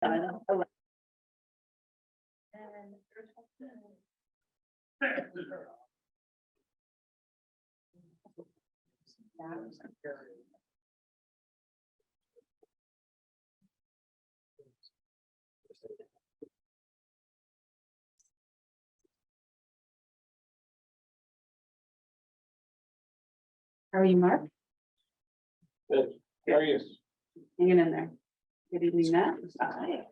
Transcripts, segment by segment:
How are you, Mark? Good. How are you? Hanging in there. Good evening, Matt. Hi.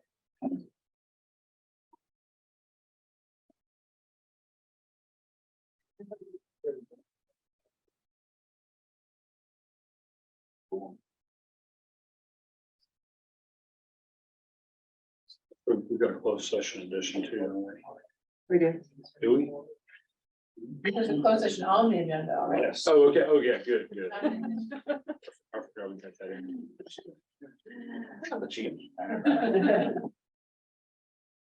We've got a closed session edition too, don't we? We do. Do we? There's a closed session on the agenda already. Yes. Oh, okay. Oh, yeah, good, good. I forgot we got that in. The chief.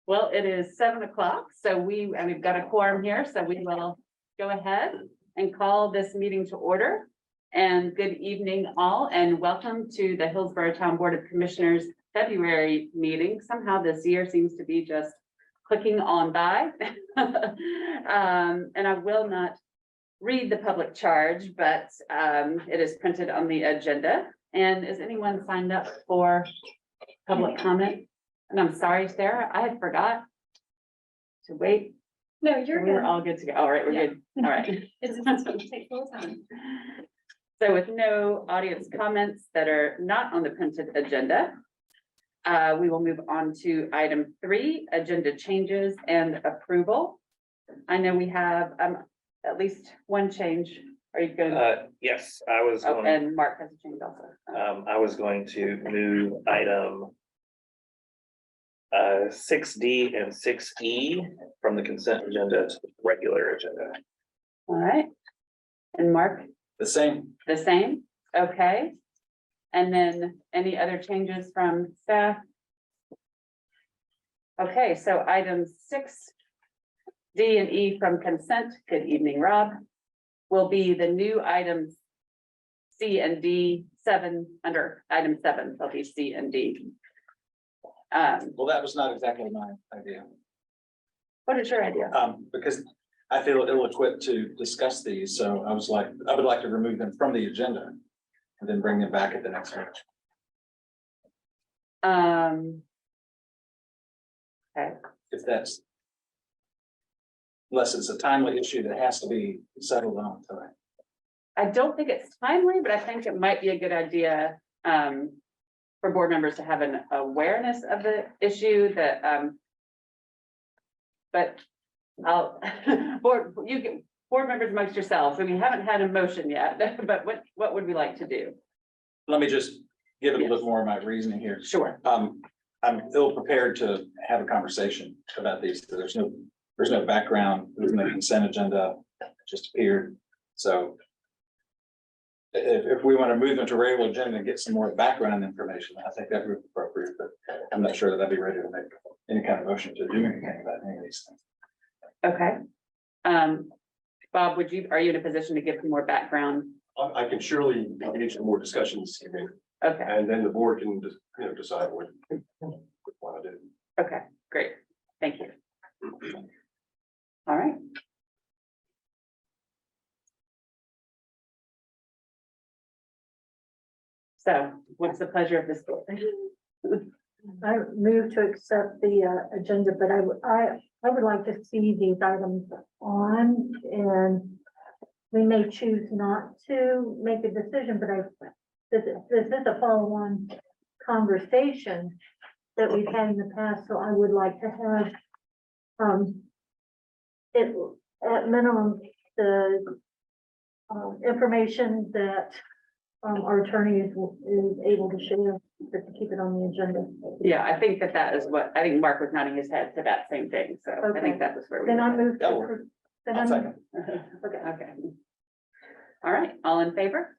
Well, it is 7 o'clock, so we've got a quorum here, so we will go ahead and call this meeting to order. And good evening all, and welcome to the Hillsborough Town Board of Commissioners February meeting. Somehow this year seems to be just clicking on by. And I will not read the public charge, but it is printed on the agenda. And is anyone signed up for public comment? And I'm sorry, Sarah, I had forgot to wait. No, you're We're good. all good to go. All right, we're Yeah. good. All right. It's going to take full time. So with no audience comments that are not on the printed agenda, we will move on to item 3, agenda changes and approval. I know we have at least one change. Are you going? Yes, I was Oh, going, and Mark has a change also. I was going to move item 6D and 6E from the consent agenda to the regular agenda. All right. And Mark, The same. the same? Okay. And then any other changes from staff? Okay, so items 6D and E from consent, good evening, Rob, will be the new items C and D, 7 under item 7, they'll be C and D. Well, that was not exactly my idea, What is your idea? because I feel ill-equipped to discuss these, so I was like, I would like to remove them from the agenda and then bring them back at the next meeting. Okay, If that's, unless it's a timely issue that has to be settled on tonight. I don't think it's timely, but I think it might be a good idea, for board members to have an awareness of the issue that, but I'll, board members amongst yourselves, we haven't had a motion yet, but what would we like to do? Let me just give it a little bit more of my reasoning here. Sure. I'm ill prepared to have a conversation about these. There's no background, there's no consent agenda, it just appeared. So if we want to move into regular agenda and get some more background information, I think that would be appropriate, but I'm not sure that I'd be ready to make any kind of motion to do anything about any of these things. Okay. Bob, are you in a position to give some more background? I can surely engage in more discussions, Okay, and then the board can just, decide what we want to do. okay, great, thank you. All right. So what's the pleasure of this board? I move to accept the agenda, but I would like to see these items on, and we may choose not to make a decision, but this is a follow-on conversation that we've had in the past, so I would like to have it at minimum the information that our attorney is able to share, to keep it on the agenda. Yeah, I think that is what, I think Mark was nodding his head to that same thing, so I think that was where we. Then I were. move to That'll approve. Then I'll I second. Okay. All right, all in favor?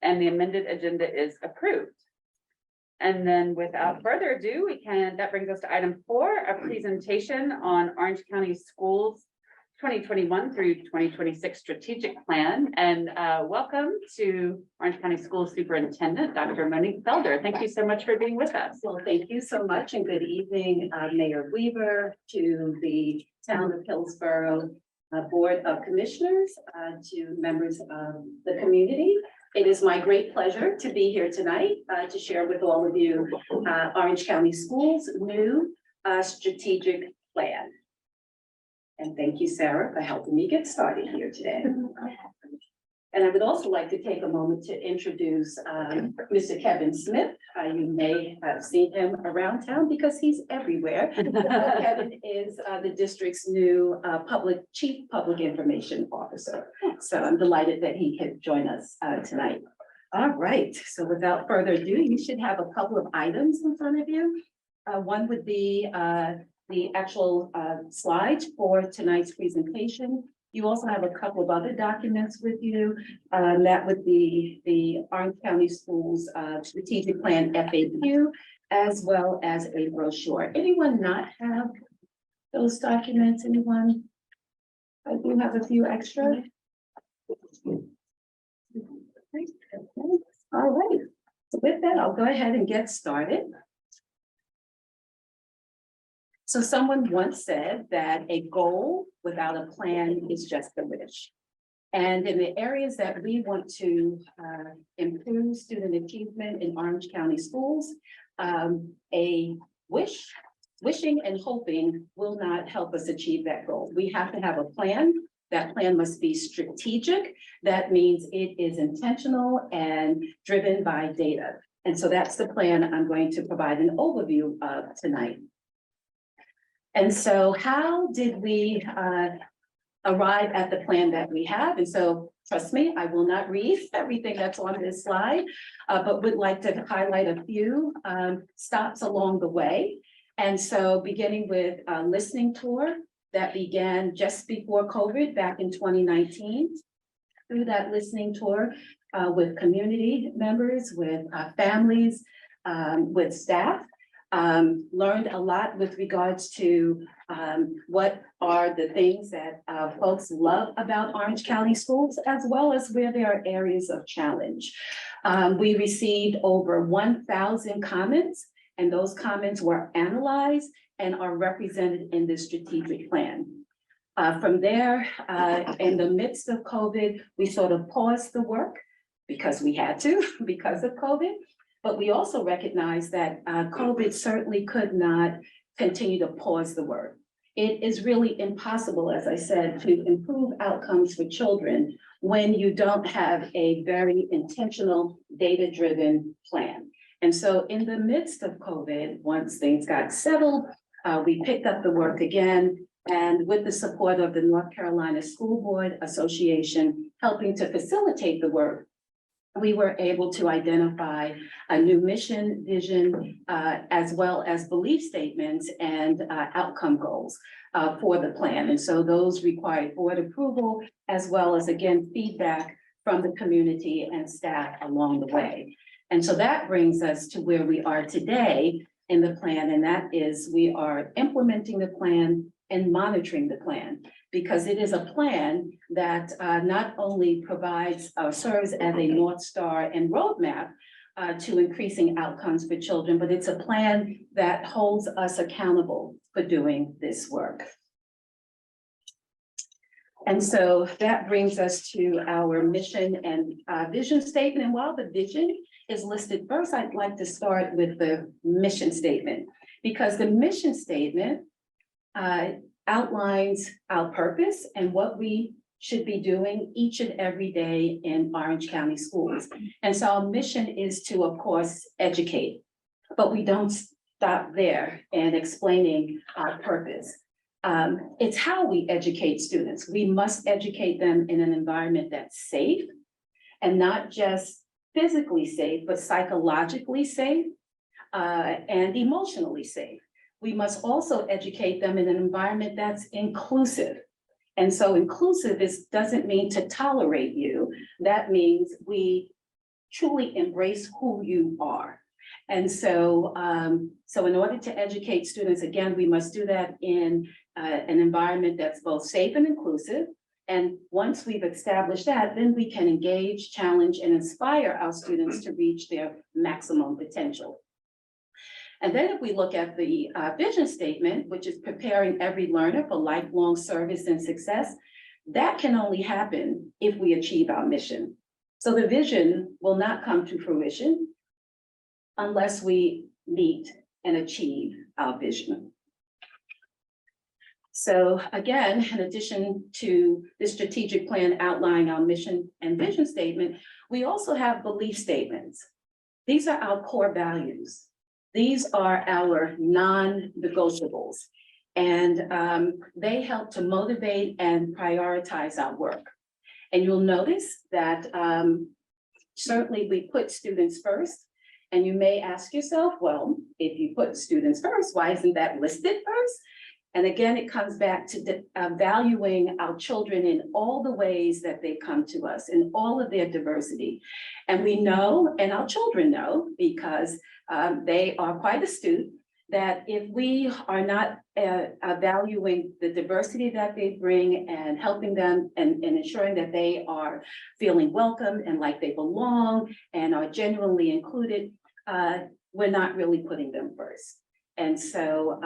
And the amended agenda is approved. And then without further ado, that brings us to item 4, a presentation on Orange County Schools 2021 through 2026 strategic plan. And welcome to Orange County School Superintendent, Dr. Monique Felder. Thank you so much for being with us. Well, thank you so much and good evening, Mayor Weaver, to the Town of Hillsborough Board of Commissioners, to members of the community. It is my great pleasure to be here tonight to share with all of you Orange County Schools' new strategic plan. And thank you, Sarah, for helping me get started here today. And I would also like to take a moment to introduce Mr. Kevin Smith. You may have seen him around town because he's everywhere. Kevin is the district's new Chief Public Information Officer. So I'm delighted that he could join us tonight. All right, so without further ado, you should have a couple of items in front of you. One would be the actual slides for tonight's presentation. You also have a couple of other documents with you. That would be the Orange County Schools Strategic Plan FAQ, as well as a brochure. Anyone not have those documents? Anyone? I do have a few extra. All right. So with that, I'll go ahead and get started. So someone once said that a goal without a plan is just a wish. And in the areas that we want to improve student achievement in Orange County schools, a wishing and hoping will not help us achieve that goal. We have to have a plan. That plan must be strategic. That means it is intentional and driven by data. And so that's the plan I'm going to provide an overview of tonight. And so how did we arrive at the plan that we have? And so trust me, I will not read everything that's on this slide, but would like to highlight a few stops along the way. And so beginning with a listening tour that began just before COVID back in 2019. Through that listening tour with community members, with families, with staff. Learned a lot with regards to what are the things that folks love about Orange County schools, as well as where there are areas of challenge. We received over 1,000 comments, and those comments were analyzed and are represented in the strategic plan. From there, in the midst of COVID, we sort of paused the work because we had to, because of COVID. But we also recognize that COVID certainly could not continue to pause the work. It is really impossible, as I said, to improve outcomes for children when you don't have a very intentional, data-driven plan. And so in the midst of COVID, once things got settled, we picked up the work again, and with the support of the North Carolina School Board Association, helping to facilitate the work, we were able to identify a new mission, vision, as well as belief statements and outcome goals for the plan. And so those required board approval, as well as, again, feedback from the community and staff along the way. And so that brings us to where we are today in the plan, and that is we are implementing the plan and monitoring the plan, because it is a plan that not only provides serves as a North Star and roadmap to increasing outcomes for children, but it's a plan that holds us accountable for doing this work. And so that brings us to our mission and vision statement. And while the vision is listed first, I'd like to start with the mission statement, because the mission statement outlines our purpose and what we should be doing each and every day in Orange County schools. And so our mission is to, of course, educate, but we don't stop there in explaining our purpose. It's how we educate students. We must educate them in an environment that's safe, and not just physically safe, but psychologically safe and emotionally safe. We must also educate them in an environment that's inclusive. And so inclusive doesn't mean to tolerate you. That means we truly embrace who you are. And so, so in order to educate students, again, we must do that in an environment that's both safe and inclusive. And once we've established that, then we can engage, challenge, and inspire our students to reach their maximum potential. And then if we look at the vision statement, which is preparing every learner for lifelong service and success, that can only happen if we achieve our mission. So the vision will not come to fruition unless we meet and achieve our vision. So again, in addition to the strategic plan outlining our mission and vision statement, we also have belief statements. These are our core values. These are our non-negotiables, and they help to motivate and prioritize our work. And you'll notice that certainly we put students first. And you may ask yourself, well, if you put students first, why isn't that listed first? And again, it comes back to valuing our children in all the ways that they come to us, in all of their diversity. And we know, and our children know, because they are quite astute, that if we are not valuing the diversity that they bring and helping them and ensuring that they are feeling welcome and like they belong and are genuinely included, we're not really putting them first. And so,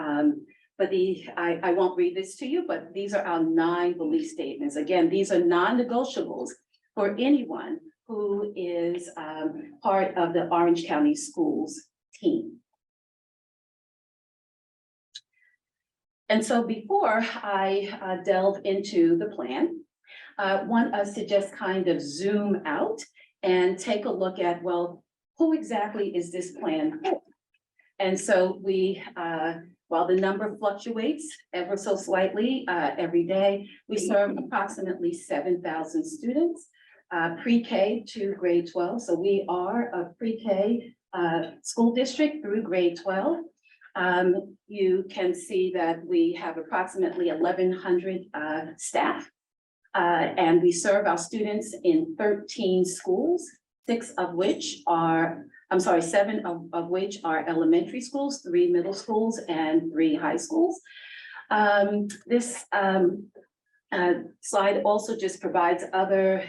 but I won't read this to you, but these are our 9 belief statements. Again, these are non-negotiables for anyone who is part of the Orange County Schools team. And so before I delve into the plan, I want us to just kind of zoom out and take a look at, well, who exactly is this plan for? And so we, while the number fluctuates ever so slightly every day, we serve approximately 7,000 students, pre-K to grade 12. So we are a pre-K school district through grade 12. You can see that we have approximately 1,100 staff, and we serve our students in 13 schools, 7 of which are elementary schools, 3 middle schools, and 3 high schools. This slide also just provides other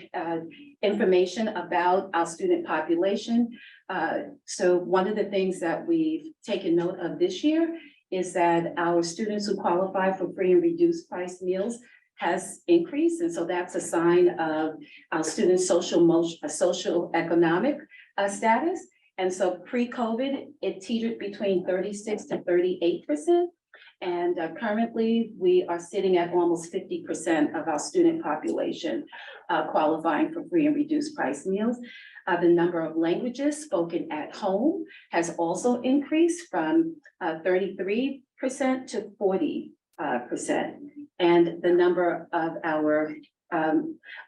information about our student population. So one of the things that we've taken note of this year is that our students who qualify for free and reduced price meals has increased. And so that's a sign of our students' social economic status. And so pre-COVID, it teetered between 36 to 38%. And currently we are sitting at almost 50% of our student population qualifying for free and reduced price meals. The number of languages spoken at home has also increased from 33% to 40%. And the number of our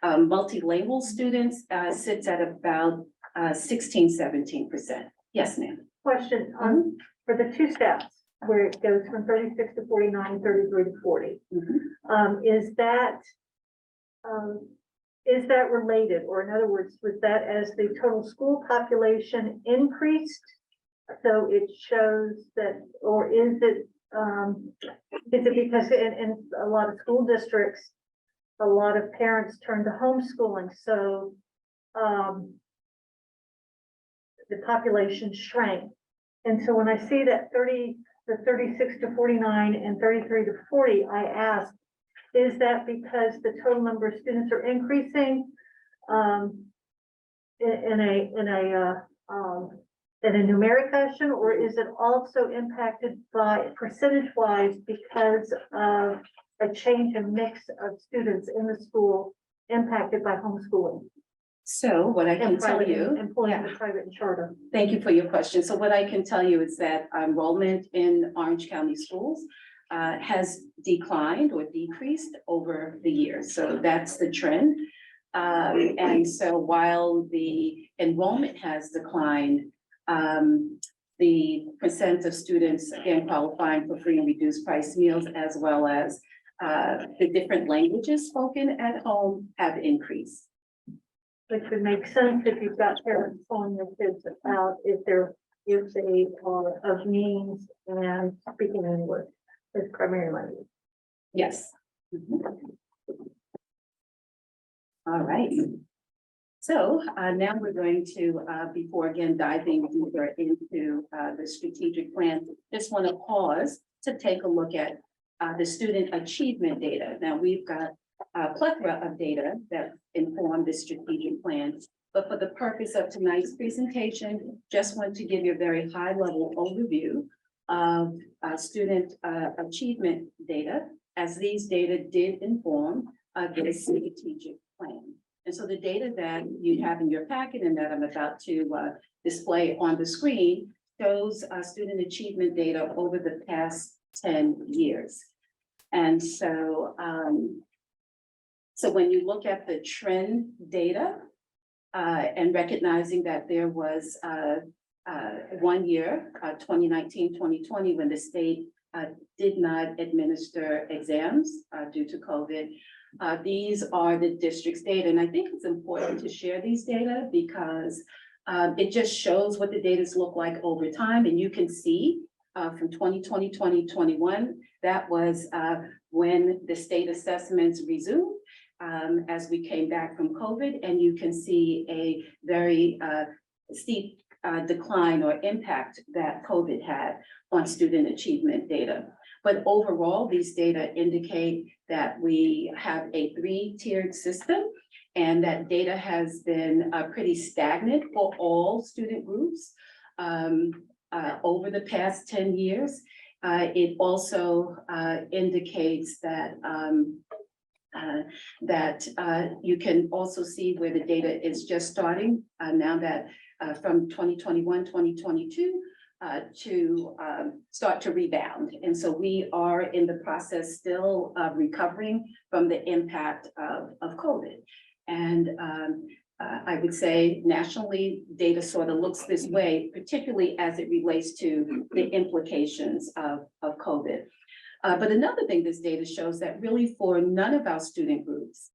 multilingual students sits at about 16–17%. Yes, ma'am. Question on, for the 2 steps, where it goes from 36 to 49, 33 to 40. Is that related, or in other words, was that as the total school population increased? So it shows that, or is it because in a lot of school districts, a lot of parents turn to homeschooling, so the population shrank. And so when I see that the 36 to 49 and 33 to 40, I ask, is that because the total number of students are increasing in a numeric fashion, or is it also impacted by percentage-wise because of a change in mix of students in the school impacted by homeschooling? So what I can tell you, Employing the private and charter. thank you for your question. So what I can tell you is that enrollment in Orange County schools has declined or decreased over the years. So that's the trend. And so while the enrollment has declined, the percent of students, again, qualifying for free and reduced price meals, as well as the different languages spoken at home, have increased. Which would make sense if you've got parents pulling their kids out if they're if they are of means and speaking English is primary language. Yes. Mhm. All right. So now we're going to, before again diving deeper into the strategic plan, just want to pause to take a look at the student achievement data. Now, we've got a plethora of data that inform the strategic plan. But for the purpose of tonight's presentation, just want to give you a very high-level overview of student achievement data, as these data did inform the strategic plan. And so the data that you have in your packet and that I'm about to display on the screen shows student achievement data over the past 10 years. And so, so when you look at the trend data and recognizing that there was 1 year, 2019, 2020, when the state did not administer exams due to COVID. These are the district's data, and I think it's important to share these data because it just shows what the data look like over time, and you can see from 2020, 2021, that was when the state assessments resumed as we came back from COVID, and you can see a very steep decline or impact that COVID had on student achievement data. But overall, these data indicate that we have a 3-tiered system and that data has been pretty stagnant for all student groups over the past 10 years. It also indicates that you can also see where the data is just starting now that from 2021, 2022 to start to rebound. And so we are in the process still of recovering from the impact of COVID. And I would say nationally, data sort of looks this way, particularly as it relates to the implications of COVID. But another thing this data shows that really for none of our student groups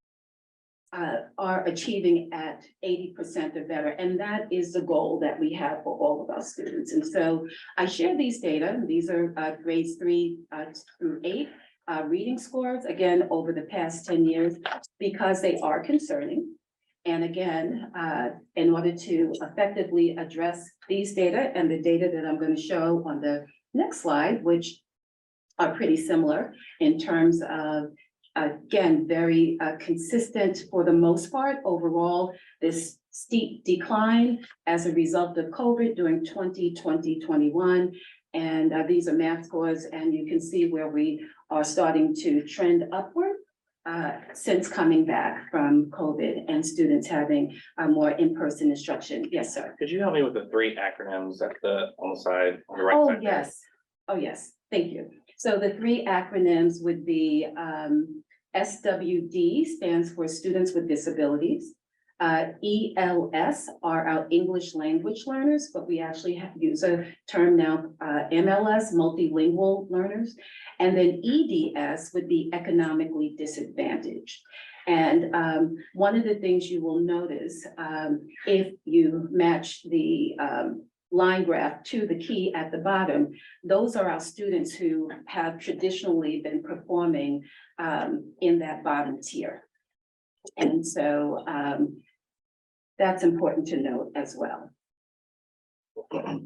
are achieving at 80% or better. And that is the goal that we have for all of our students. And so I share these data. These are grades 3 through 8 reading scores, again, over the past 10 years, because they are concerning. And again, in order to effectively address these data and the data that I'm going to show on the next slide, which are pretty similar in terms of, again, very consistent for the most part overall, this steep decline as a result of COVID during 2020, 21. And these are math scores, and you can see where we are starting to trend upward since coming back from COVID and students having more in-person instruction. Yes, sir. Could you help me with the 3 acronyms at on the side, on the right Oh, side? yes. Oh, yes. Thank you. So the 3 acronyms would be SWD stands for Students with Disabilities. ELS are our English language learners, but we actually use a term now, MLS, multilingual learners. And then EDS would be economically disadvantaged. And one of the things you will notice, if you match the line graph to the key at the bottom, those are our students who have traditionally been performing in that bottom tier. And so that's important to note as well. All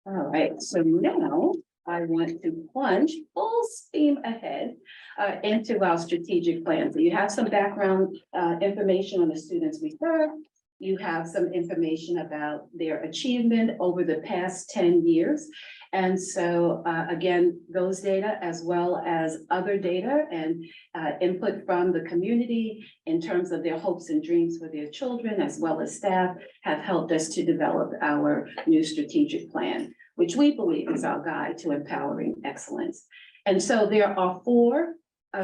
right, so now I want to plunge full steam ahead into our strategic plan. So you have some background information on the students we serve. You have some information about their achievement over the past 10 years. And so again, those data as well as other data and input from the community in terms of their hopes and dreams for their children as well as staff have helped us to develop our new strategic plan, which we believe is our guide to empowering excellence. And so there are 4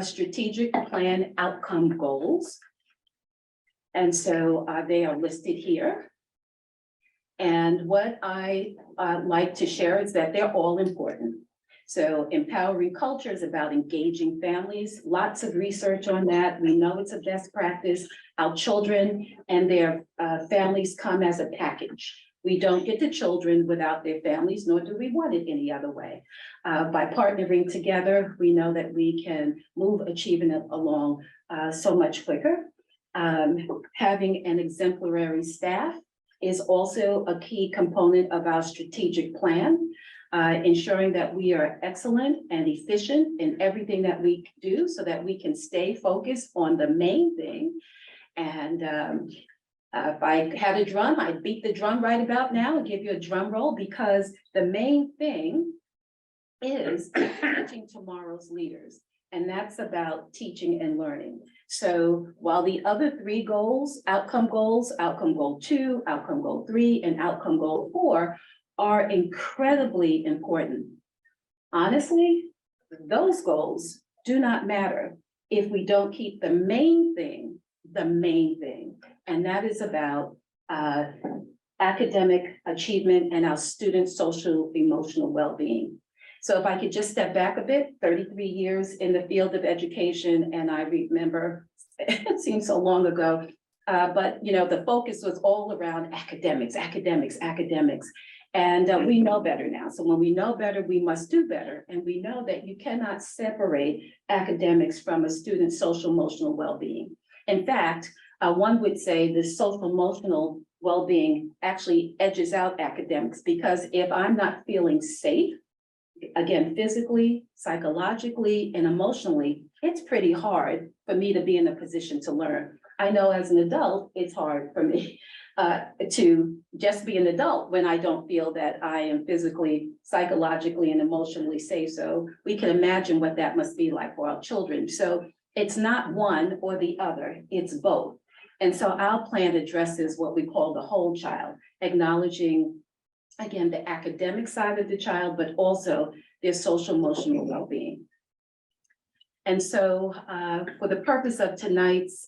strategic plan outcome goals. And so they are listed here. And what I like to share is that they're all important. So empowering culture is about engaging families, lots of research on that. We know it's a best practice. Our children and their families come as a package. We don't get to children without their families, nor do we want it any other way. By partnering together, we know that we can move achievement along so much quicker. Having an exemplary staff is also a key component of our strategic plan. Ensuring that we are excellent and efficient in everything that we do so that we can stay focused on the main thing. And if I had a drum, I'd beat the drum right about now and give you a drum roll, because the main thing is teaching tomorrow's leaders. And that's about teaching and learning. So while the other three goals, outcome goal 2, outcome goal 3, and outcome goal 4 are incredibly important. Honestly, those goals do not matter if we don't keep the main thing, and that is about academic achievement and our students' social emotional well-being. So if I could just step back a bit, 33 years in the field of education, and I remember, it seems so long ago, but you know, the focus was all around academics. And we know better now. So when we know better, we must do better. And we know that you cannot separate academics from a student's social emotional well-being. In fact, one would say the social emotional well-being actually edges out academics, because if I'm not feeling safe, again, physically, psychologically, and emotionally, it's pretty hard for me to be in a position to learn. I know as an adult, it's hard for me to just be an adult when I don't feel that I am physically, psychologically, and emotionally safe. So we can imagine what that must be like for our children. So it's not one or the other, it's both. And so our plan addresses what we call the whole child, acknowledging, again, the academic side of the child, but also their social emotional well-being. And so for the purpose of tonight's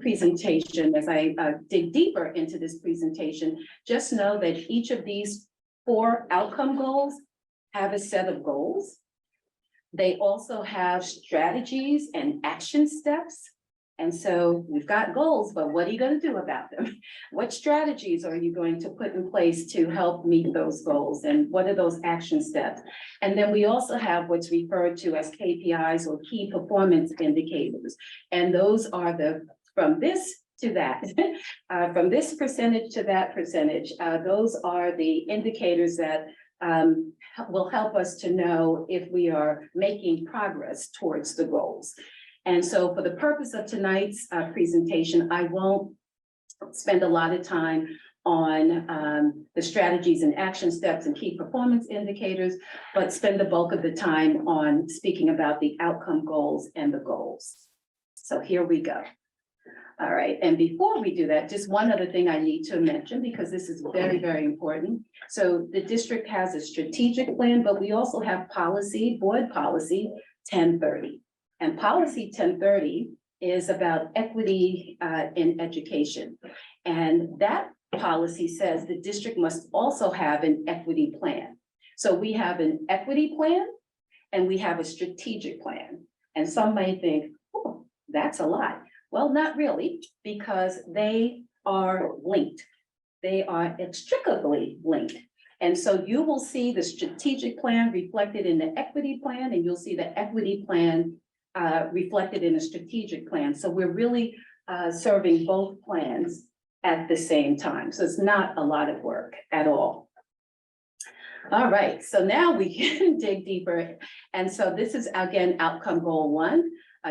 presentation, as I dig deeper into this presentation, just know that each of these 4 outcome goals have a set of goals. They also have strategies and action steps. And so we've got goals, but what are you going to do about them? What strategies are you going to put in place to help meet those goals? And what are those action steps? And then we also have what's referred to as KPIs, or key performance indicators. And those are the from this to that, from this percentage to that percentage. Those are the indicators that will help us to know if we are making progress towards the goals. And so for the purpose of tonight's presentation, I won't spend a lot of time on the strategies and action steps and key performance indicators, but spend the bulk of the time on speaking about the outcome goals and the goals. So here we go. All right, and before we do that, just one other thing I need to mention, because this is very, very important. So the district has a strategic plan, but we also have policy, board policy 1030. And policy 1030 is about equity in education. And that policy says the district must also have an equity plan. So we have an equity plan and we have a strategic plan. And some may think, oh, that's a lot. Well, not really, because they are linked. They are inextricably linked. And so you will see the strategic plan reflected in the equity plan, and you'll see the equity plan reflected in a strategic plan. So we're really serving both plans at the same time. So it's not a lot of work at all. All right, so now we can dig deeper. And so this is, again, outcome goal 1,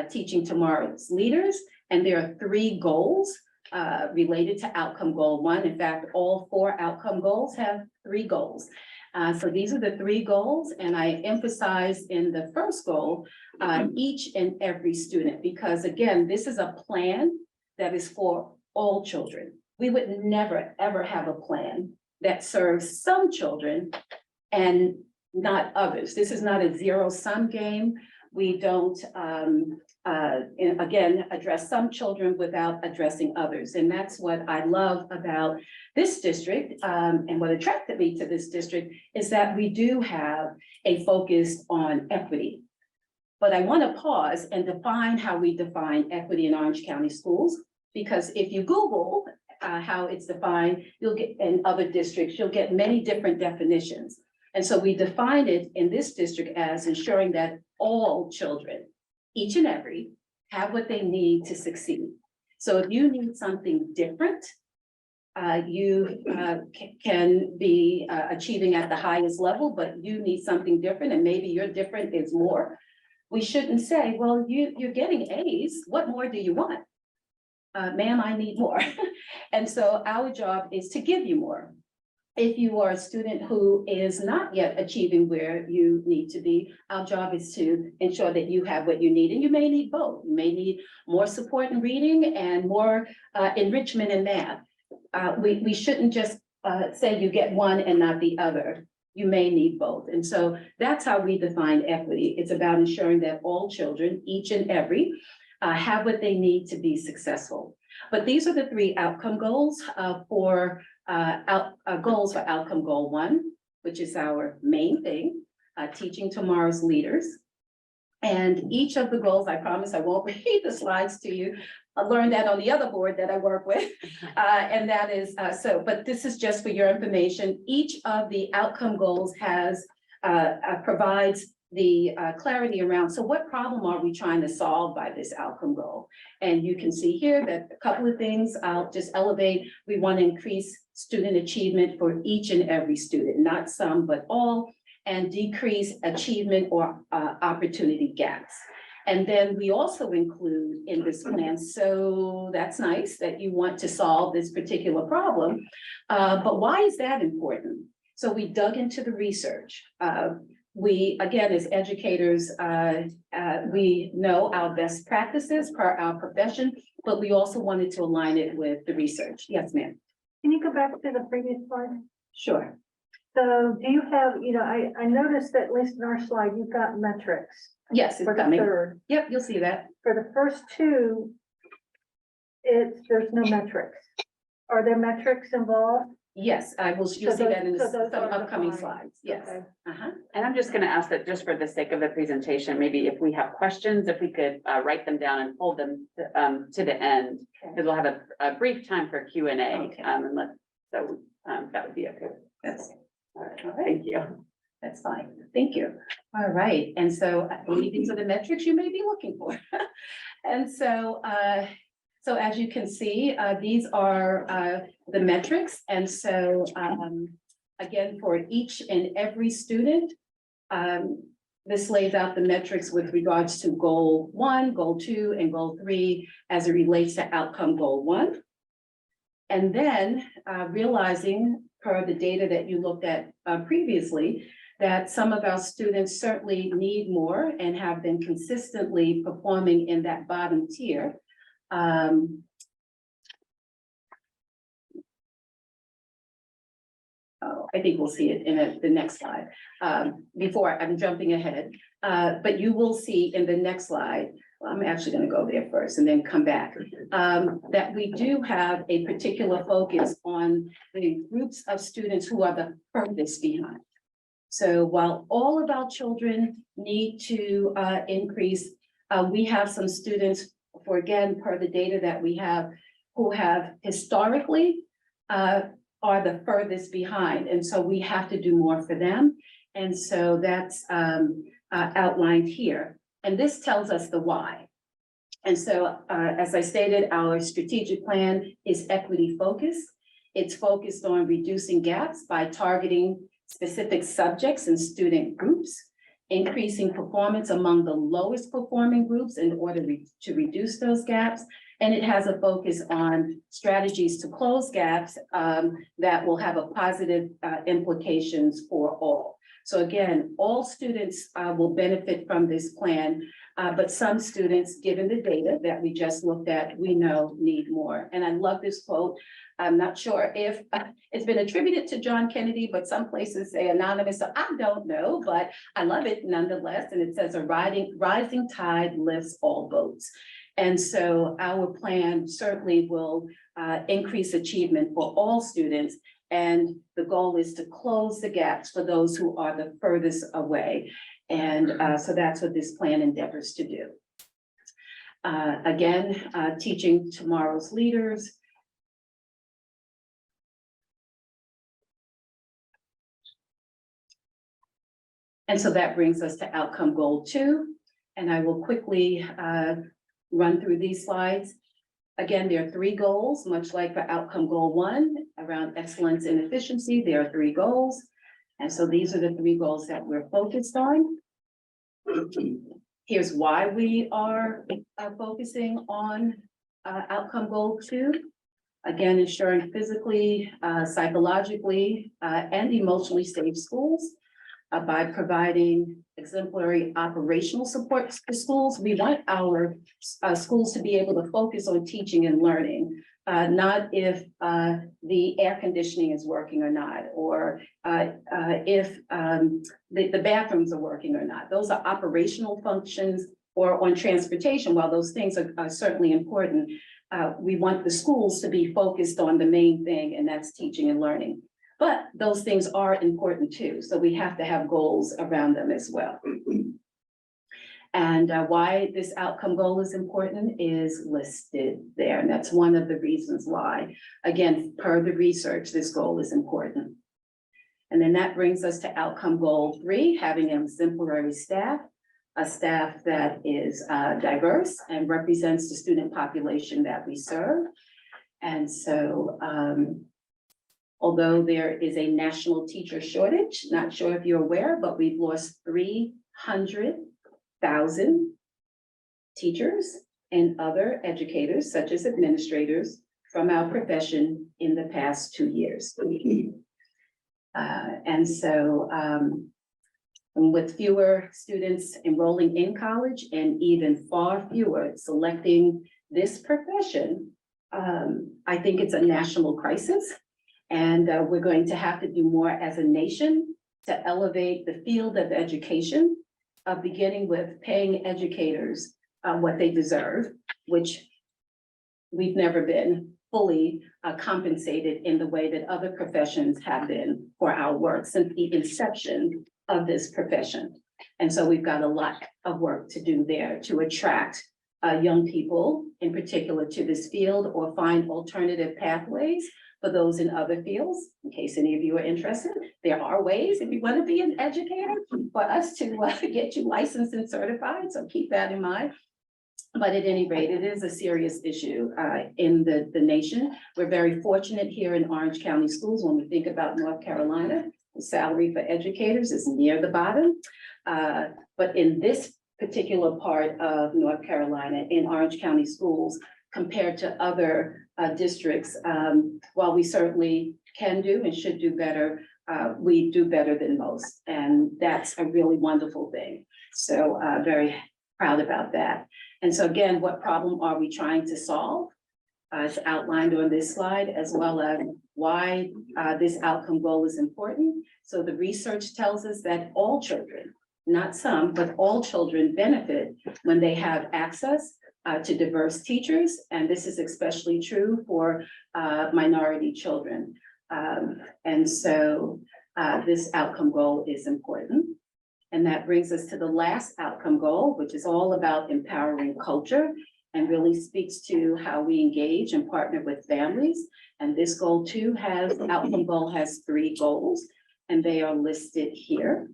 teaching tomorrow's leaders. And there are 3 goals related to outcome goal 1. In fact, all 4 outcome goals have 3 goals. So these are the 3 goals, and I emphasize in the first goal, each and every student, because again, this is a plan that is for all children. We would never, ever have a plan that serves some children and not others. This is not a zero-sum game. We don't, again, address some children without addressing others. And that's what I love about this district, and what attracted me to this district is that we do have a focus on equity. But I want to pause and define how we define equity in Orange County schools, because if you Google how it's defined, you'll get in other districts, you'll get many different definitions. And so we define it in this district as ensuring that all children, each and every, have what they need to succeed. So if you need something different, you can be achieving at the highest level, but you need something different, and maybe your different is more. We shouldn't say, well, you're getting A's, what more do you want? Ma'am, I need more. And so our job is to give you more. If you are a student who is not yet achieving where you need to be, our job is to ensure that you have what you need, and you may need both. You may need more support in reading and more enrichment in math. We shouldn't just say you get one and not the other. You may need both. And so that's how we define equity. It's about ensuring that all children, each and every, have what they need to be successful. But these are the three outcome goals for outcome goal 1, which is our main thing, teaching tomorrow's leaders. And each of the goals, I promise I won't read the slides to you. I learned that on the other board that I work with. And that is, but this is just for your information. Each of the outcome goals has, provides the clarity around, so what problem are we trying to solve by this outcome goal? And you can see here that a couple of things I'll just elevate. We want to increase student achievement for each and every student, not some, but all, and decrease achievement or opportunity gaps. And then we also include in this plan, so that's nice that you want to solve this particular problem, but why is that important? So we dug into the research. We, again, as educators, we know our best practices per our profession, but we also wanted to align it with the research. Yes, ma'am. Can you go back to the previous slide? Sure. So do you have, I noticed that at least in our slide, you've got metrics Yes, it's for the coming. third. Yep, you'll see that. For the first two, there's no metrics. Are there metrics involved? Yes, you'll see that in So those some are upcoming defined. slides. Yes. Okay. Uh-huh. And I'm just gonna ask that just for the sake of the presentation, maybe if we have questions, if we could write them down and hold them to the end. Okay. Because we'll have a brief time for Q&A. Okay. That would be okay. That's, All right, thank you. that's fine. Thank you. All right. And so I believe these are the metrics you may be looking for. And so, so as you can see, these are the metrics. And so, again, for each and every student, this lays out the metrics with regards to goal 1, goal 2, and goal 3 as it relates to outcome goal 1. And then realizing per the data that you looked at previously, that some of our students certainly need more and have been consistently performing in that bottom tier. I think we'll see it in the next slide. Before I'm jumping ahead, but you will see in the next slide, I'm actually going to go there first and then come back, that we do have a particular focus on the groups of students who are the furthest behind. So while all of our children need to increase, we have some students, for again, per the data that we have, who have historically are the furthest behind. And so we have to do more for them. And so that's outlined here. And this tells us the why. And so, as I stated, our strategic plan is equity focused. It's focused on reducing gaps by targeting specific subjects and student groups, increasing performance among the lowest performing groups in order to reduce those gaps. And it has a focus on strategies to close gaps that will have a positive implications for all. So again, all students will benefit from this plan, but some students, given the data that we just looked at, we know need more. And I love this quote. I'm not sure if it's been attributed to John Kennedy, but some places say anonymous, so I don't know, but I love it nonetheless. And it says a rising tide lifts all boats. And so our plan certainly will increase achievement for all students. And the goal is to close the gaps for those who are the furthest away. And so that's what this plan endeavors to do. Again, teaching tomorrow's leaders. And so that brings us to outcome goal 2. And I will quickly run through these slides. Again, there are 3 goals, much like for outcome goal 1 around excellence and efficiency. There are 3 goals. And so these are the 3 goals that we're focused on. Here's why we are focusing on outcome goal 2. Again, ensuring physically, psychologically, and emotionally safe schools by providing exemplary operational support to schools. We want our schools to be able to focus on teaching and learning, not if the air conditioning is working or not, or if the bathrooms are working or not. Those are operational functions, or on transportation. While those things are certainly important, we want the schools to be focused on the main thing, and that's teaching and learning. But those things are important too, so we have to have goals around them as well. And why this outcome goal is important is listed there, and that's one of the reasons why. Again, per the research, this goal is important. And then that brings us to outcome goal 3, having an exemplary staff, a staff that is diverse and represents the student population that we serve. And so, although there is a national teacher shortage, not sure if you're aware, but we've lost 300,000 teachers and other educators, such as administrators, from our profession in the past 2 years. And so, with fewer students enrolling in college and even far fewer selecting this profession, I think it's a national crisis. And we're going to have to do more as a nation to elevate the field of education, beginning with paying educators what they deserve, which we've never been fully compensated in the way that other professions have been for our work since the inception of this profession. And so we've got a lot of work to do there to attract young people in particular to this field, or find alternative pathways for those in other fields. In case any of you are interested, there are ways, if you want to be an educator, for us to get you licensed and certified, so keep that in mind. But at any rate, it is a serious issue in the nation. We're very fortunate here in Orange County Schools. When we think about North Carolina, the salary for educators is near the bottom. But in this particular part of North Carolina, in Orange County Schools, compared to other districts, while we certainly can do and should do better, we do better than most. And that's a really wonderful thing. So very proud about that. And so again, what problem are we trying to solve? It's outlined on this slide, as well as why this outcome goal is important. So the research tells us that all children, not some, but all children benefit when they have access to diverse teachers. And this is especially true for minority children. And so this outcome goal is important. And that brings us to the last outcome goal, which is all about empowering culture and really speaks to how we engage and partner with families. And this goal too outcome goal has 3 goals, and they are listed here.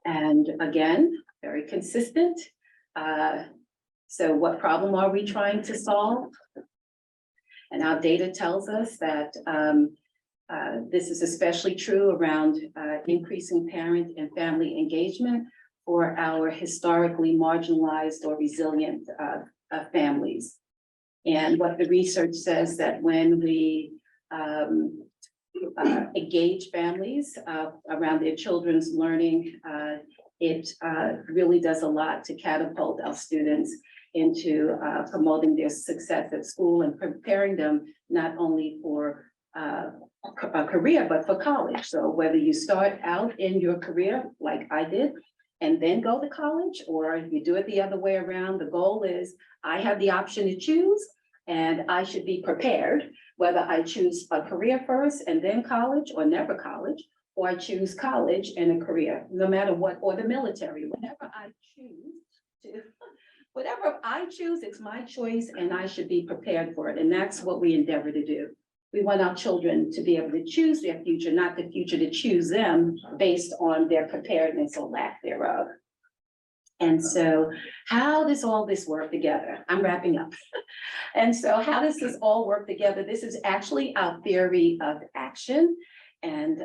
And again, very consistent. So what problem are we trying to solve? And our data tells us that this is especially true around increasing parent and family engagement for our historically marginalized or resilient families. And what the research says that when we engage families around their children's learning, it really does a lot to catapult our students into promoting their success at school and preparing them not only for a career, but for college. So whether you start out in your career like I did, and then go to college, or you do it the other way around, the goal is I have the option to choose, and I should be prepared, whether I choose a career first and then college, or never college, or I choose college and a career, no matter what, or the military, whatever I choose, it's my choice, and I should be prepared for it. And that's what we endeavor to do. We want our children to be able to choose their future, not the future to choose them based on their preparedness or lack thereof. And so how does all this work together? I'm wrapping up. And so how does this all work together? This is actually our theory of action. And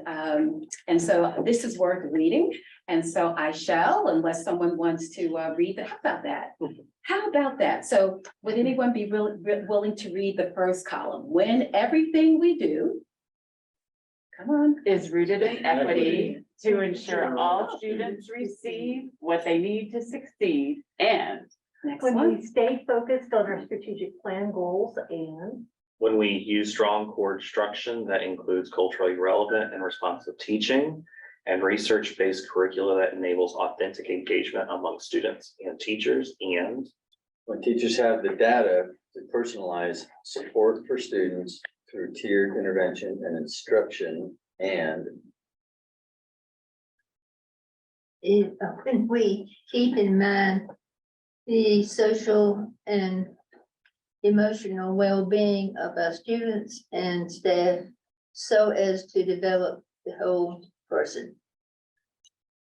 so this is worth reading. And so I shall, unless someone wants to read that. How about that? How about that? So would anyone be willing to read the first column? When everything we do, come on, Is rooted in equity to ensure all students receive what they need to succeed and next When one. we stay focused on our strategic plan goals and When we use strong core instruction that includes culturally relevant and responsive teaching and research-based curricula that enables authentic engagement among students and teachers, and when teachers have the data to personalize support for students through tiered intervention and instruction, and when we keep in mind the social and emotional well-being of our students and staff so as to develop the whole person.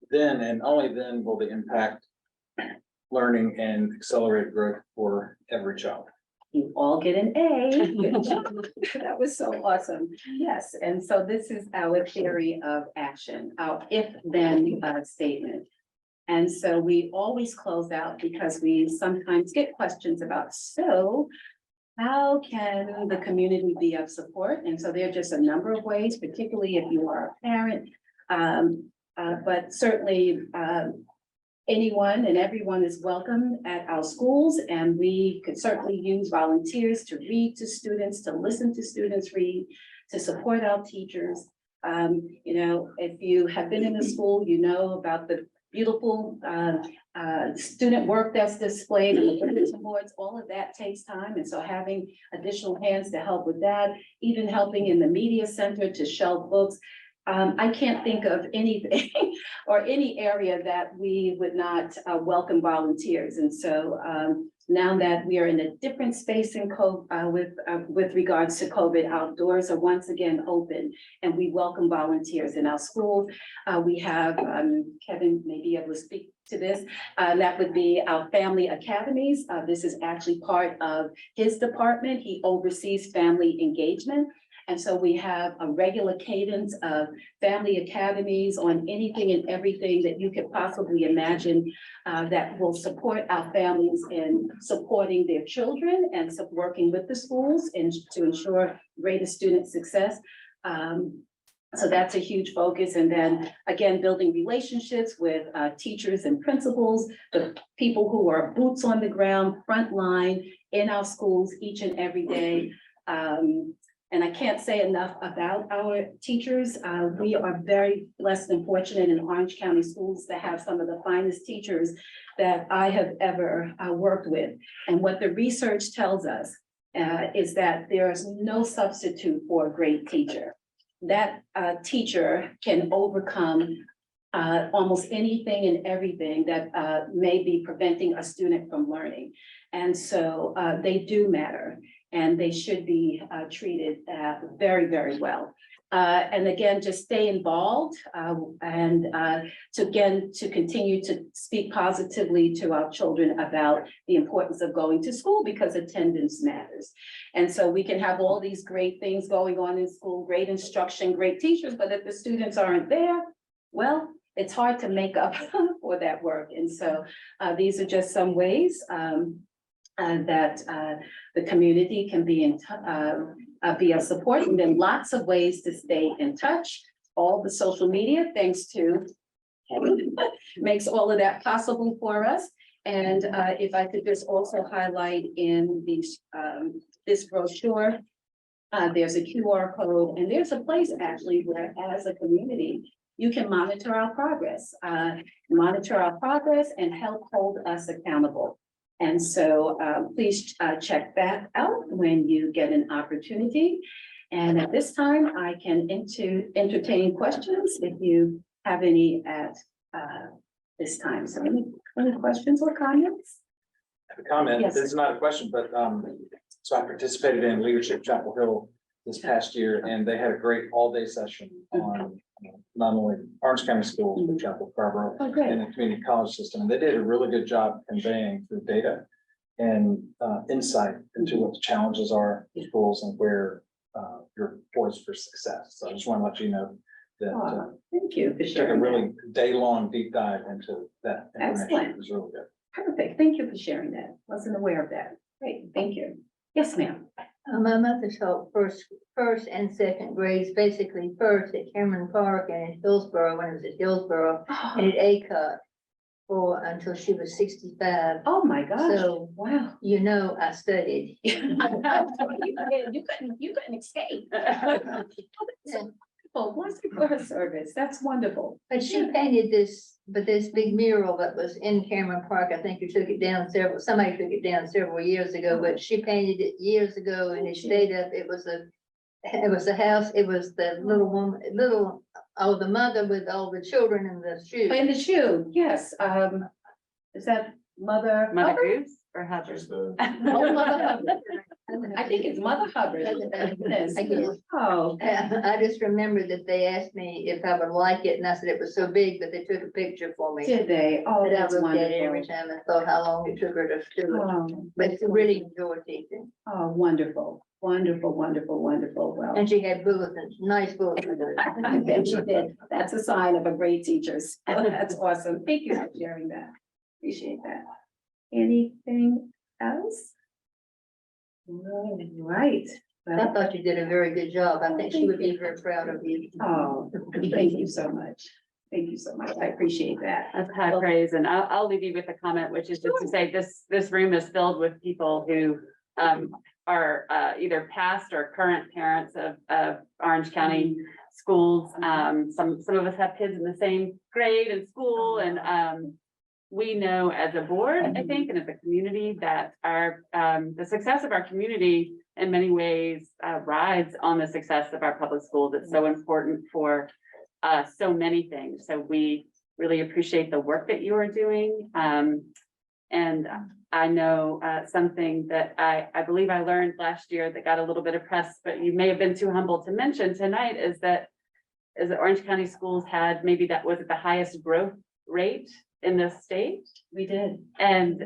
Then and only then will the impact learning and accelerated growth for every child. You all get an A. Good job. That was so awesome. Yes, and so this is our theory of action, our if-then statement. And so we always close out because we sometimes get questions about, so how can the community be of support? And so there are just a number of ways, particularly if you are a parent. But certainly anyone and everyone is welcome at our schools, and we could certainly use volunteers to read to students, to listen to students read, to support our teachers. You know, if you have been in the school, you know about the beautiful student work that's displayed on the bulletin boards. All of that takes time, and so having additional hands to help with that, even helping in the media center to shelve books. I can't think of anything or any area that we would not welcome volunteers. And so now that we are in a different space in with regards to COVID, our doors are once again open, and we welcome volunteers in our schools. We have, Kevin may be able to speak to this, that would be our family academies. This is actually part of his department. He oversees family engagement. And so we have a regular cadence of family academies on anything and everything that you could possibly imagine that will support our families in supporting their children and working with the schools and to ensure greater student success. So that's a huge focus. And then again, building relationships with teachers and principals, the people who are boots on the ground, front line in our schools each and every day. And I can't say enough about our teachers. We are very blessed and fortunate in Orange County schools to have some of the finest teachers that I have ever worked with. And what the research tells us is that there is no substitute for a great teacher. That teacher can overcome almost anything and everything that may be preventing a student from learning. And so they do matter. And they should be treated very, very well. And again, just stay involved and to continue to speak positively to our children about the importance of going to school, because attendance matters. And so we can have all these great things going on in school, great instruction, great teachers, but if the students aren't there, well, it's hard to make up for that work. And so these are just some ways that the community can be be of support, and then lots of ways to stay in touch. All the social media, thanks to Kevin, makes all of that possible for us. And if I could just also highlight in these this brochure, there's a QR code, and there's a place actually where, as a community, you can monitor our progress, and help hold us accountable. And so please check that out when you get an opportunity. And at this time, I can entertain questions if you have any at this time. So any questions or comments? I have a comment. Yes. This is not a question, but so I participated in Leadership Chapel Hill this past year, and they had a great all-day session on not only Orange County Schools, but Chapel Scarborough Oh, great. and the community college system. And they did a really good job conveying through data and insight into what the challenges are in schools and where you're poised for success. So I just want to let you know that Oh, thank you for took a sharing that. really day-long deep dive into that information. Excellent. It was really good. Perfect. Thank you for sharing that. Wasn't aware of that. Great, thank you. Yes, ma'am. My mother taught first and second grades, basically first at Cameron Park and in Hillsborough, when it was at Hillsborough, and at ACOT for until she was 65. Oh, my gosh. So, Wow. you know, I studied. You couldn't escape. Oh, once for her service. That's wonderful. But she painted this big mural that was in Cameron Park. I think you took it down somebody took it down several years ago, but she painted it years ago and it stayed up. It was a house, it was the little woman, the mother with all the children in the shoe. In the shoe, yes. Is that Mother? Mother Hubbard? Goose or Hubbard? Oh, Mother Hubbard. I think it's Mother Hubbard. Yes. I guess. Oh, I just remember that they asked me if I would like it and I said it was so big, but they took a picture for me. did they? Oh, But I that's looked at it every wonderful. time and thought how long it took her to do it. Oh, But she really enjoyed teaching. oh, wonderful, wonderful, wonderful, wonderful. Well, And she had bulletins, nice bulletins. I bet you did. That's a sign of a great teacher. That's awesome. Thank you for sharing that. Appreciate that. Anything else? All right. I Well, thought you did a very good job. I think she would be very proud of you. oh, thank you so much. Thank you so much. I appreciate that. That's high praise, and I'll leave you with a comment, which is just to say, this room is filled with people who are either past or current parents of Orange County schools. Some of us have kids in the same grade in school, and we know as a board, I think, and as a community, that the success of our community in many ways rides on the success of our public schools. It's so important for so many things. So we really appreciate the work that you are doing. And I know something that I believe I learned last year that got a little bit of press, but you may have been too humble to mention tonight, is that Orange County Schools had, maybe that was at the highest growth rate in the state. We did. And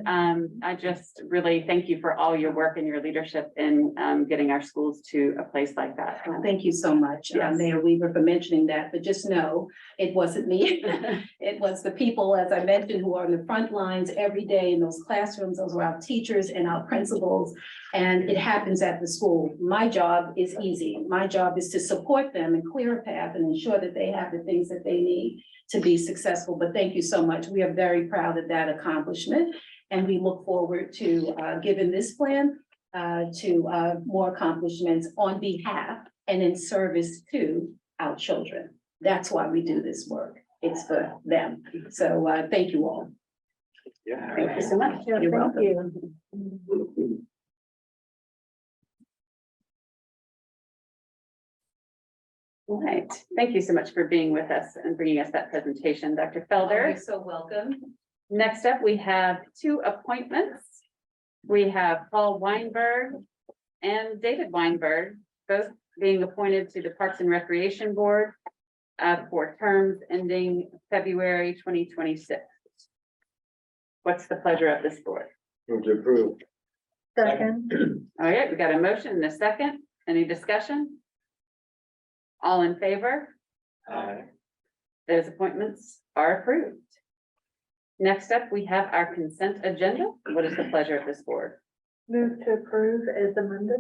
I just really thank you for all your work and your leadership in getting our schools to a place like that. Well, thank you so much, Yes. Mayor Weaver, for mentioning that, but just know it wasn't me. It was the people, as I mentioned, who are on the front lines every day in those classrooms. Those are our teachers and our principals, and it happens at the school. My job is easy. My job is to support them and clear a path and ensure that they have the things that they need to be successful. But thank you so much. We are very proud of that accomplishment, and we look forward to giving this plan to more accomplishments on behalf and in service to our children. That's why we do this work. It's for them. So thank you all. Yeah. Thank you so much. Yeah, You're thank welcome. you. All right, thank you so much for being with us and bringing us that presentation, Dr. Felder. You're so welcome. Next up, we have two appointments. We have Paul Weinberg and David Weinberg, both being appointed to the Parks and Recreation Board for terms ending February 2026. What's the pleasure of this board? Move to approve. Second, All right, we got a motion and a second. Any discussion? All in favor? Those appointments are approved. Next up, we have our consent agenda. What is the pleasure of this board? move to approve as amended.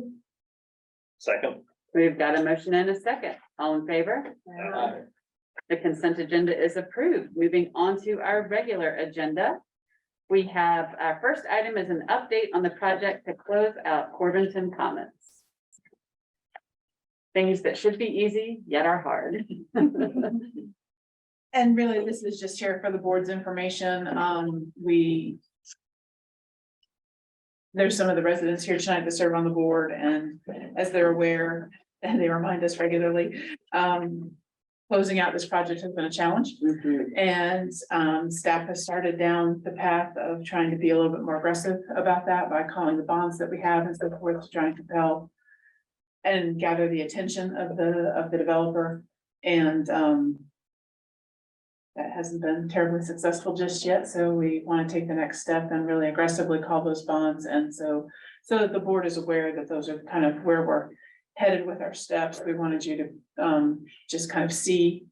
Second. We've got a motion and a second. All in favor? The consent agenda is approved. Moving on to our regular agenda. We have, our first item is an update on the project to close out Corbinton Commons. Things that should be easy, yet are hard. And really, this is just here for the board's information. There's some of the residents here tonight that serve on the board, and as they're aware, and they remind us regularly, closing out this project has been a challenge. And staff has started down the path of trying to be a little bit more aggressive about that by calling the bonds that we have and so forth to try and compel and gather the attention of the developer. And, that hasn't been terribly successful just yet, so we want to take the next step and really aggressively call those bonds. And so that the board is aware that those are kind of where we're headed with our steps. We wanted you to just kind of see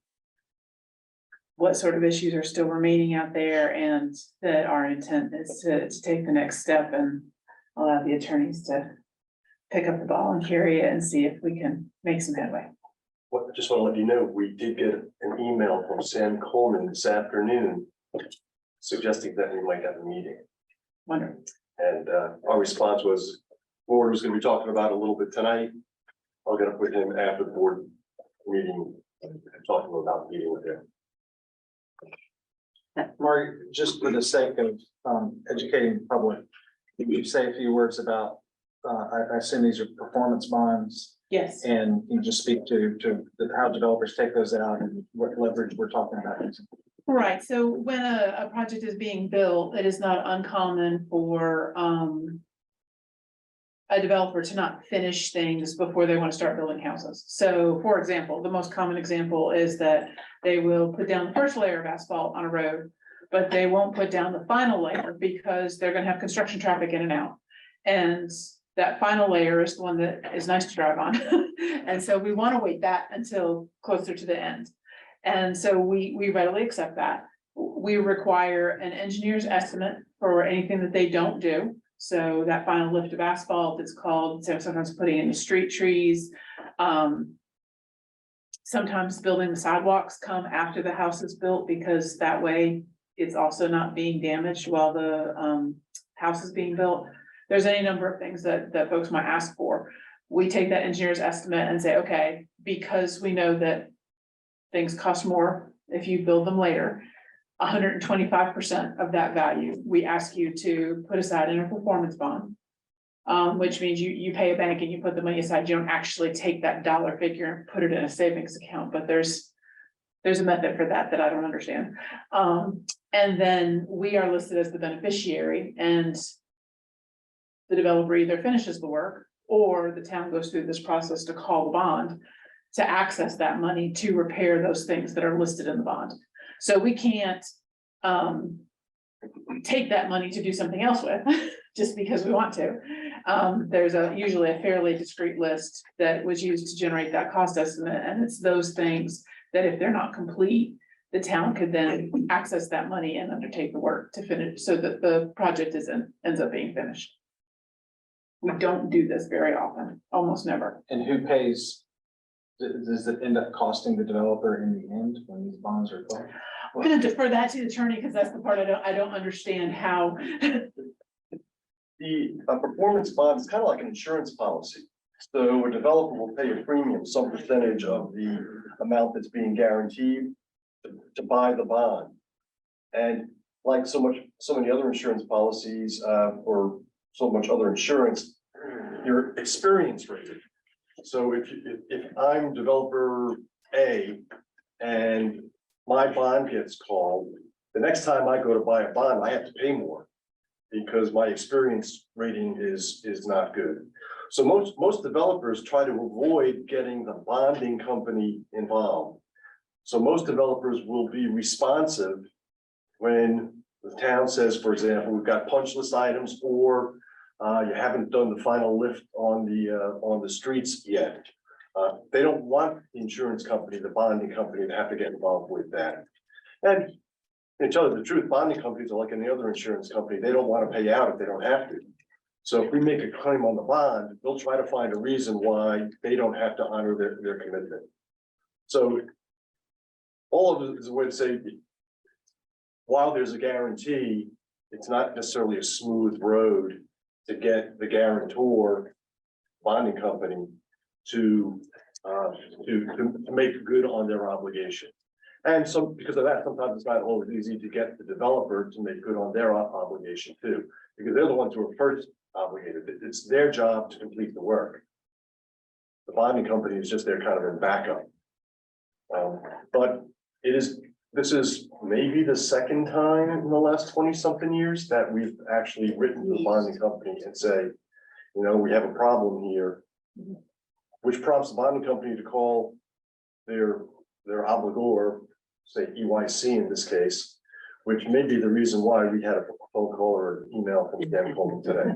what sort of issues are still remaining out there, and that our intent is to take the next step and allow the attorneys to pick up the ball and carry it and see if we can make some headway. Well, I just want to let you know, we did get an email from Sam Coleman this afternoon suggesting that we might have a meeting. Wonderful. And our response was, board was going to be talking about it a little bit tonight. I'll get up with him after the board meeting and talk to him about meeting with him. Marty, just for the sake of educating the public, can you say a few words about, I assume these are performance bonds, Yes. and you just speak to how developers take those out and what leverage we're talking about. Right, so when a project is being built, it is not uncommon for a developer to not finish things before they want to start building houses. So for example, the most common example is that they will put down the first layer of asphalt on a road, but they won't put down the final layer because they're gonna have construction traffic in and out. And that final layer is the one that is nice to drive on. And so we want to wait that until closer to the end. And so we readily accept that. We require an engineer's estimate for anything that they don't do. So that final lift of asphalt is called, so sometimes putting in the street trees. Sometimes building the sidewalks come after the house is built, because that way it's also not being damaged while the house is being built. There's any number of things that folks might ask for. We take that engineer's estimate and say, okay, because we know that things cost more if you build them later, 125% of that value, we ask you to put aside in a performance bond. Which means you pay a bank and you put the money aside. You don't actually take that dollar figure and put it in a savings account, but there's a method for that I don't understand. And then we are listed as the beneficiary, and the developer either finishes the work or the town goes through this process to call the bond to access that money to repair those things that are listed in the bond. So we can't take that money to do something else with just because we want to. There's usually a fairly discrete list that was used to generate that cost estimate, and it's those things that if they're not complete, the town could then access that money and undertake the work to finish so that the project ends up being finished. We don't do this very often, almost never. And who pays? Does it end up costing the developer in the end when these bonds are closed? I'm gonna defer that to the attorney, because that's the part I don't understand how. The performance bond is kind of like an insurance policy. So a developer will pay a premium, some percentage of the amount that's being guaranteed to buy the bond. And like so many other insurance policies, or so much other insurance, you're experience rated. So if I'm developer A and my bond gets called, the next time I go to buy a bond, I have to pay more because my experience rating is not good. So most developers try to avoid getting the bonding company involved. So most developers will be responsive when the town says, for example, we've got punch list items, or you haven't done the final lift on the streets yet. They don't want the insurance company, the bonding company, to have to get involved with that. And to tell you the truth, bonding companies are like any other insurance company. They don't want to pay out if they don't have to. So if we make a claim on the bond, they'll try to find a reason why they don't have to honor their commitment. So all of it is a way to say, while there's a guarantee, it's not necessarily a smooth road to get the guarantor bonding company to make good on their obligation. And so because of that, sometimes it's not always easy to get the developer to make good on their obligation too, because they're the ones who are first obligated. It's their job to complete the work. The bonding company is just their kind of a backup. But this is maybe the second time in the last 20-something years that we've actually written to the bonding company and say, you know, we have a problem here. which prompts the bonding company to call their obligor, say EYC in this case, which may be the reason why we had a phone call or email from Dan Coleman today.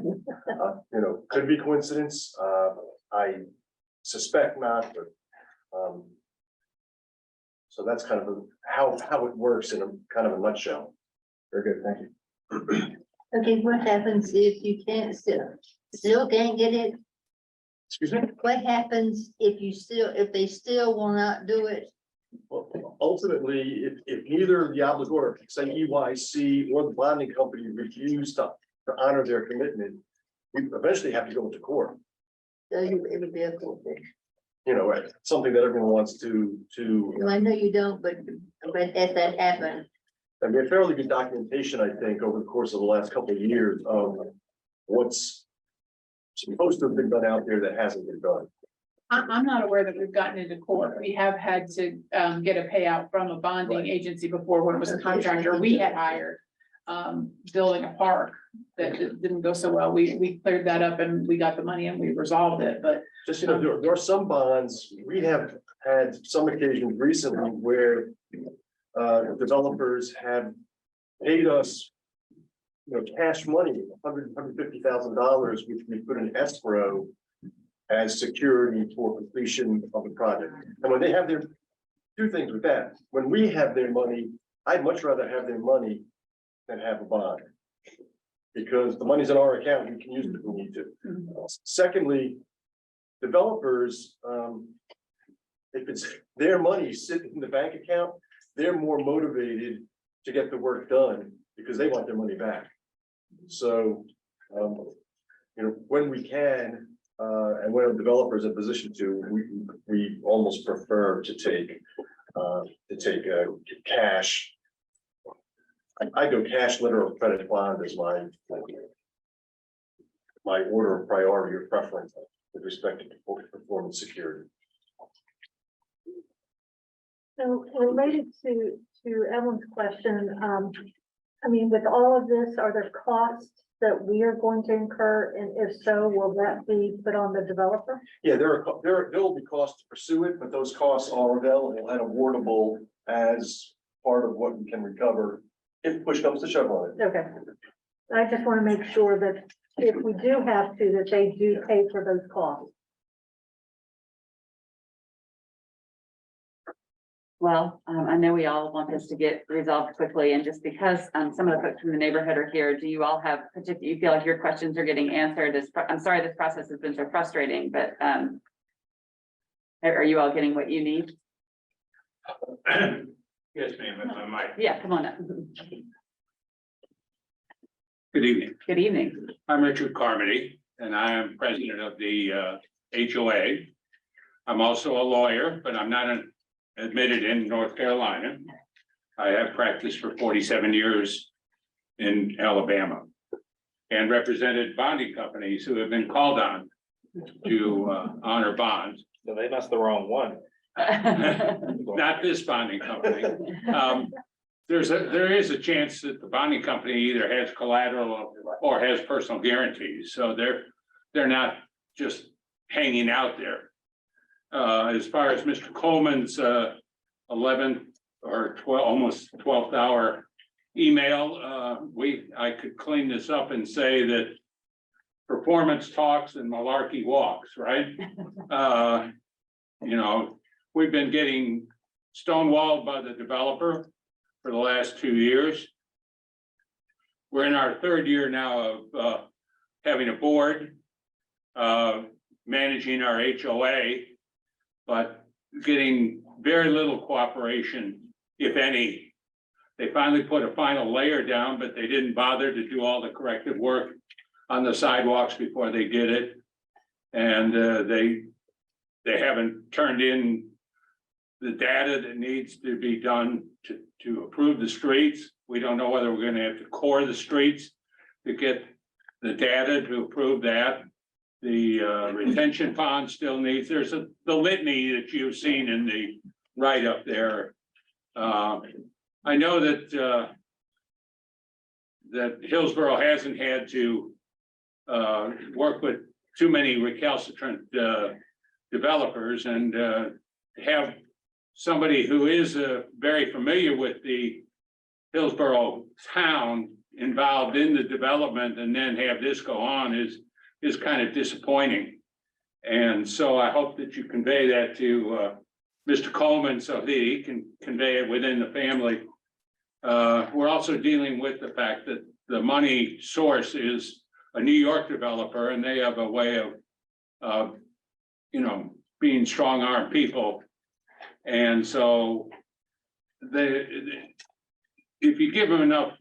Could be coincidence. I suspect not, but, so that's kind of how it works in a kind of a nutshell. Very good, thank you. Okay, what happens if you can't still can't get it? Excuse me? What happens if they still will not do it? Well, ultimately, if neither the obligor, say EYC or the bonding company refuse to honor their commitment, we eventually have to go into court. So it would be a cool thing. Something that everyone wants to, Well, I know you don't, but as that happened, and we have fairly good documentation, I think, over the course of the last couple of years of what's supposed to have been done out there that hasn't been done. I'm not aware that we've gotten into court. We have had to get a payout from a bonding Right. agency before when it was a contractor we had hired. Building a park that didn't go so well. We cleared that up and we got the money and we resolved it, but Just, there are some bonds, we have had some occasions recently where developers have paid us cash money, $150,000, which we put in escrow as security for completion of the project. And when they have their, two things with that, when we have their money, I'd much rather have their money than have a bond. Because the money's in our account, we can use it if we need to. Secondly, developers, if it's their money sitting in the bank account, they're more motivated to get the work done because they want their money back. So, when we can, and when a developer is in a position to, we almost prefer to take cash. I go cash, letter of credit, bond as my order of priority or preference with respect to performance security. So related to Evelyn's question, with all of this, are there costs that we are going to incur? And if so, will that be put on the developer? Yeah, there will be costs to pursue it, but those costs are available and awardable as part of what we can recover if push comes to shove on it. Okay. I just want to make sure that if we do have to, that they do pay for those costs. Well, I know we all want this to get resolved quickly, and just because some of the folks from the neighborhood are here, do you all have, you feel like your questions are getting answered? I'm sorry this process has been so frustrating, but are you all getting what you need? Yes, ma'am, if I might. Yeah, come on up. Good evening. Good evening. I'm Richard Carmody, and I am president of the HOA. I'm also a lawyer, but I'm not admitted in North Carolina. I have practiced for 47 years in Alabama and represented bonding companies who have been called on to honor bonds. So they must the wrong one. Not this bonding company. There is a chance that the bonding company either has collateral or has personal guarantees, so they're not just hanging out there. As far as Mr. Coleman's 11th or 12, almost 12th hour email, I could clean this up and say that performance talks and malarkey walks, right? We've been getting stonewalled by the developer for the last 2 years. We're in our third year now of having a board, managing our HOA, but getting very little cooperation, if any. They finally put a final layer down, but they didn't bother to do all the corrective work on the sidewalks before they did it. And they haven't turned in the data that needs to be done to approve the streets. We don't know whether we're gonna have to core the streets to get the data to approve that. The retention pond still needs, there's the litany that you've seen in the write-up there. I know that that Hillsborough hasn't had to work with too many recalcitrant developers and have somebody who is very familiar with the Hillsborough town involved in the development and then have this go on is kind of disappointing. And so I hope that you convey that to Mr. Coleman so that he can convey it within the family. We're also dealing with the fact that the money source is a New York developer and they have a way of you know, being strong-armed people. And so if you give them enough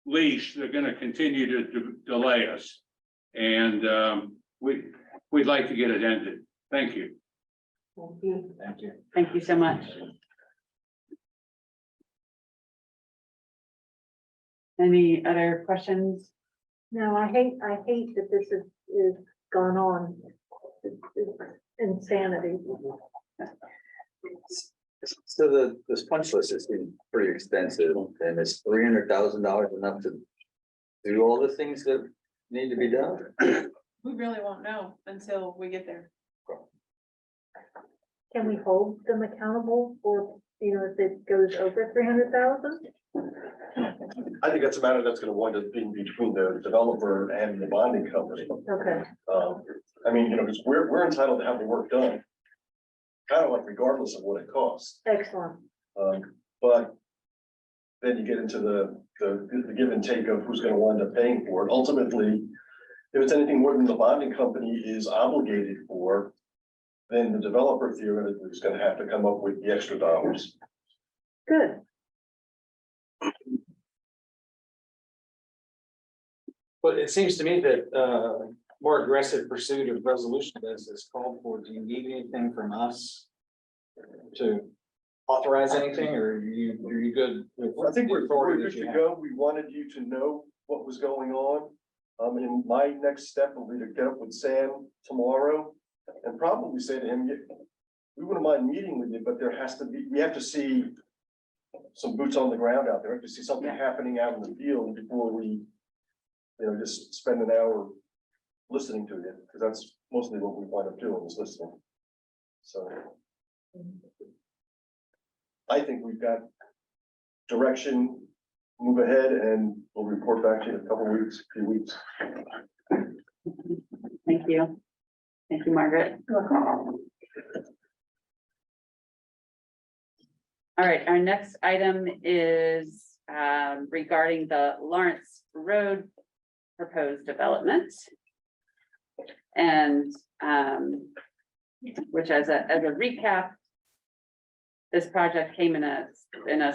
leash, they're gonna continue to delay us. And we'd like to get it ended. Thank you. Thank you. Thank you so much. Any other questions? No, I hate that this is gone on. It's insanity. So this punch list has been pretty extensive, and is $300,000 enough to do all the things that need to be done? We really won't know until we get there. Can we hold them accountable for, if it goes over 300,000? I think that's a matter that's gonna wind up being between the developer and the bonding company. Okay, I mean, because we're entitled to have the work done. Kind of like regardless of what it costs. excellent. But then you get into the give and take of who's gonna wind up paying for it. Ultimately, if it's anything more than the bonding company is obligated for, then the developer theoretically is gonna have to come up with the extra dollars. Good. But it seems to me that more aggressive pursuit of resolution as is called for. Do you need anything from us to authorize anything, or are you good with? I think we're authority good that you to have? go. We wanted you to know what was going on. And my next step will be to get up with Sam tomorrow and probably say to him, we wouldn't mind meeting with you, but we have to see some boots on the ground out there. We have to see something happening out in the field before we, just spend an hour listening to you, because that's mostly what we wind up doing is listening. So I think we've got direction, move ahead, and we'll report back to you in a couple weeks, few weeks. Thank you. Thank you, Margaret. All right, our next item is regarding the Lawrence Road proposed development. And which as a recap, this project came in a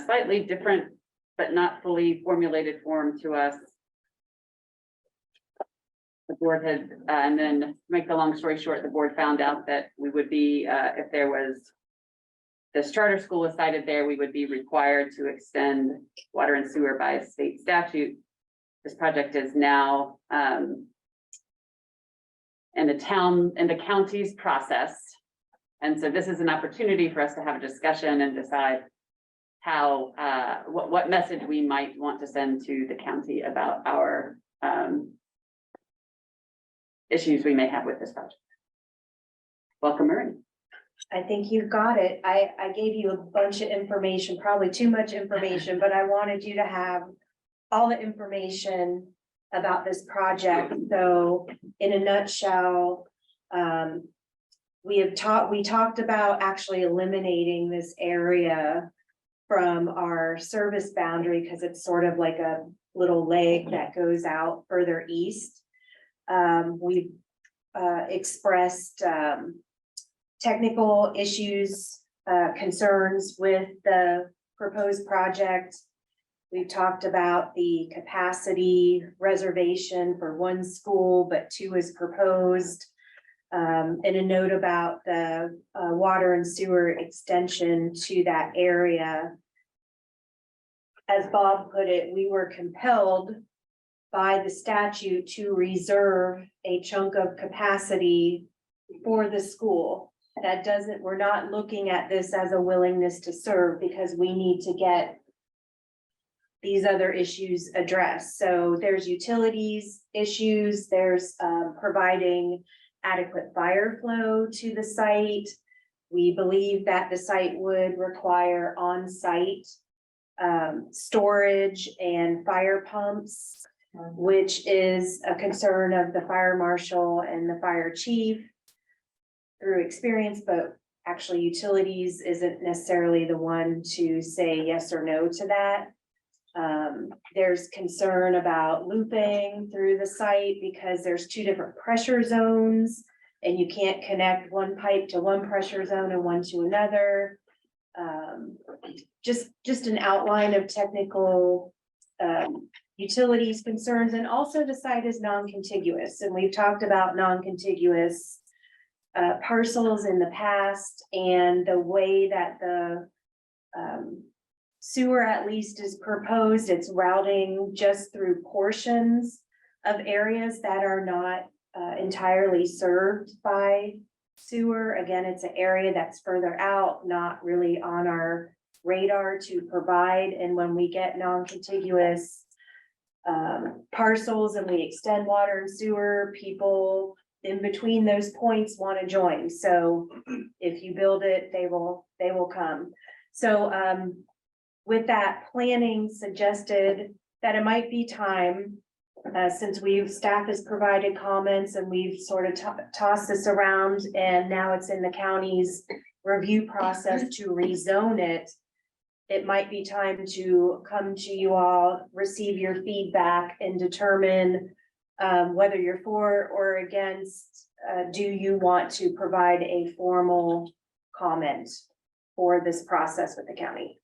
slightly different but not fully formulated form to us. The board had, and then to make the long story short, the board found out that we would be, if there was this charter school was cited there, we would be required to extend water and sewer by state statute. This project is now in the county's process. And so this is an opportunity for us to have a discussion and decide how, what message we might want to send to the county about our issues we may have with this project. Welcome, Marie. I think you've got it. I gave you a bunch of information, probably too much information, but I wanted you to have all the information about this project. So in a nutshell, we talked about actually eliminating this area from our service boundary because it's sort of like a little leg that goes out further east. We expressed technical issues, concerns with the proposed project. We've talked about the capacity reservation for one school, but two is proposed. And a note about the water and sewer extension to that area. As Bob put it, we were compelled by the statute to reserve a chunk of capacity for the school. That doesn't, we're not looking at this as a willingness to serve because we need to get these other issues addressed. So there's utilities issues, there's providing adequate fire flow to the site. We believe that the site would require on-site storage and fire pumps, which is a concern of the fire marshal and the fire chief through experience, but actually utilities isn't necessarily the one to say yes or no to that. There's concern about looping through the site because there's two different pressure zones and you can't connect one pipe to one pressure zone and one to another. Just an outline of technical utilities concerns, and also the site is non-contiguous, and we've talked about non-contiguous parcels in the past, and the way that the sewer at least is proposed, it's routing just through portions of areas that are not entirely served by sewer. Again, it's an area that's further out, not really on our radar to provide. And when we get non-contiguous parcels and we extend water and sewer, people in between those points want to join. So if you build it, they will come. So with that, planning suggested that it might be time, since staff has provided comments and we've sort of tossed this around, and now it's in the county's review process to rezone it. It might be time to come to you all, receive your feedback, and determine whether you're for or against. Do you want to provide a formal comment for this process with the county?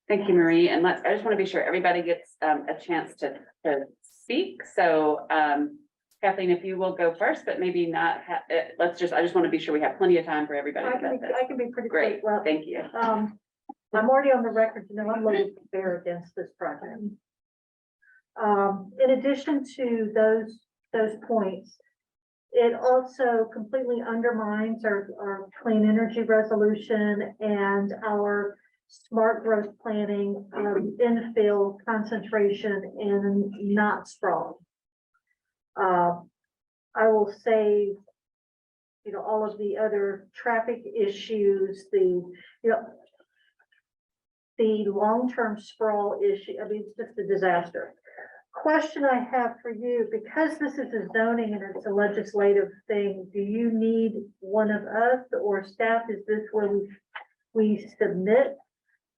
Thank you, Marie. And I just want to be sure everybody gets a chance to speak. So Kathleen, if you will go first, but maybe not, I just want to be sure we have plenty of time for everybody. I can be pretty Great, quick. Well, thank you. I'm already on the record to know I'm voting fair against this project. In addition to those points, it also completely undermines our clean energy resolution and our smart growth planning, infill concentration and not sprawl. I will say, all of the other traffic issues, the long-term sprawl issue, I mean, it's just a disaster. Question I have for you, because this is a zoning and it's a legislative thing, do you need one of us or staff? Is this where we submit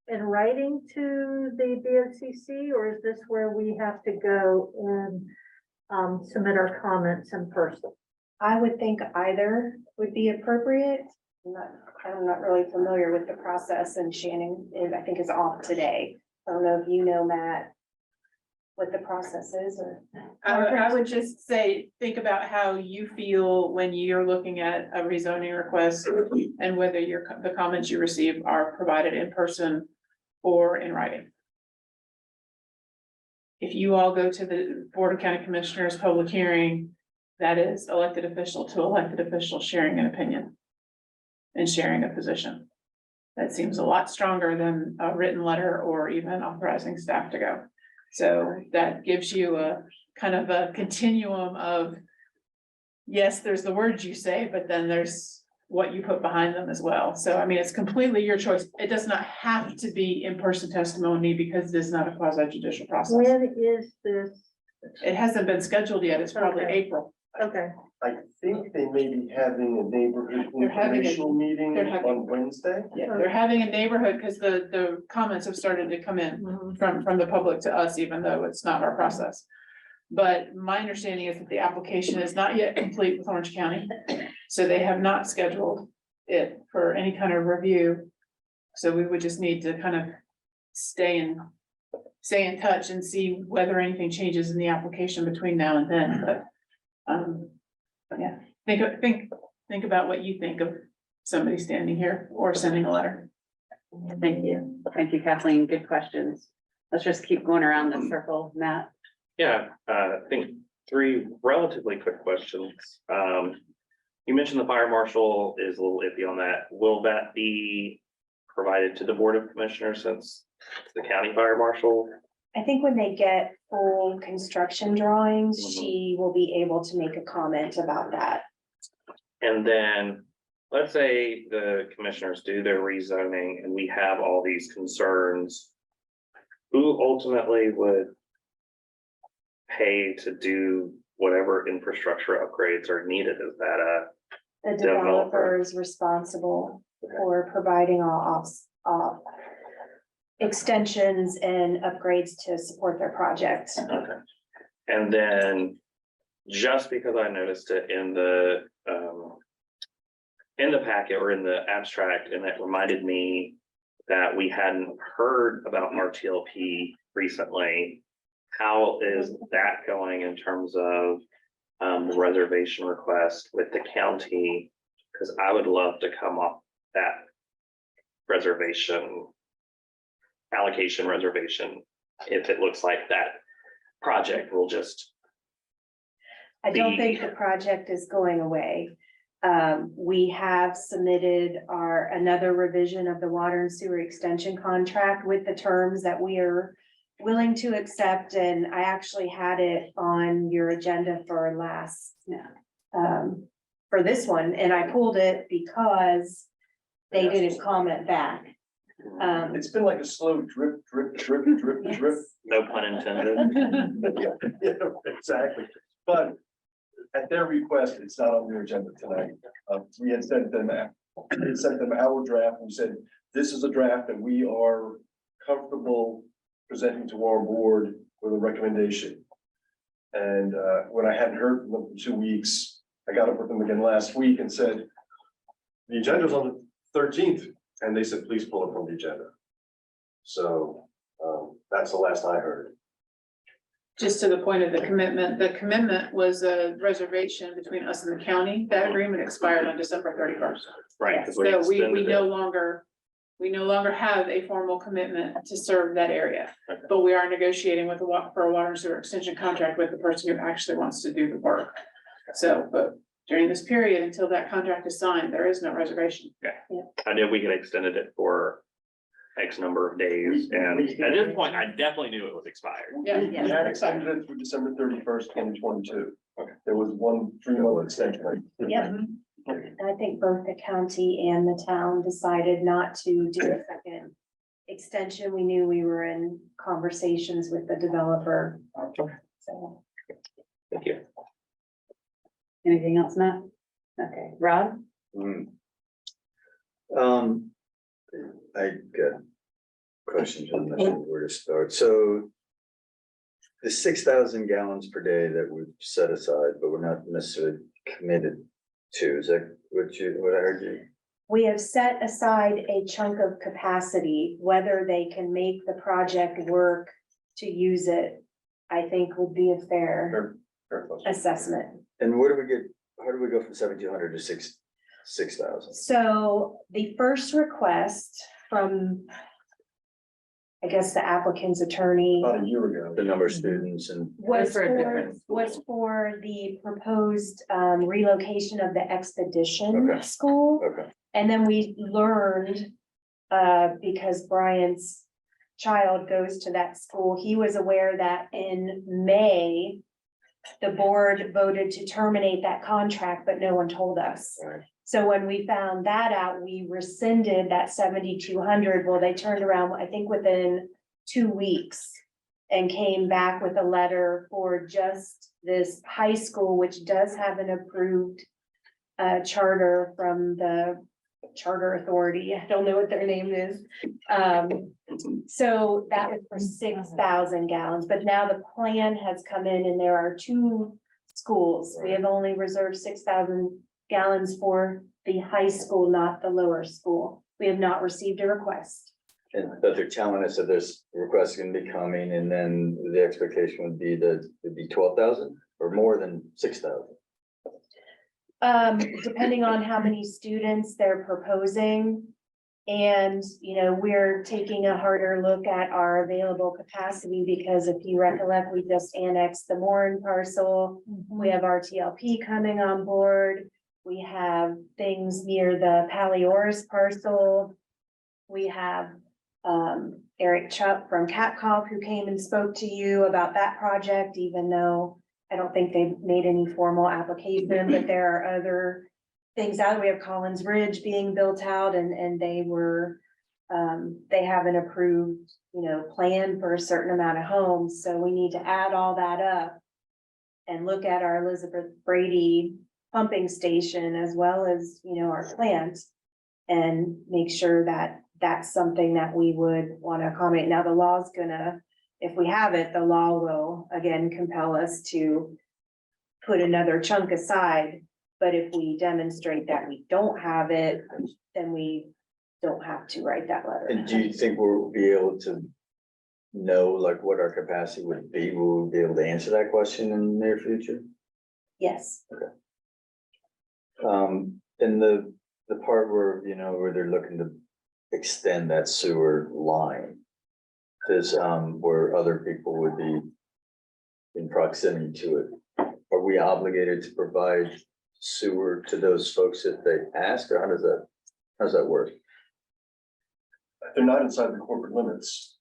in writing to the BOCC, or is this where we have to go and submit our comments in person? I would think either would be appropriate. I'm not really familiar with the process, and Shannon I think is off today. I don't know if you know, Matt, what the process is, or. I would just say, think about how you feel when you're looking at a rezoning request and whether the comments you receive are provided in person or in writing. If you all go to the Board of County Commissioners public hearing, that is elected official to elected official sharing an opinion and sharing a position. That seems a lot stronger than a written letter or even authorizing staff to go. So that gives you a kind of a continuum of, yes, there's the words you say, but then there's what you put behind them as well. So, I mean, it's completely your choice. It does not have to be in-person testimony because it is not a quasi judicial process. When is this? It hasn't been scheduled yet. It's probably Okay. April. Okay, I think they may be having a neighborhood They're having a- informational meeting they're having- on Wednesday. Yeah, they're having a neighborhood because the comments have started to come in from the public to us, even though it's not our process. But my understanding is that the application is not yet complete with Orange County. So they have not scheduled it for any kind of review. So we would just need to kind of stay in touch and see whether anything changes in the application between now and then, but yeah, think about what you think of somebody standing here or sending a letter. Thank you. Thank you, Kathleen. Good questions. Let's just keep going around the circle, Matt. Yeah, I think 3 relatively quick questions. You mentioned the fire marshal is a little iffy on that. Will that be provided to the Board of Commissioners since it's the county fire marshal? I think when they get full construction drawings, Mhm. she will be able to make a comment about that. And then, let's say the commissioners do their rezoning and we have all these concerns. Who ultimately would pay to do whatever infrastructure upgrades are needed? Is that The Developer. developer is responsible for providing all extensions and upgrades to support their project. okay? And then, just because I noticed it in the packet or in the abstract, and it reminded me that we hadn't heard about RTLP recently. How is that going in terms of the reservation request with the county? Because I would love to come off that reservation, allocation reservation, if it looks like that project will just, I don't The- think the project is going away. We have submitted another revision of the water and sewer extension contract with the terms that we are willing to accept, and I actually had it on your agenda for for this one, and I pulled it because they didn't comment back. It's been like a slow drip, drip, drip, drip, drip. no pun intended. Yeah, exactly. But at their request, it's not on their agenda tonight. We had sent them our draft. We said, this is a draft that we are comfortable presenting to our board with a recommendation. And when I hadn't heard from them for 2 weeks, I got up with them again last week and said, the agenda's on the 13th. And they said, please pull it from the agenda. So that's the last I heard. Just to the point of the commitment was a reservation between us and the county. That agreement expired on December 31st. Right. 'cause So we extended no it. longer have a formal commitment to serve that area. Okay. But we are negotiating with for a water and sewer extension contract with the person who actually wants to do the work. So, but during this period, until that contract is signed, there is no reservation. I knew we had extended it for X number of days, and at this point, I definitely knew it was expired. Yeah. We had extended it through December 31st, 2022. There was one 3-month extension. Yep. And I think both the county and the town decided not to do a second extension. We knew we were in conversations with the developer. So. Thank you. Anything else, Matt? Okay, Rob? I got questions, I'm not sure where to start, so. The 6,000 gallons per day that we've set aside, but we're not necessarily committed to, is that what I heard you? We have set aside a chunk of capacity, whether they can make the project work to use it, I think would be a fair Fair question. assessment. And where do we get, how do we go from 1,700 to 6,000? So the first request from, I guess, the applicant's attorney About a year ago. The number of students and, was For a for, different school. was for the proposed relocation of the expedition Okay. school. okay, And then we learned, because Brian's child goes to that school, he was aware that in May, the board voted to terminate that contract, but no one told us. Right. So when we found that out, we rescinded that 7,200. Well, they turned around, I think within 2 weeks, and came back with a letter for just this high school, which does have an approved charter from the Charter Authority. I don't know what their name is. So that was for 6,000 gallons, but now the plan has come in and there are 2 schools. We have only reserved 6,000 gallons for the high school, not the lower school. We have not received a request. but they're telling us that there's requests gonna be coming, and then the expectation would be that it'd be 12,000 or more than 6,000. Depending on how many students they're proposing. And, you know, we're taking a harder look at our available capacity because if you recollect, we just annexed the Morin parcel. We have RTLP coming on board. We have things near the Palioris parcel. We have Eric Chuck from Catcom, who came and spoke to you about that project, even though I don't think they've made any formal application, but there are other things out. We have Collins Ridge being built out and they were, they have an approved, plan for a certain amount of homes. So we need to add all that up and look at our Elizabeth Brady pumping station as well as, our plant and make sure that that's something that we would want to accommodate. Now, the law's gonna, if we have it, the law will again compel us to put another chunk aside. But if we demonstrate that we don't have it, then we don't have to write that letter. And do you think we'll be able to know like what our capacity would be? Will we be able to answer that question in the near future? Yes, And the part where, where they're looking to extend that sewer line. Does, where other people would be in proximity to it. Are we obligated to provide sewer to those folks if they ask, or how does that work? They're not inside the corporate limits,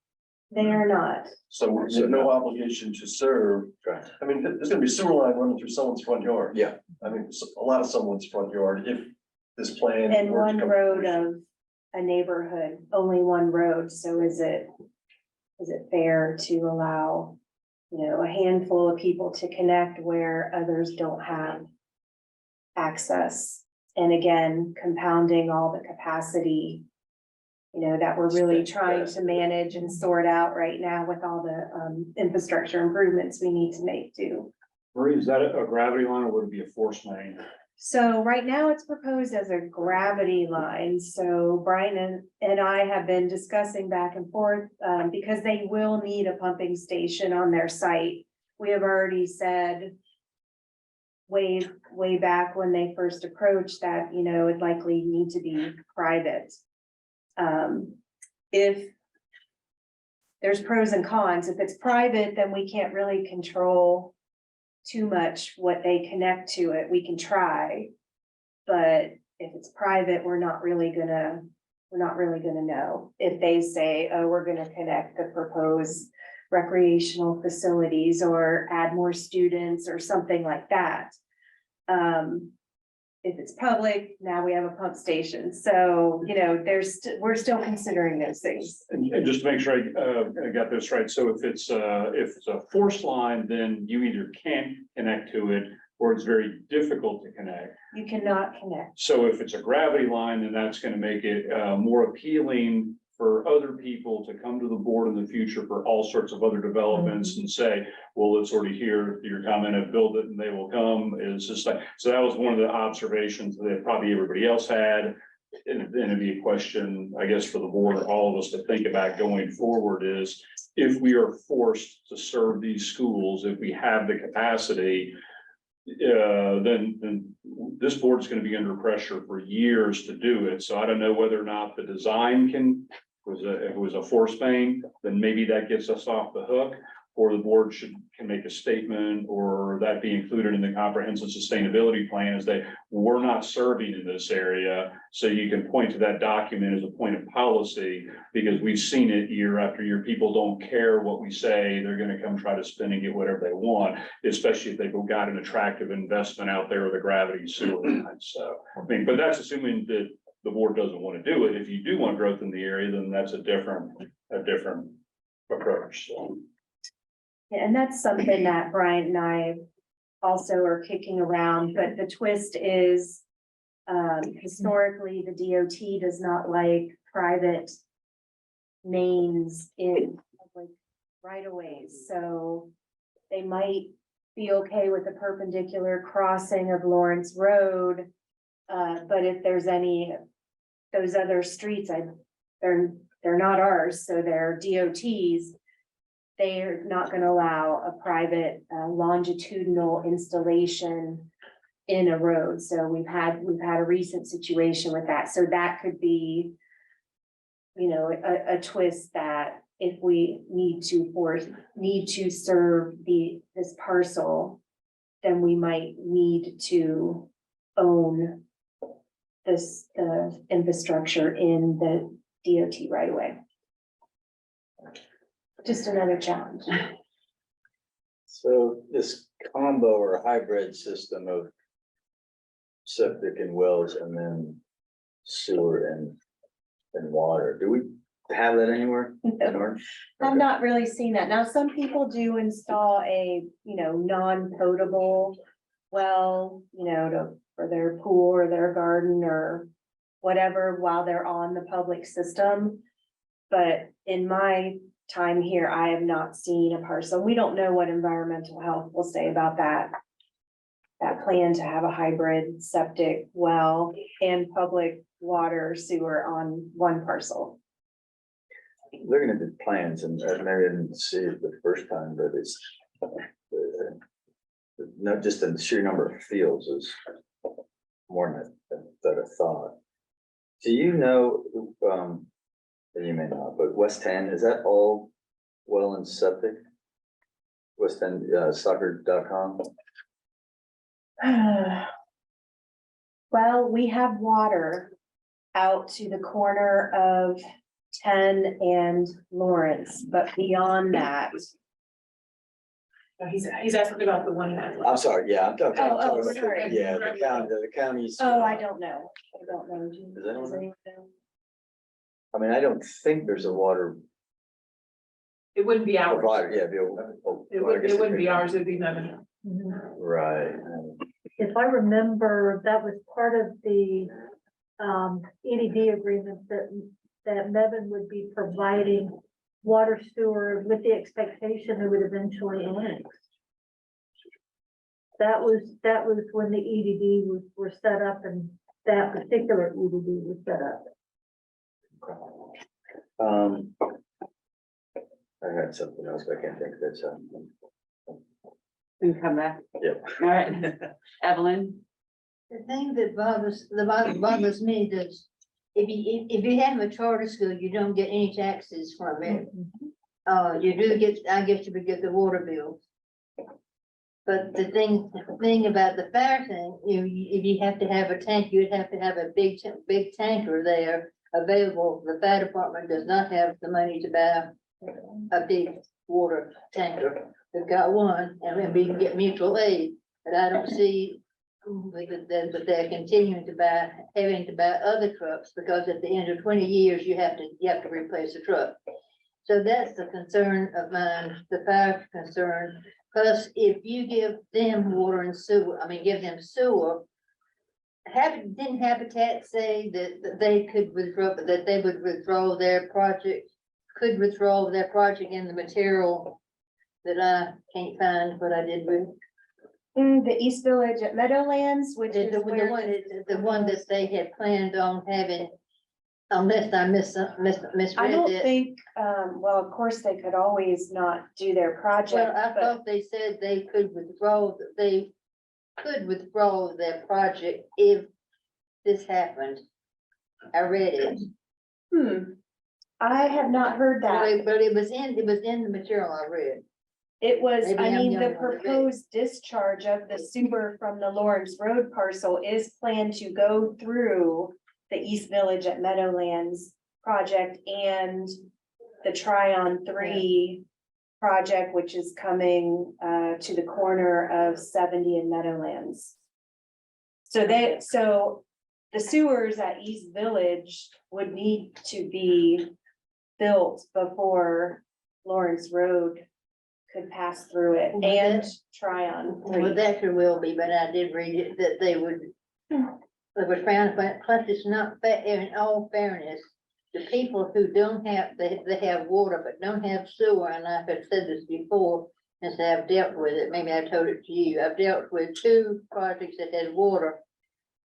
they are not. so we have no obligation to serve. Right. I mean, there's gonna be sewer line running through someone's front yard. Yeah. I mean, a lot of someone's front yard if this plan. And were to one come to road fruition. of a neighborhood, only one road, so is it fair to allow, a handful of people to connect where others don't have access? And again, compounding all the capacity, that we're really trying to manage and sort out right now with all the infrastructure improvements we need to make too. Marie, is that a gravity line or would it be a force main? So right now it's proposed as a gravity line. So Brian and I have been discussing back and forth, because they will need a pumping station on their site. We have already said way back when they first approached that, it'd likely need to be private. If there's pros and cons, if it's private, then we can't really control too much what they connect to it. We can try. But if it's private, we're not really gonna know. If they say, oh, we're gonna connect the proposed recreational facilities or add more students or something like that. If it's public, now we have a pump station. So, we're still considering those things. And just to make sure I got this right, so if it's a force line, then you either can't connect to it or it's very difficult to connect. You cannot connect. So if it's a gravity line, then that's gonna make it more appealing for other people to come to the board in the future for all sorts of other developments and say, well, it's already here, your comment of build it and they will come. It's just like, so that was one of the observations that probably everybody else had. And then it'd be a question, I guess, for the board or all of us to think about going forward is if we are forced to serve these schools, if we have the capacity, then this board's gonna be under pressure for years to do it. So I don't know whether or not the design if it was a force main, then maybe that gets us off the hook. Or the board can make a statement or that be included in the comprehensive sustainability plan is that we're not serving in this area. So you can point to that document as a point of policy because we've seen it year after year. People don't care what we say. They're gonna come try to spin and get whatever they want, especially if they've got an attractive investment out there with a gravity sewer line. So, I mean, but that's assuming that the board doesn't want to do it. If you do want growth in the area, then that's a different approach. So. Yeah, and that's something that Brian and I also are kicking around, but the twist is historically, the DOT does not like private mains in public right of ways. So they might be okay with the perpendicular crossing of Lawrence Road. But if there's those other streets, they're not ours, so they're DOT's. They're not gonna allow a private longitudinal installation in a road. So we've had a recent situation with that. So that could be, a twist that if we need to serve this parcel, then we might need to own the infrastructure in the DOT right away. just another challenge. So this combo or hybrid system of septic and wells and then sewer and water, do we have that anywhere? in Orange? I've Okay. not really seen that. Now, some people do install a, non-potable well, for their pool or their garden or whatever while they're on the public system. But in my time here, I have not seen a parcel. We don't know what environmental health will say about that. That plan to have a hybrid septic well and public water sewer on one parcel. Looking at the plans and maybe I didn't see it the first time, but it's not just the sheer number of fields is more than I thought. Do you know, and you may not, but West End, is that all well and septic? West End, soccer.com? Well, we have water out to the corner of 10 and Lawrence, but beyond that. He's asking about the one that. I'm sorry, yeah, I'm talking. Oh, sorry. Yeah, the counties. Oh, I don't know. I don't know. Does anyone Does know? anyone know? I mean, I don't think there's a water It wouldn't be ours. provider, yeah. It wouldn't be ours, it'd be Nevin. Right. If I remember, that was part of the EDD agreement that Mebane would be providing water sewer with the expectation it would eventually annex. That was when the EDD were set up and that particular EDD was set up. I had something else, but I can't think of it, so. We can come back. Yep. All right, Evelyn. The thing that bothers me is if you have a charter school, you don't get any taxes from it. You do get, I guess you would get the water bill. But the thing about the fire thing, if you have to have a tank, you'd have to have a big tanker there available. The fire department does not have the money to buy a big water tanker. They've got one, and then we can get mutual aid, but I don't see that they're continuing to having to buy other trucks, because at the end of 20 years, you have to replace the truck. So that's the concern of mine, the fire concern. Plus, if you give them water and sewer, give them sewer, didn't Habitat say that they could withdraw, that they would withdraw their project, in the material that I can't find what I did with? The East Village at Meadowlands, which is The one that they had planned on having, unless I misread I don't it. think, well, of course, they could always not do their Well, project, I but thought they said they could withdraw their project if this happened. I read it, I have not heard that. but it was in the material I read. It was, Maybe I I'm mean, young the enough to read. proposed discharge of the sewer from the Lawrence Road parcel is planned to go through the East Village at Meadowlands project and the Tryon 3 project, which is coming to the corner of 70 and Meadowlands. So the sewers at East Village would need to be built before Lawrence Road could pass through it, Well, and that- Tryon Well, 3. that sure will be, but I did read it that they would. They were trying to, plus it's not fair, in all fairness, the people who don't have, they have water but don't have sewer, and I've said this before, and so I've dealt with it, maybe I told it to you, I've dealt with 2 projects that had water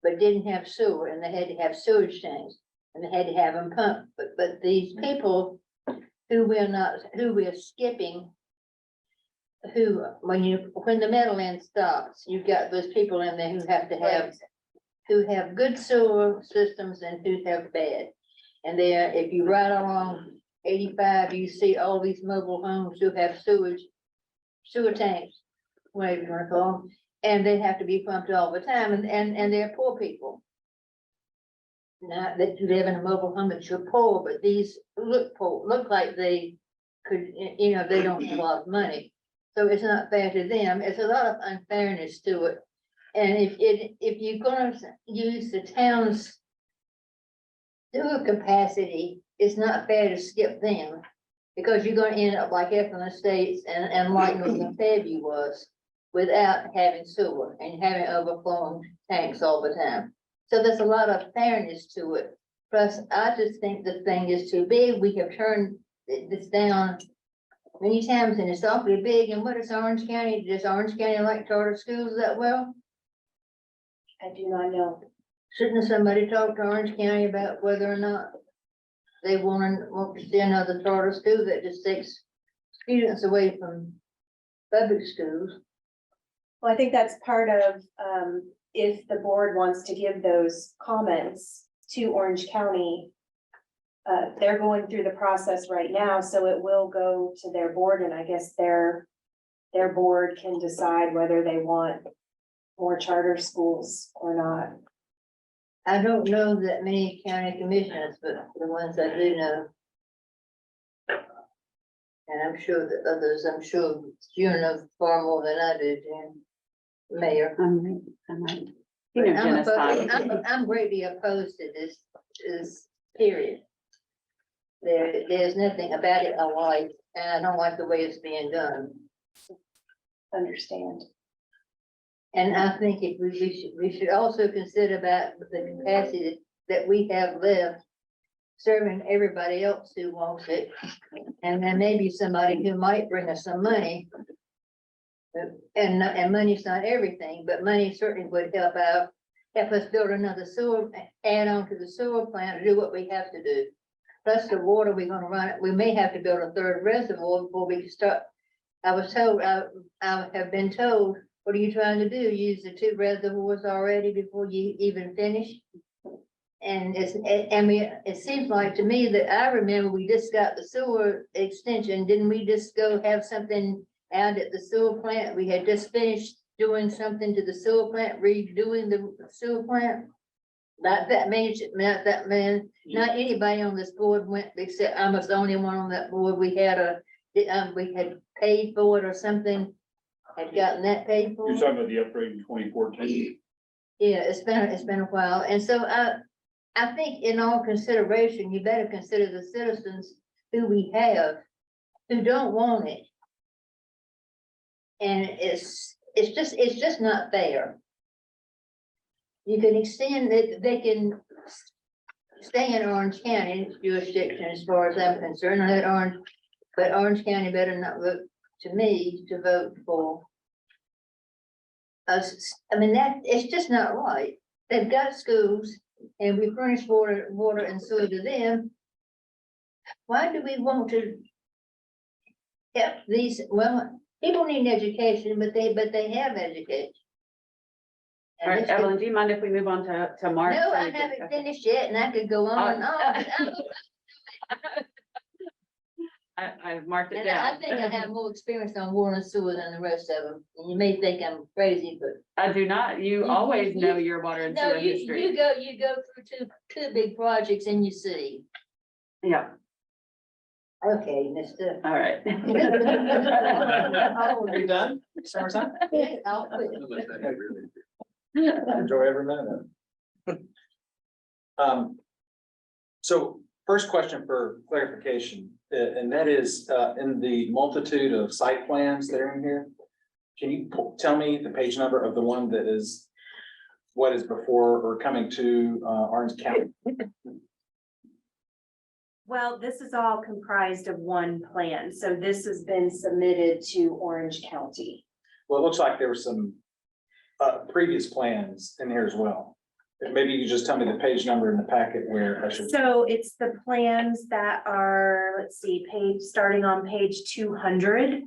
but didn't have sewer, and they had to have sewage tanks, and they had to have them pumped, but these people who we're skipping, when the Meadowlands stops, you've got those people in there who have good sewer systems and who have bad. And there, if you ride along 85, you see all these mobile homes who have sewer tanks, whatever you wanna call them, and they have to be pumped all the time, and they're poor people. Not that you live in a mobile home that you're poor, but these look like they could, they don't have a lot of money. So it's not fair to them. It's a lot of unfairness to it. And if you're gonna use the town's sewer capacity, it's not fair to skip them. Because you're gonna end up like Effingham Estates and like Northern Fairview was, without having sewer and having overflowing tanks all the time. So there's a lot of fairness to it. Plus, I just think the thing is too big. We have turned this down many times and it's awfully big. And what is Orange County? Does Orange County like charter schools that well? I do not know. Shouldn't somebody talk to Orange County about whether or not they want to see another charter school that just takes students away from public schools? Well, I think that's part of, if the board wants to give those comments to Orange County. They're going through the process right now, so it will go to their board, and I guess their board can decide whether they want more charter schools or not. I don't know that many county commissioners, but the ones I do know. And I'm sure that others, you know far more than I do, Jen. Mayor. I'm right. You know, Jenna's fine. I'm greatly opposed to this period. There's nothing about it I like, and I don't like the way it's being done. Understand. And I think if we should also consider about the capacity that we have left, serving everybody else who wants it. And then maybe somebody who might bring us some money. And money's not everything, but money certainly would help us build another sewer, add on to the sewer plant, to do what we have to do. Plus the water, we're gonna run it, we may have to build a third reservoir before we can start. I was told, I have been told, what are you trying to do? Use the 2 reservoirs already before you even finish? And it seems like to me that I remember we just got the sewer extension, didn't we just go have something out at the sewer plant? We had just finished doing something to the sewer plant, redoing the sewer plant. Not that man, not anybody on this board went, except I was the only one on that board. We had we had paid for it or something, had gotten that paid for. You're talking about the upgrade in 2014. Yeah, it's been a while. And so I think in all consideration, you better consider the citizens who we have, who don't want it. And it's just not fair. You can extend it, they can stay in Orange County jurisdiction as far as I'm concerned, but Orange County better not vote to me to vote for us. I mean, it's just not right. They've got schools and we furnish water and sewer to them. Why do we want to help these, well, people need education, but they have education. All right, Evelyn, do you mind if we move on to Mark? No, so I we can- haven't finished yet, and I could go on and on. I've marked it And I down. think I have more experience on water and sewer than the rest of them. And you may think I'm crazy, but. I do not. You always know your water and No, sewer you history. go through two big projects and you see. Yeah, Okay, mister. all right. Are you done? Summertime? I'll quit. Enjoy every minute of it. So first question for clarification, and that is, in the multitude of site plans that are in here, can you tell me the page number of the one that is what is before or coming to Orange County? Well, this is all comprised of one plan, so this has been submitted to Orange County. Well, it looks like there were some previous plans in here as well. Maybe you could just tell me the page number in the packet where I should. So it's the plans that are, let's see, starting on page 200.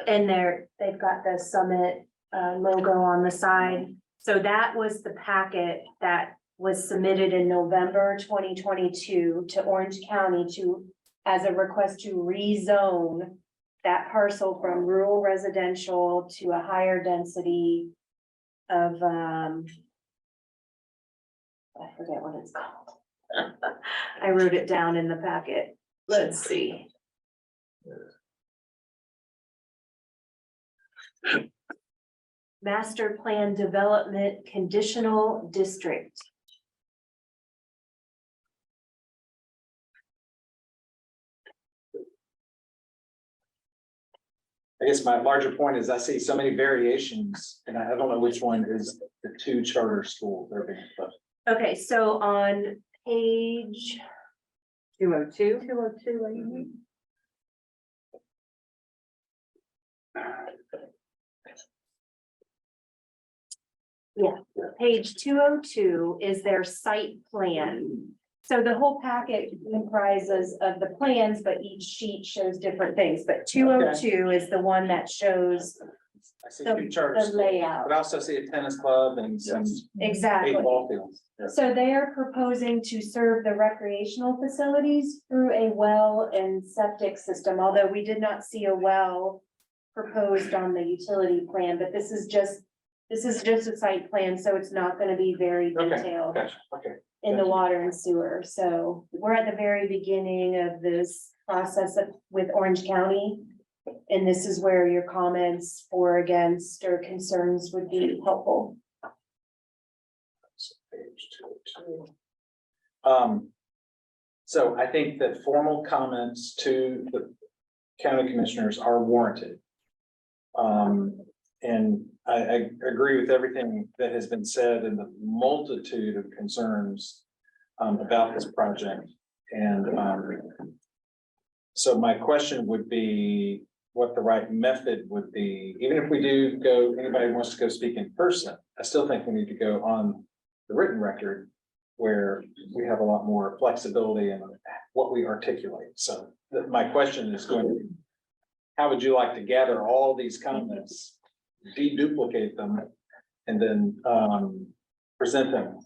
And they've got the Summit logo on the side. So that was the packet that was submitted in November 2022 to Orange County as a request to rezone that parcel from rural residential to a higher density of, I forget what it's called. I wrote it down in the packet. Let's see. Master Plan Development Conditional District. I guess my larger point is I see so many variations and I don't know which one is the two charter schools that are being put. Okay, so on page, 202. 202, Amy. page 202 is their site plan. So the whole packet comprises of the plans, but each sheet shows different things, but 202 is the one that shows I see the two charter the schools, layout. but I also see a tennis club and some Exactly. baseball fields. So they are proposing to serve the recreational facilities through a well and septic system, although we did not see a well proposed on the utility plan, but this is just a site plan, so it's not gonna be very Okay, detailed gotcha, okay. in the gotcha. water and sewer. So we're at the very beginning of this process with Orange County. And this is where your comments for, against, or concerns would be helpful. So I think that formal comments to the county commissioners are warranted. And I agree with everything that has been said and the multitude of concerns about this project. And so my question would be what the right method would be, even if we do go, anybody wants to go speak in person, I still think we need to go on the written record where we have a lot more flexibility in what we articulate. So my question is going to be, how would you like to gather all these comments, deduplicate them, and then present them?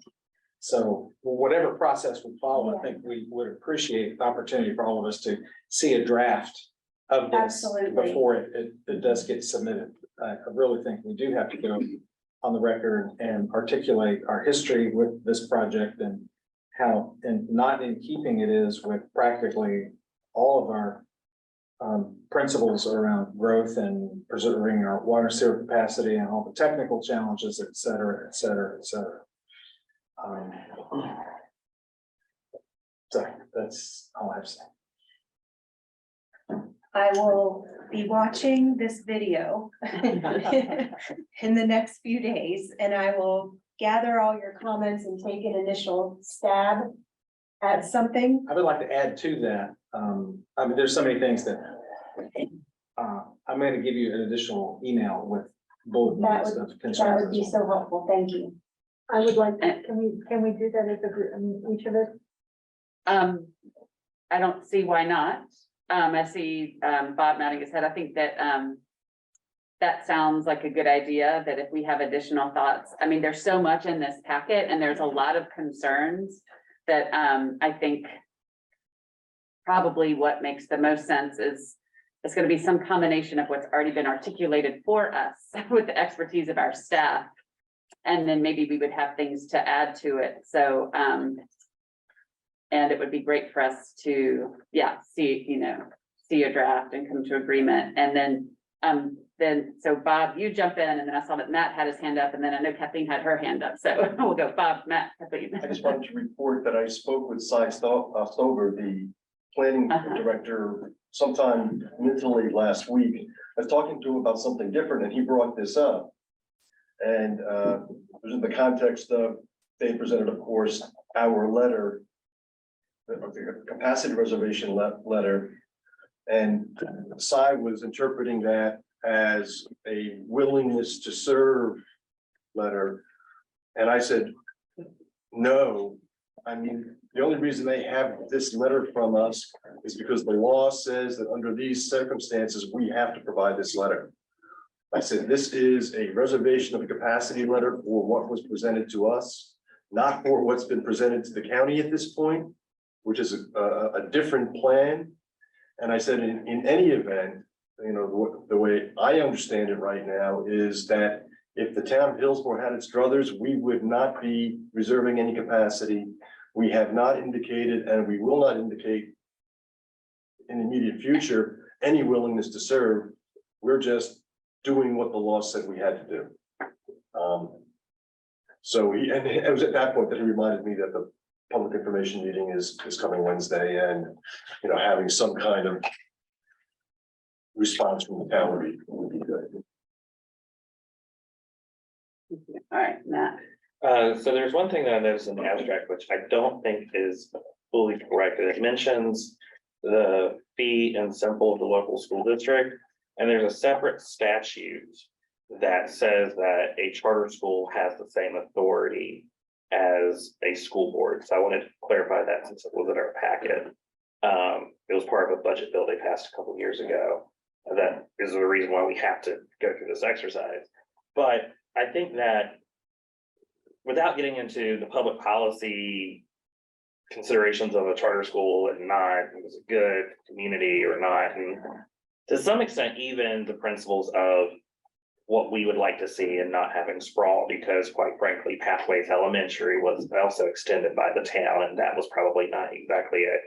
So whatever process we follow, I think we would appreciate the opportunity for all of us to see a draft of this Absolutely. before it does get submitted. I really think we do have to go on the record and articulate our history with this project and how, and not in keeping it is with practically all of our principles around growth and preserving our water sewer capacity and all the technical challenges, et cetera, et cetera, et cetera. So that's all I have to say. I will be watching this video in the next few days, and I will gather all your comments and take an initial stab at something. I would like to add to that. I mean, there's so many things that I'm going to give you an additional email with bullet That points would- of That concerns. would be so helpful. Thank you. I would like, can we do that as a group, I mean, each of us? I don't see why not. I see, Bob nodding his head. I think that, that sounds like a good idea, that if we have additional thoughts, I mean, there's so much in this packet and there's a lot of concerns that, I think probably what makes the most sense is it's gonna be some combination of what's already been articulated for us with the expertise of our staff. And then maybe we would have things to add to it. So, and it would be great for us to, see a draft and come to agreement. And then, so Bob, you jump in, and then I saw that Matt had his hand up, and then I know Kathleen had her hand up. So we'll go Bob, Matt, Kathleen. I just wanted to report that I spoke with Cy Stover, the planning Uh-huh. director, sometime mentally last week. I was talking to him about something different, and he brought this up. And it was in the context of, they presented, of course, our letter, the capacity reservation letter. And Cy was interpreting that as a willingness to serve letter. And I said, no, I mean, the only reason they have this letter from us is because the law says that under these circumstances, we have to provide this letter. I said, this is a reservation of a capacity letter for what was presented to us, not for what's been presented to the county at this point, which is a different plan. And I said, in any event, the way I understand it right now is that if the town of Hillsborough had its druthers, we would not be reserving any capacity. We have not indicated, and we will not indicate in the immediate future, any willingness to serve. We're just doing what the law said we had to do. So and it was at that point that he reminded me that the public information meeting is coming Wednesday, and, you know, having some kind of response from the town would be good. All right, Matt. So there's one thing that I noticed in the abstract, which I don't think is fully correct, and it mentions the fee and simple of the local school district. And there's a separate statute that says that a charter school has the same authority as a school board. So I wanted to clarify that since it was in our packet. It was part of a budget bill they passed a couple of years ago. That is the reason why we have to go through this exercise. But I think that without getting into the public policy considerations of a charter school and not, was it good community or not, and to some extent, even the principles of what we would like to see and not having sprawl, because quite frankly, Pathways Elementary was also extended by the town, and that was probably not exactly it.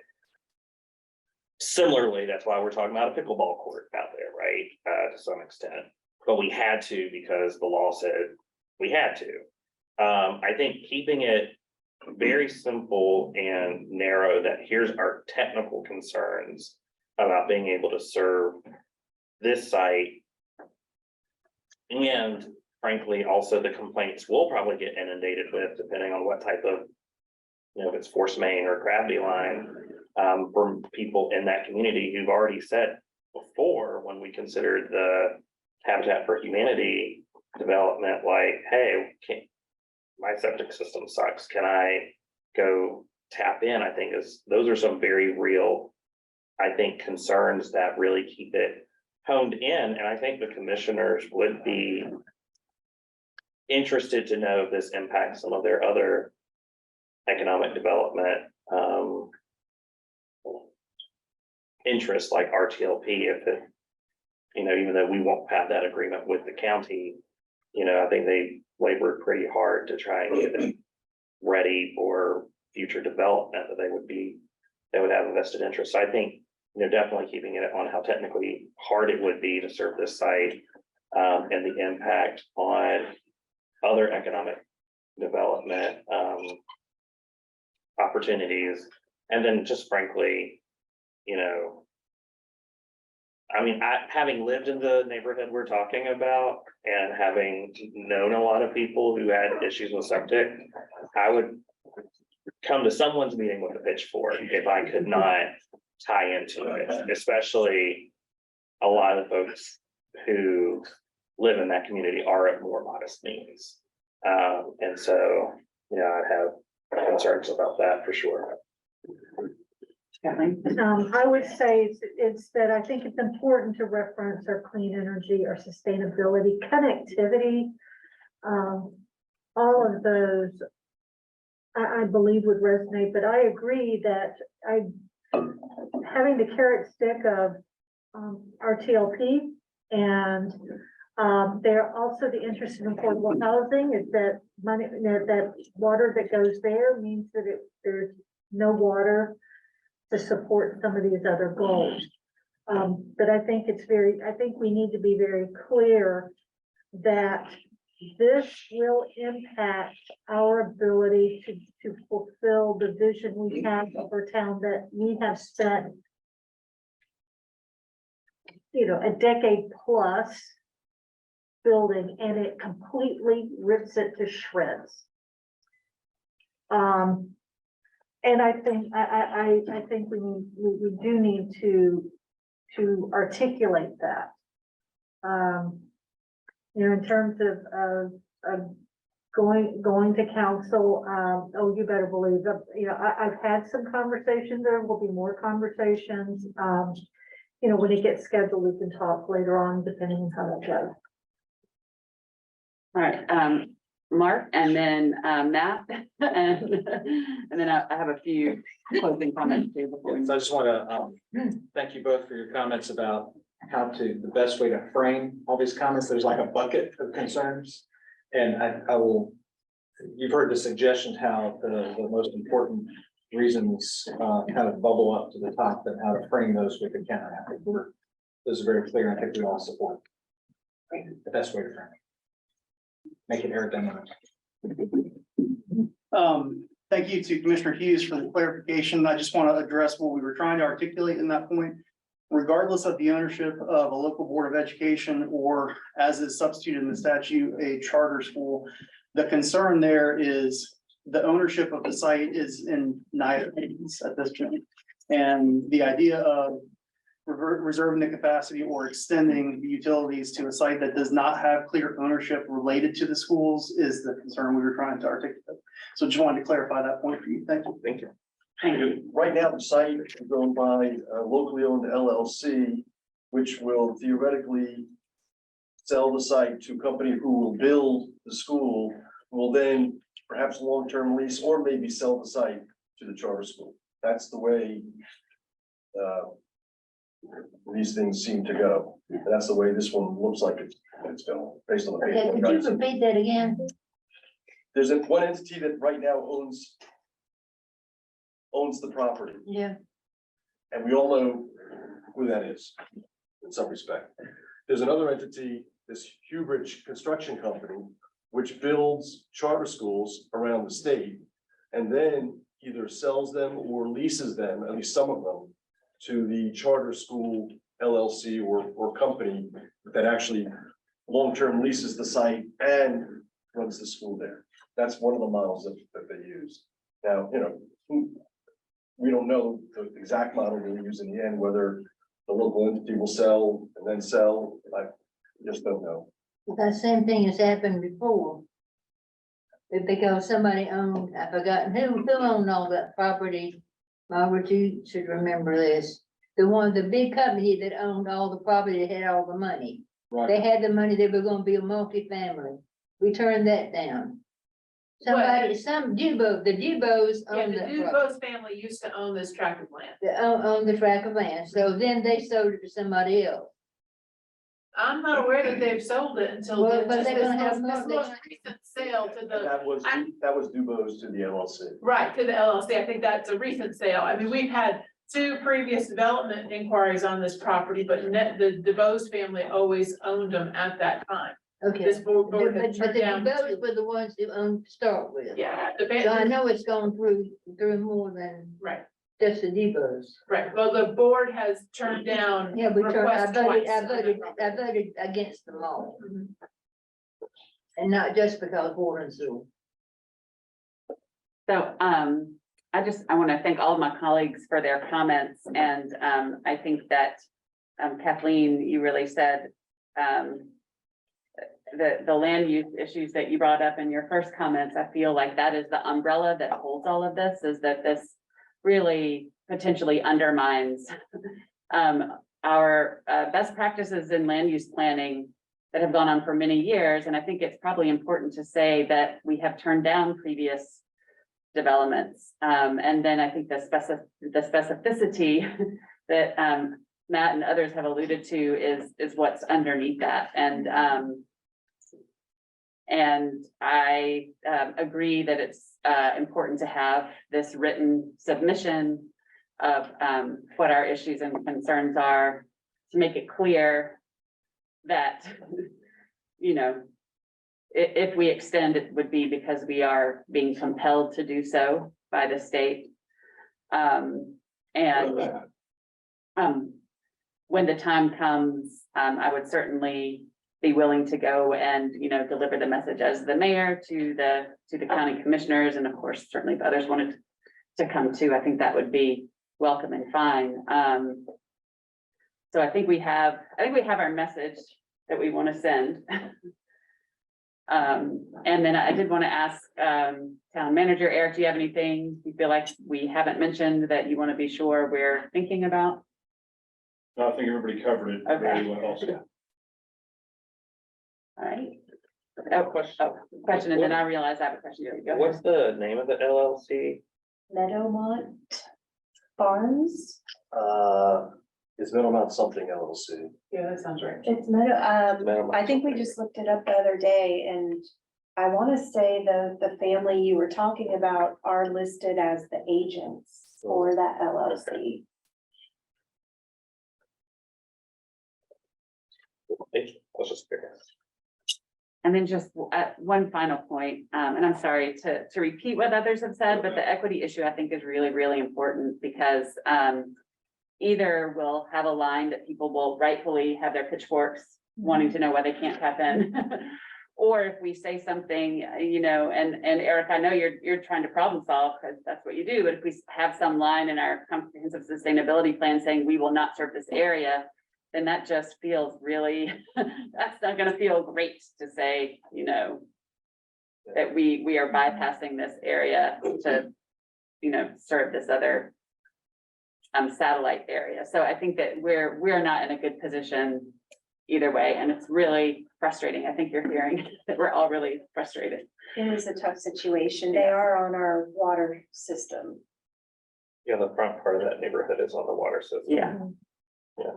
Similarly, that's why we're talking about a pickleball court out there, right? To some extent, but we had to because the law said we had to. I think keeping it very simple and narrow, that here's our technical concerns about being able to serve this site. And frankly, also the complaints we'll probably get inundated with, depending on what type of, if it's force main or gravity line, from people in that community who've already said before, when we considered the Habitat for Humanity development, like, hey, my septic system sucks, can I go tap in? I think those are some very real, I think, concerns that really keep it honed in. And I think the commissioners would be interested to know if this impacts some of their other economic development interests, like RTLP, if it, even though we won't have that agreement with the county, I think they labored pretty hard to try and get it ready for future development, that they would have a vested interest. So I think, definitely keeping it on how technically hard it would be to serve this site, and the impact on other economic development opportunities. And then just frankly, having lived in the neighborhood we're talking about and having known a lot of people who had issues with septic, I would come to someone's meeting with a pitchfork if I could not tie into it, especially a lot of folks who live in that community are at more modest means. And so, I'd have concerns about that for sure. I would say it's that I think it's important to reference our clean energy, our sustainability, connectivity. All of those, I believe would resonate, but I agree that having the carrot stick of RTLP, and they're also the interest in affordable housing, is that money, that water that goes there means that there's no water to support some of these other goals. But I think we need to be very clear that this will impact our ability to fulfill the vision we have of our town, that we have spent, a decade plus building, and it completely rips it to shreds. And I think we do need to articulate that. In terms of going to council, you better believe that, I've had some conversations, there will be more conversations. When it gets scheduled, we can talk later on, depending on how that goes. All right, Mark, and then Matt, and then I have a few closing comments too before we. So I just want to thank you both for your comments about the best way to frame all these comments. There's like a bucket of concerns. And I will, you've heard the suggestions how the most important, reasons, kind of bubble up to the top and how to frame those with the county. I think those are very clear. And I think we all support the best way to frame it. Make it aerodynamic. Thank you to Commissioner Hughes for the clarification. I just want to address what we were trying to articulate in that point. Regardless of the ownership of a local board of education, or as is substituted in the statute, a charter school, the concern there is the ownership of the site is in neither hands at this point. And the idea of reserving the capacity or extending the utilities to a site that does not have clear ownership related to the schools is the concern we were trying to articulate. So just wanted to clarify that point for you. Thank you. Thank you. Thank you. Right now, the site is owned by a locally owned LLC, which will theoretically sell the site to a company who will build the school, who will then perhaps long-term lease or maybe sell the site to the charter school. That's the way these things seem to go. And that's the way this one looks like it's going, based on the. Okay, could you repeat that again? There's one entity that right now owns the property, Yeah, and we all know who that is in some respect. There's another entity, this Hubridge Construction Company, which builds charter schools around the state and then either sells them or leases them, at least some of them, to the charter school LLC or company that actually long-term leases the site and runs the school there. That's one of the models that they use. Now, we don't know the exact model they'll use in the end, whether the local entity will sell and then sell. I just don't know. that same thing has happened before. Because somebody owned, I've forgotten who owned all that property. Margaret, you should remember this. The big company that owned all the property, that had all the money. They had the money, they were gonna be a multifamily. We turned that down. The Dubos Yeah, owned the that property. Dubose family used to own this tract of land. They own the tract of land, so then they sold it to somebody else. I'm not aware that they've sold it until Well, this but they're gonna have most more- recent sale to the, That was Dubose to the LLC. right, to the LLC. I think that's a recent sale. I mean, we've had two previous development inquiries on this property, but the DeBose family always owned them at that time. Okay. This board But had the turned down. Dubos were the ones who owned to start with. Yeah, So I know it's gone through more than right, just the Dubos. right. Well, the board has turned down. Yeah, I requests twice. voted against them all. Mhm. And not just because water and sewer. So, I want to thank all of my colleagues for their comments, and, I think that, Kathleen, you really said, the land use issues that you brought up in your first comments, I feel like that is the umbrella that holds all of this, is that this really potentially undermines, our, best practices in land use planning that have gone on for many years, and I think it's probably important to say that we have turned down previous developments. And then I think the specificity that Matt and others have alluded to is what's underneath that. And I agree that it's important to have this written submission of what our issues and concerns are, to make it clear that, if we extend, it would be because we are being compelled to do so by the state. When the time comes, I would certainly be willing to go and, deliver the message as the mayor to the county commissioners, and of course, certainly if others wanted to come too, I think that would be welcome and fine. So I think we have our message that we want to send. And then I did want to ask, town manager Eric, do you have anything you feel like we haven't mentioned that you want to be sure we're thinking about? I think everybody covered it very well. All right. Question, and then I realize I have a question. Go ahead. What's the name of the LLC? Meadowmont Farms. Is Middlemount something LLC? Yeah, that sounds right. It's I think we just looked it up the other day and I want to say the family you were talking about are listed as the agents for that LLC. I was just curious. And then just one final point, and I'm sorry to repeat what others have said, but the equity issue I think is really, really important because either we'll have a line that people will rightfully have their pitchforks wanting to know why they can't tap in. Or if we say something, you know, and Eric, I know you're trying to problem solve because that's what you do, but if we have some line in our comprehensive sustainability plan saying we will not serve this area, then that just feels really, that's not gonna feel great to say, you know, that we are bypassing this area to, you know, serve this other satellite area. So I think that we're not in a good position either way, and it's really frustrating. I think you're hearing that we're all really frustrated. It is a tough situation. They are on our water system. Yeah, the front part of that neighborhood is on the water system. Yeah. Yeah.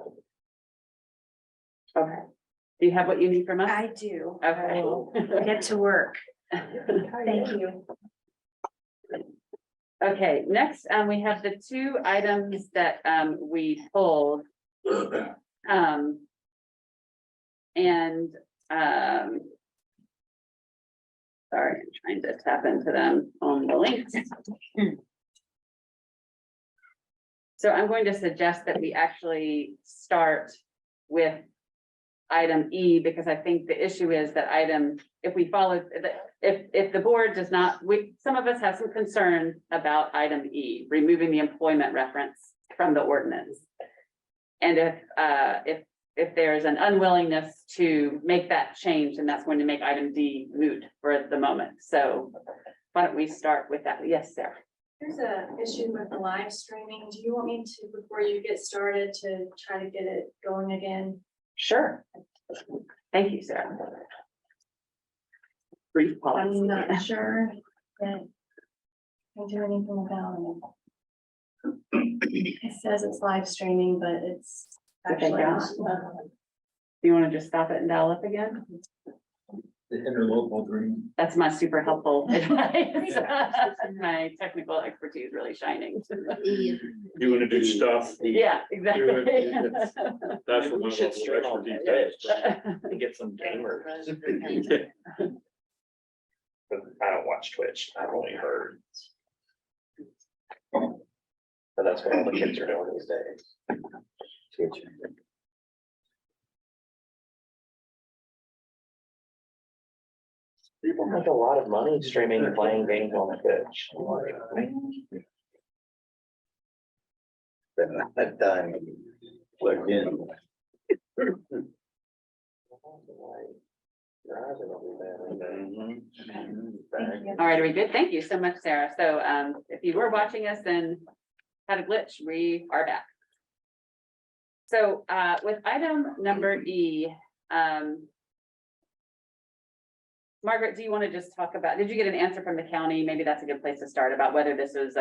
Okay. Do you have what you need from us? I do. Okay. Get to work. Thank you. Okay, next, we have the two items that we pulled. Sorry, I'm trying to tap into them on the links. So I'm going to suggest that we actually start with item E, because I think the issue is that if we follow, if the board does not, some of us have some concern about item E, removing the employment reference from the ordinance. And if there's an unwillingness to make that change, then that's going to make item D moot for the moment. So why don't we start with that? Yes, Sarah. There's a issue with the live streaming. Do you want me to, before you get started, to try to get it going again? Sure. Thank you, Sarah. Brief pause. I'm not sure that I do anything about it. It says it's live streaming, but it's actually not. Do you want to just stop it and dial up again? The interlocal agreement. That's my super helpful advice. My technical expertise really shining. You wanna do stuff? Yeah, exactly. That's what We my should level stream of on expertise Twitch is. and get some gamers. But I don't watch Twitch. I've only heard. But that's what all the kids are doing these days. People make a lot of money streaming and playing games on Twitch. That time plugged in. All right, are we good? Thank you so much, Sarah. So if you were watching us and had a glitch, we are back. So with item number E, Margaret, do you want to just talk about, did you get an answer from the county? Maybe that's a good place to start about whether this was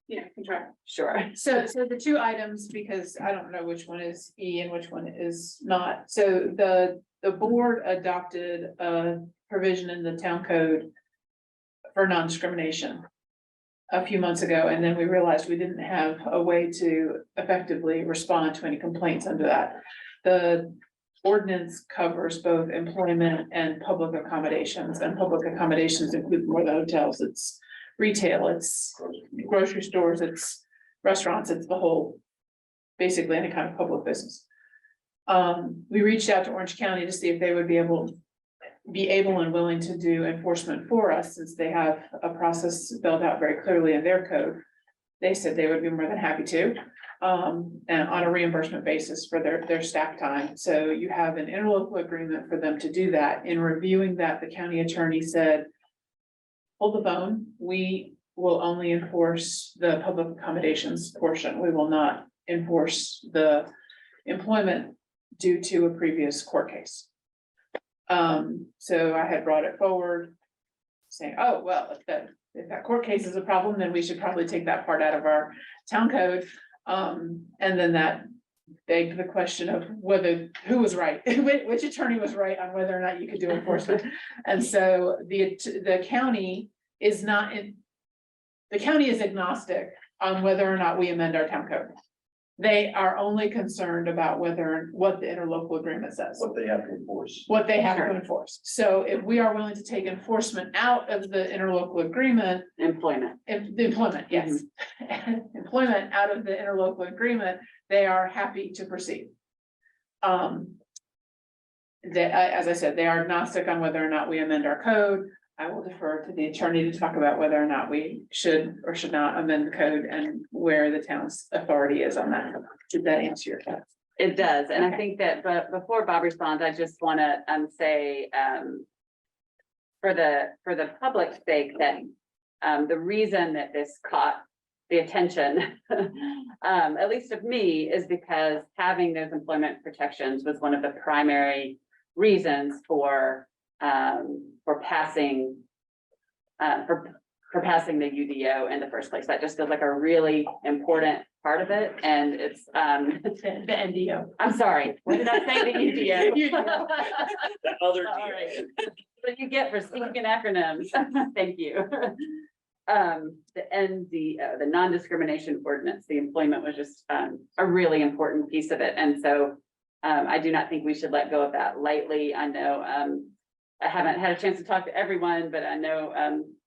Yeah, I can try. sure. So the two items, because I don't know which one is E and which one is not. So the board adopted a provision in the town code for non-discrimination a few months ago, and then we realized we didn't have a way to effectively respond to any complaints under that. The ordinance covers both employment and public accommodations, and public accommodations include more than hotels. It's retail, it's grocery stores, it's restaurants, it's the whole, basically any kind of public business. We reached out to Orange County to see if they would be able and willing to do enforcement for us, since they have a process spelled out very clearly in their code. They said they would be more than happy to, and on a reimbursement basis for their staff time. So you have an interlocal agreement for them to do that. In reviewing that, the county attorney said, hold the phone, we will only enforce the public accommodations portion. We will not enforce the employment due to a previous court case. So I had brought it forward, saying, oh, well, if that court case is a problem, then we should probably take that part out of our town code. And then that begged the question of whether, who was right, which attorney was right on whether or not you could do enforcement. And so the county is not in, the county is agnostic on whether or not we amend our town code. They are only concerned about what the interlocal agreement says, What they have to enforce. what they have to Sure. enforce. So if we are willing to take enforcement out of the interlocal agreement, Employment. if the employment, yes. Employment out of the interlocal agreement, they are happy to proceed. As I said, they are agnostic on whether or not we amend our code. I will defer to the attorney to talk about whether or not we should or should not amend the code and where the town's authority is on that. Did that answer your question? It does, and I think that, but before Bob responds, I just wanna say, for the public's sake, that the reason that this caught the attention, at least of me, is because having those employment protections was one of the primary reasons for passing passing the UDO in the first place. That just feels like a really important part of it, and it's The NDO. I'm sorry, what did I say? The UDO. The other All deal. right. What you get for speaking acronyms. Thank you. The non-discrimination ordinance, the employment was just a really important piece of it. And so I do not think we should let go of that lightly. I know I haven't had a chance to talk to everyone, but I know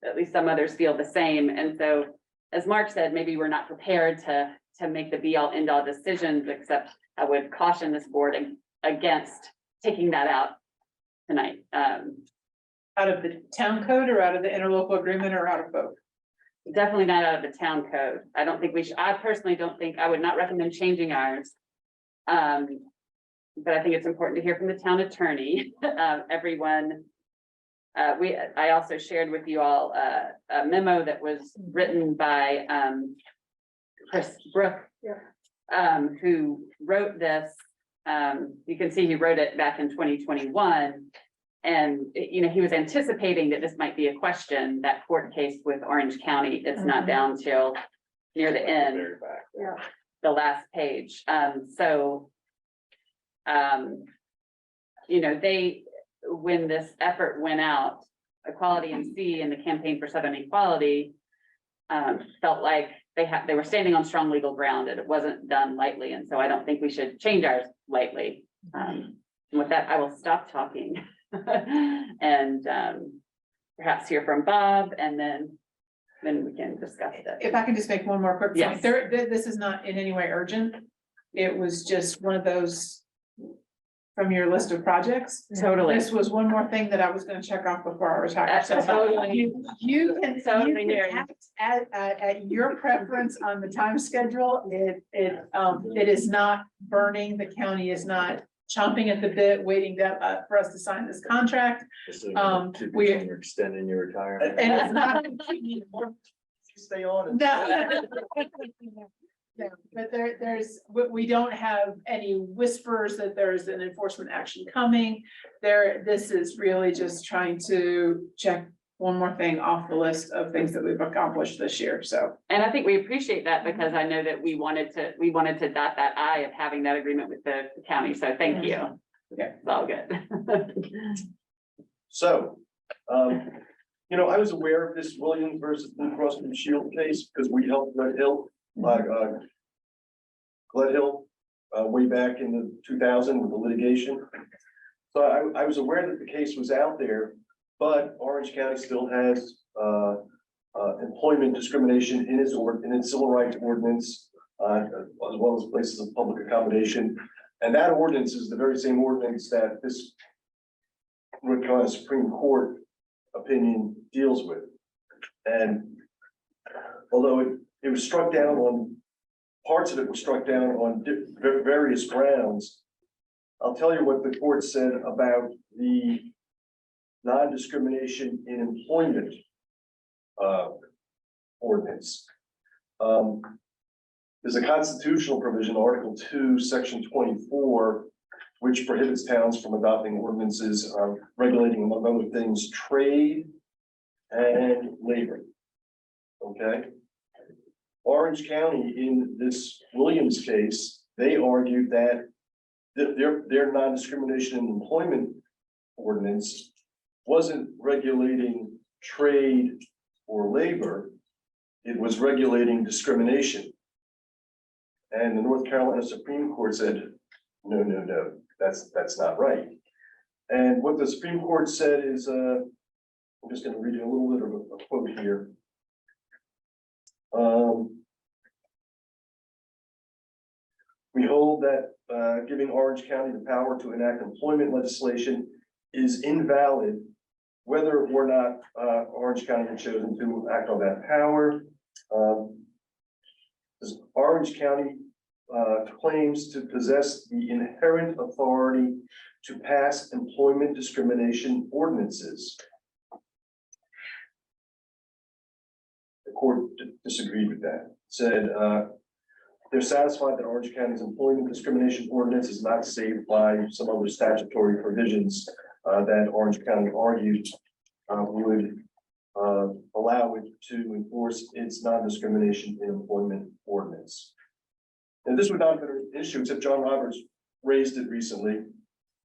at least some others feel the same. And so, as Mark said, maybe we're not prepared to make the be all end all decisions, except I would caution this board against taking that out tonight. Out of the town code or out of the interlocal agreement or out of both? Definitely not out of the town code. I don't think we should, I personally don't think, I would not recommend changing ours. But I think it's important to hear from the town attorney, everyone. I also shared with you all a memo that was written by Chris Brook. Who wrote this. You can see he wrote it back in 2021. And, you know, he was anticipating that this might be a question, that court case with Orange County. It's not down till near the end, Yeah. the last page. You know, when this effort went out, Equality NC and the Campaign for Southern Equality felt like they were standing on strong legal ground, and it wasn't done lightly. And so I don't think we should change ours lightly. And with that, I will stop talking and perhaps hear from Bob, and then we can discuss it. If I can just make one more quick Yes. point, this is not in any way urgent. It was just one of those from your list of projects. Totally. This was one more thing that I was gonna check off before I retire. So Totally. you can Totally hear you. act at your preference on the time schedule. It is not burning. The county is not chomping at the bit, waiting for us to sign this contract. You're extending your retirement. And it's not. Stay on. No, but we don't have any whispers that there's an enforcement action coming. This is really just trying to check one more thing off the list of things that we've accomplished this year, so. And I think we appreciate that, because I know that we wanted to dot that I of having that agreement with the county. So thank you. Okay. It's all good. So, you know, I was aware of this Williams versus Blue Cross Blue Shield case because we helped Glen Hill, way back in the 2000 with the litigation. So I was aware that the case was out there, but Orange County still has employment discrimination in its civil rights ordinance, as well as places of public accommodation. And that ordinance is the very same ordinance that this North Carolina Supreme Court opinion deals with. And although it was struck down on, parts of it were struck down on various grounds, I'll tell you what the court said about the non-discrimination in employment ordinance. There's a constitutional provision, Article 2, Section 24, which prohibits towns from adopting ordinances regulating, among other things, trade and labor. Okay. Orange County in this Williams case they argued that their non-discrimination in employment ordinance wasn't regulating trade or labor, it was regulating discrimination. And the North Carolina Supreme Court said, no, that's not right. And what the Supreme Court said is, I'm just gonna read you a little bit of a quote here. We hold that giving Orange County the power to enact employment legislation is invalid, whether or not Orange County had chosen to act on that power. Orange County claims to possess the inherent authority to pass employment discrimination ordinances. The court disagreed with that, said they're satisfied that Orange County's employment discrimination ordinance is not saved by some other statutory provisions that Orange County argued would allow it to enforce its non-discrimination in employment ordinance. And this would not have been an issue, except John Roberts raised it recently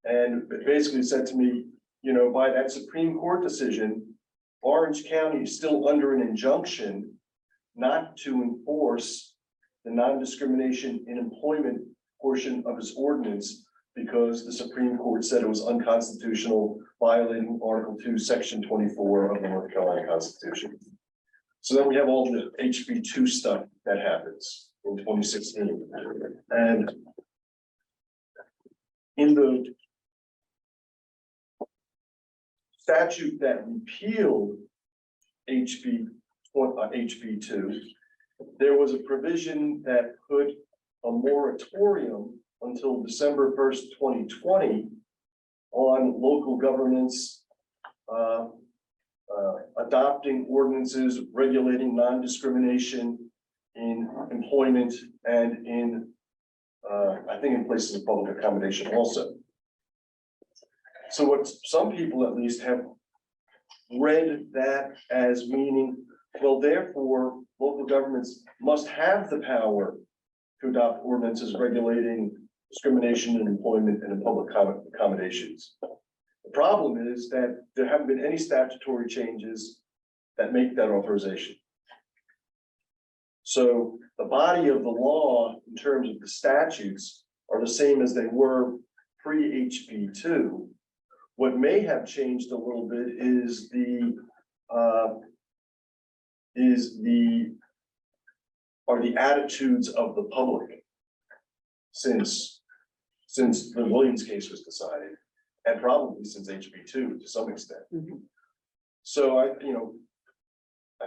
and basically said to me, you know, by that Supreme Court decision, Orange County is still under an injunction not to enforce the non-discrimination in employment portion of its ordinance because the Supreme Court said it was unconstitutional, violating Article 2, Section 24 of the North Carolina Constitution. So then we have all the HB2 stuff that happens in 2016. And in the statute that repealed HB2, there was a provision that put a moratorium until December 1st, 2020 on local governments adopting ordinances regulating non-discrimination in employment and in, I think in places of public accommodation also. So what some people at least have read that as meaning, well, therefore, local governments must have the power to adopt ordinances regulating discrimination in employment and in public accommodations. The problem is that there haven't been any statutory changes that make that authorization. So the body of the law in terms of the statutes are the same as they were pre-HB2. What may have changed a little bit is the attitudes of the public since the Williams case was decided, and probably since HB2 to some extent. So I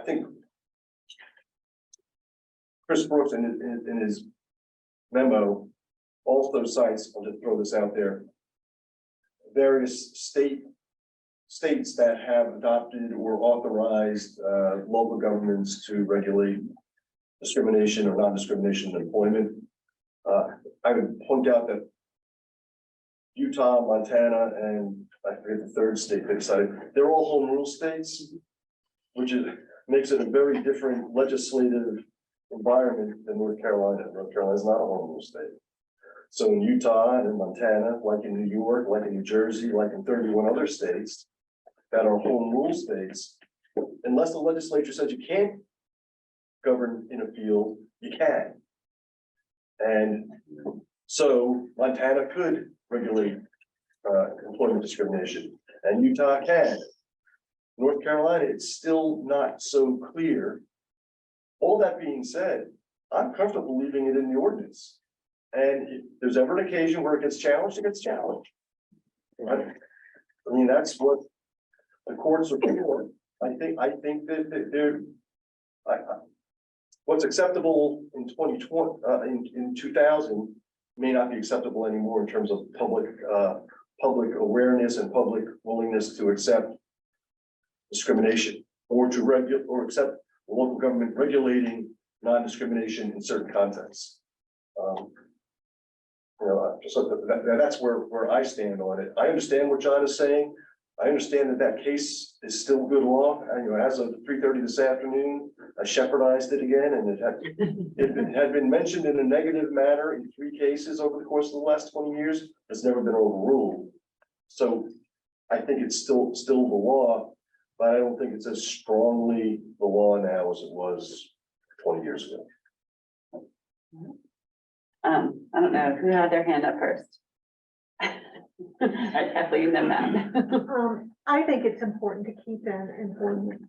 think Chris Brooks in his memo also cites, I'll just throw this out there, various states that have adopted or authorized local governments to regulate discrimination or non-discrimination in employment. I would point out that Utah, Montana, and I forget the third state they decided, they're all home rule states, which makes it a very different legislative environment than North Carolina. North Carolina is not a home rule state. So in Utah and in Montana, like in New York, like in New Jersey, like in 31 other states that are home rule states, unless the legislature says you can't govern in a field, you can. And so Montana could regulate employment discrimination, and Utah can. North Carolina, it's still not so clear. All that being said, I'm comfortable leaving it in the ordinance. And if there's ever an occasion where it gets challenged, it gets challenged. Right? I mean, that's what the courts are for. I think that they're what's acceptable in 2020, in 2000 may not be acceptable anymore in terms of public awareness and public willingness to accept discrimination or accept the local government regulating non-discrimination in certain contexts. So that's where I stand on it. I understand what John is saying. I understand that that case is still good law. As of 3:30 this afternoon, I shepherdized it again, and it had been mentioned in a negative manner in 3 cases over the course of the last 20 years. It's never been overruled. So I think it's still the law, but I don't think it's as strongly the law now as it was 20 years ago. I don't know who had their hand up first. Kathleen and Matt. I think it's important to keep in employment.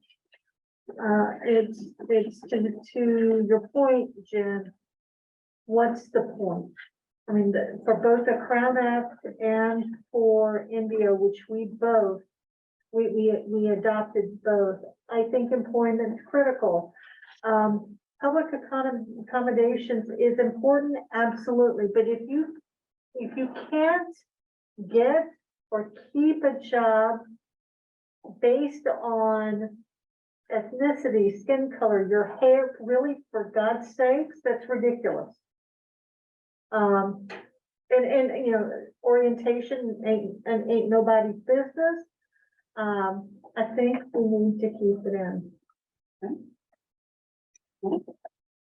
It's to your point, Jen. What's the point? I mean, for both the Crown Act and for India, which we adopted both. I think employment's critical. Public accommodations is important, absolutely, but if you can't get or keep a job based on ethnicity, skin color, your hair, really, for God's sakes, that's ridiculous. And you know, orientation ain't nobody's business. I think we need to keep it in.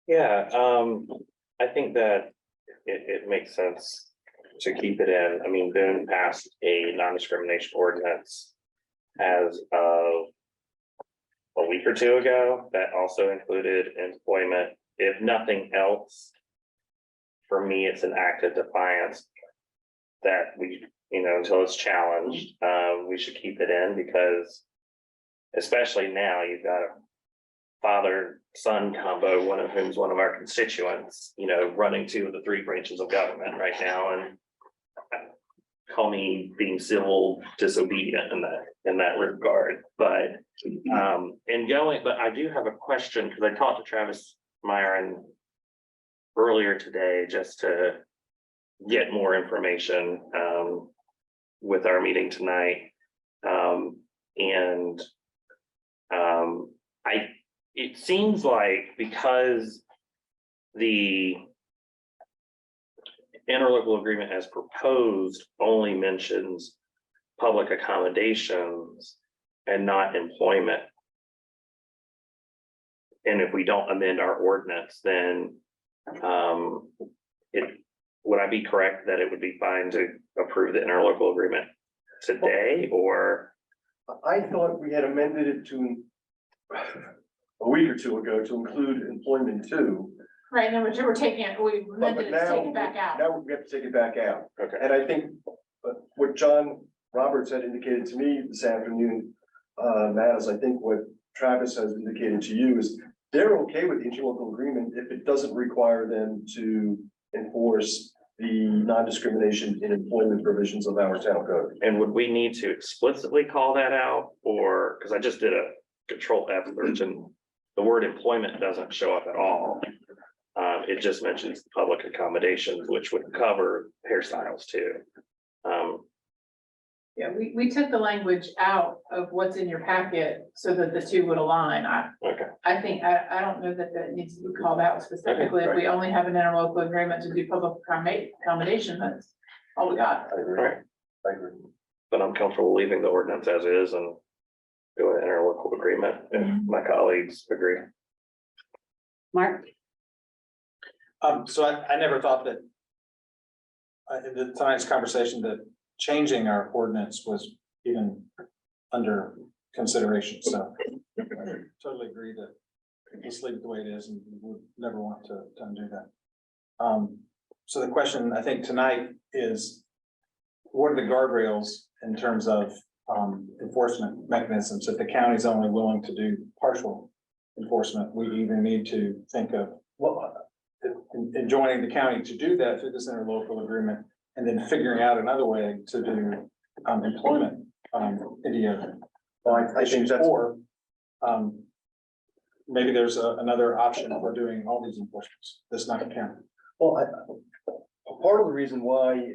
Yeah, I think that it makes sense to keep it in. I mean, Boone passed a non-discrimination ordinance as of a week or 2 ago that also included employment. If nothing else, for me, it's an act of defiance that we, until it's challenged, we should keep it in, because especially now you've got a father-son combo, one of whom's one of our constituents, running 2 of the 3 branches of government right now, and call me being civil disobedient in that regard. But but I do have a question, because I talked to Travis Myron earlier today just to get more information with our meeting tonight. It seems like, because the interlocal agreement as proposed only mentions public accommodations and not employment. And if we don't amend our ordinance, then would I be correct that it would be fine to approve the interlocal agreement today, or? I thought we had amended it to a week or 2 ago to include employment too. Right, and then we're taking it, we But amended it to take it back out. now we have to take it back out. Okay. And I think what John Roberts had indicated to me this afternoon, Matt, is I think what Travis has indicated to you is they're okay with the interlocal agreement if it doesn't require them to enforce the non-discrimination in employment provisions of our town code. And would we need to explicitly call that out, or, because I just did a Control F search and the word employment doesn't show up at all. It just mentions public accommodations, which would cover hairstyles too. Yeah, we took the language out of what's in your packet so that the 2 would align. Okay. I think, I don't know that needs to be called out specifically. Okay, If we only have an interlocal agreement to do public accommodation, that's all we got. I agree. Right. I agree. But I'm comfortable leaving the ordinance as is and go with interlocal agreement if my colleagues agree. Mark? So I never thought that in the tonight's conversation that changing our ordinance was even under consideration, so I totally agree that just leave it the way it is, and we would never want to undo that. So the question I think tonight is, what are the guardrails in terms of enforcement mechanisms? If the county's only willing to do partial enforcement, we even need to think of, well, enjoining the county to do that through this interlocal agreement, and then figuring out another way to do employment India. Well, I think that's. Or maybe there's another option for doing all these enforcements that's not a county. Well, part of the reason why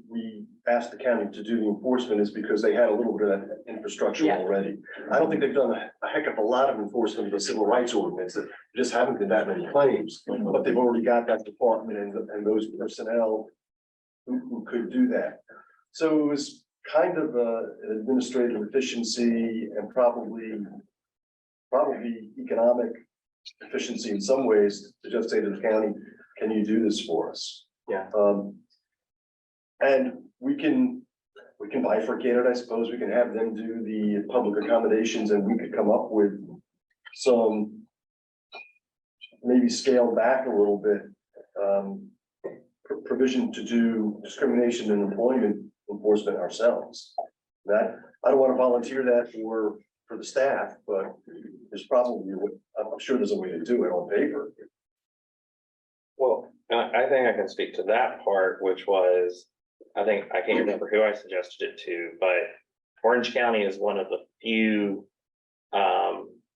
we asked the county to do the enforcement is because they had a little bit of that infrastructure Yeah. already. I don't think they've done a heck of a lot of enforcement of the civil rights ordinance. There just haven't been that many claims, but they've already got that department and those personnel who could do that. So it was kind of an administrative efficiency and probably economic efficiency in some ways to just say to the county, can you do this for us? Yeah. And we can bifurcate it, I suppose. We can have them do the public accommodations and we could come up with some maybe scale back a little bit, provision to do discrimination and employment enforcement ourselves. That, I don't want to volunteer that for the staff, but there's probably, I'm sure there's a way to do it on paper. Well, I think I can speak to that part, which was, I can't remember who I suggested it to, but Orange County is one of the few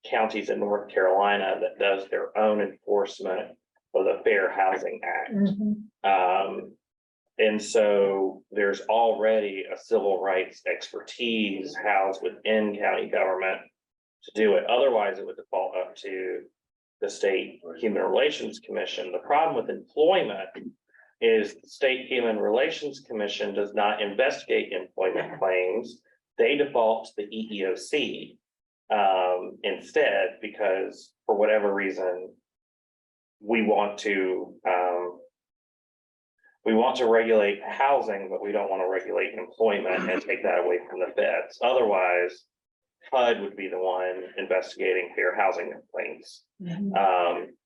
counties in North Carolina that does their own enforcement of the Fair Housing Act. And so there's already a civil rights expertise housed within county government to do it. Otherwise, it would default up to the State Human Relations Commission. The problem with employment is the State Human Relations Commission does not investigate employment claims. They default to the EEOC instead, because for whatever reason, we want to regulate housing, but we don't want to regulate employment and take that away from the feds. Otherwise, HUD would be the one investigating fair housing complaints.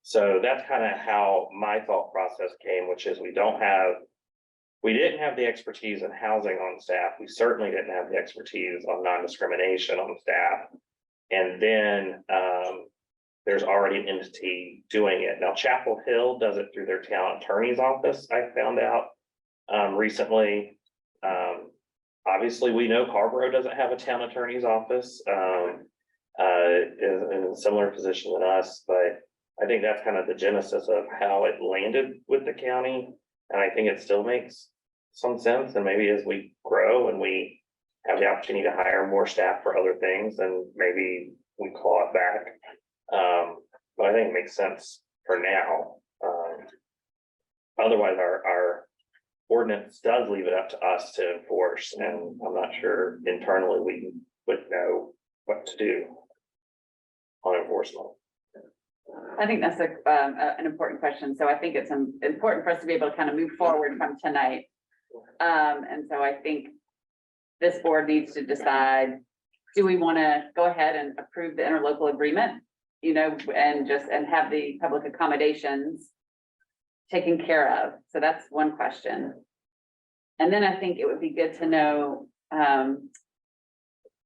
So that's kind of how my thought process came, which is we didn't have the expertise in housing on staff. We certainly didn't have the expertise on non-discrimination on staff. And then there's already an entity doing it. Now, Chapel Hill does it through their town attorney's office, I found out recently. Obviously, we know Carborough doesn't have a town attorney's office, is in a similar position than us, but I think that's kind of the genesis of how it landed with the county. And I think it still makes some sense. And maybe as we grow and we have the opportunity to hire more staff for other things, then maybe we claw it back. But I think it makes sense for now. Otherwise, our ordinance does leave it up to us to enforce, and I'm not sure internally we would know what to do on enforcement. I think that's an important question. So I think it's important for us to be able to kind of move forward from tonight. And so I think this board needs to decide, do we want to go ahead and approve the interlocal agreement? You know, and have the public accommodations taken care of. So that's one question. And then I think it would be good to know,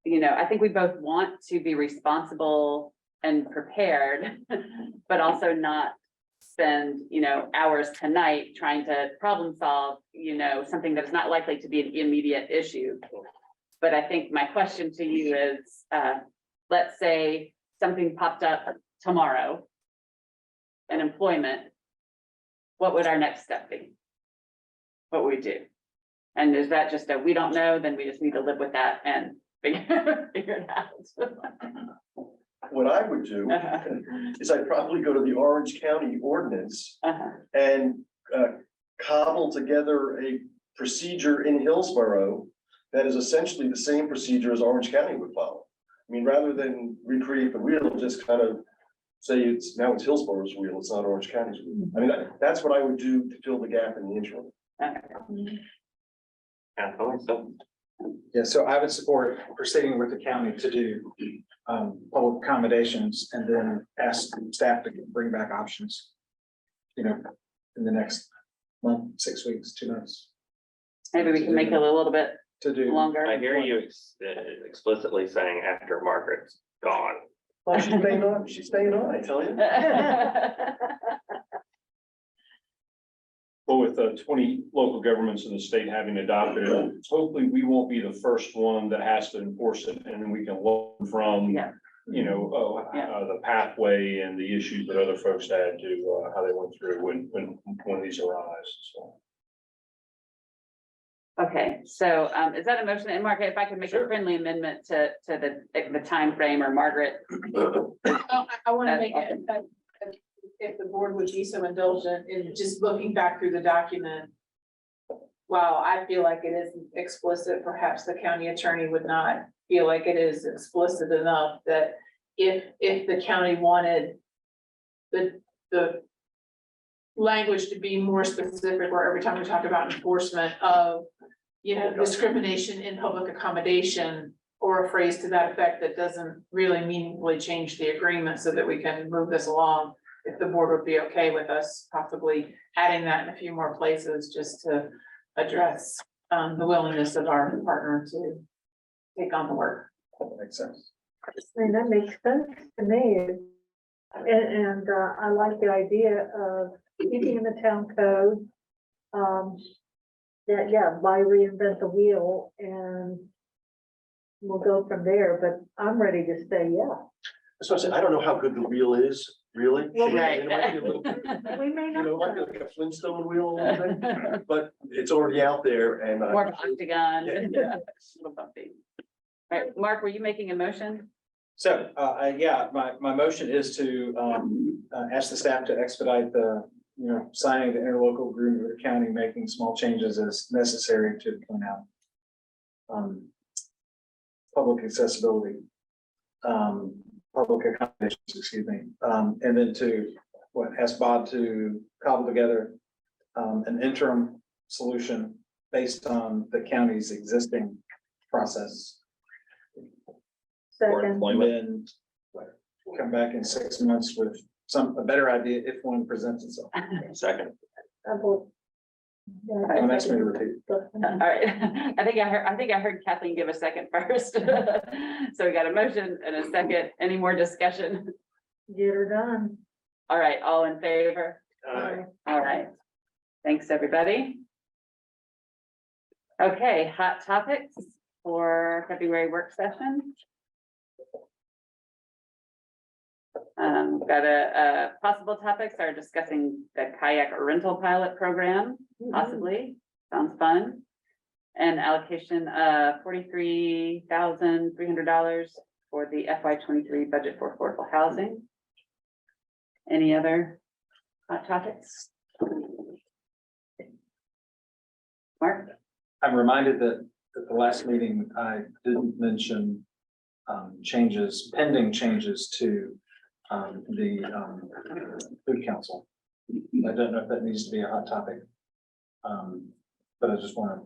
you know, I think we both want to be responsible and prepared, but also not spend, you know, hours tonight trying to problem solve, you know, something that's not likely to be an immediate issue. But I think my question to you is, let's say something popped up tomorrow in employment, what would our next step be? What would we do? And is that just we don't know, then we just need to live with that and figure it out? What I would do is I'd probably go to the Orange County ordinance and cobble together a procedure in Hillsborough that is essentially the same procedure as Orange County would follow. I mean, rather than recreate the wheel, just kind of say it's Hillsborough's wheel, it's not Orange County's wheel. I mean, that's what I would do to fill the gap in the interim. Yeah, so I would support proceeding with the county to do public accommodations and then ask staff to bring back options. You know, in the next month, 6 weeks, 2 months. Maybe we can make it a little bit to do longer. I hear you explicitly saying after Margaret's gone. Well, she's staying on, I tell you. But with 20 local governments in the state having adopted it, hopefully we won't be the first one that has to enforce it. And then we can learn from, you know, the pathway and the issues that other folks had to, how they went through when these arise, so. Okay, so is that a motion? And Margaret, if I could make a friendly amendment to the time frame, or Margaret? I want to make it, if the board would be so indulgent in just looking back through the document, while I feel like it is explicit, perhaps the county attorney would not feel like it is explicit enough that if the county wanted the language to be more specific, where every time we talk about enforcement of, discrimination in public accommodation, or a phrase to that effect that doesn't really meaningfully change the agreement so that we can move this along. If the board would be okay with us possibly adding that in a few more places, just to address the willingness of our partner to take on the work. Makes sense. I mean, that makes sense to me. And I like the idea of keeping in the town code. That, yeah, why reinvent the wheel, and we'll go from there, but I'm ready to say, yeah. So I said, I don't know how good the wheel is, really. Right. It might be a little bit, We may it might be not. like a Flintstone wheel a little bit, but it's already out there and. More of an octagon. Yeah. Little bumpy. All right, Mark, were you making a motion? So, yeah, my motion is to, ask the staff to expedite the, signing the interlocal agreement with the county, making small changes as necessary to point out public accessibility, public accommodations, excuse me, and then to, ask Bob to cobble together an interim solution based on the county's existing process. Second, And then come back in 6 months with a better idea if one presents itself. Second. I will. Don't ask me to repeat. All right, I think I heard Kathleen give a second first. So we got a motion and a second. Any more discussion? Get her done. All right, all in favor? All right. Thanks, everybody. Okay, hot topics for February work session. Got a possible topics are discussing the kayak rental pilot program, possibly, sounds fun. And allocation of $43,300 for the FY 23 budget for affordable housing. Any other hot topics? Mark? I'm reminded that at the last meeting, I didn't mention pending changes to the food council. I don't know if that needs to be a hot topic. But I just want to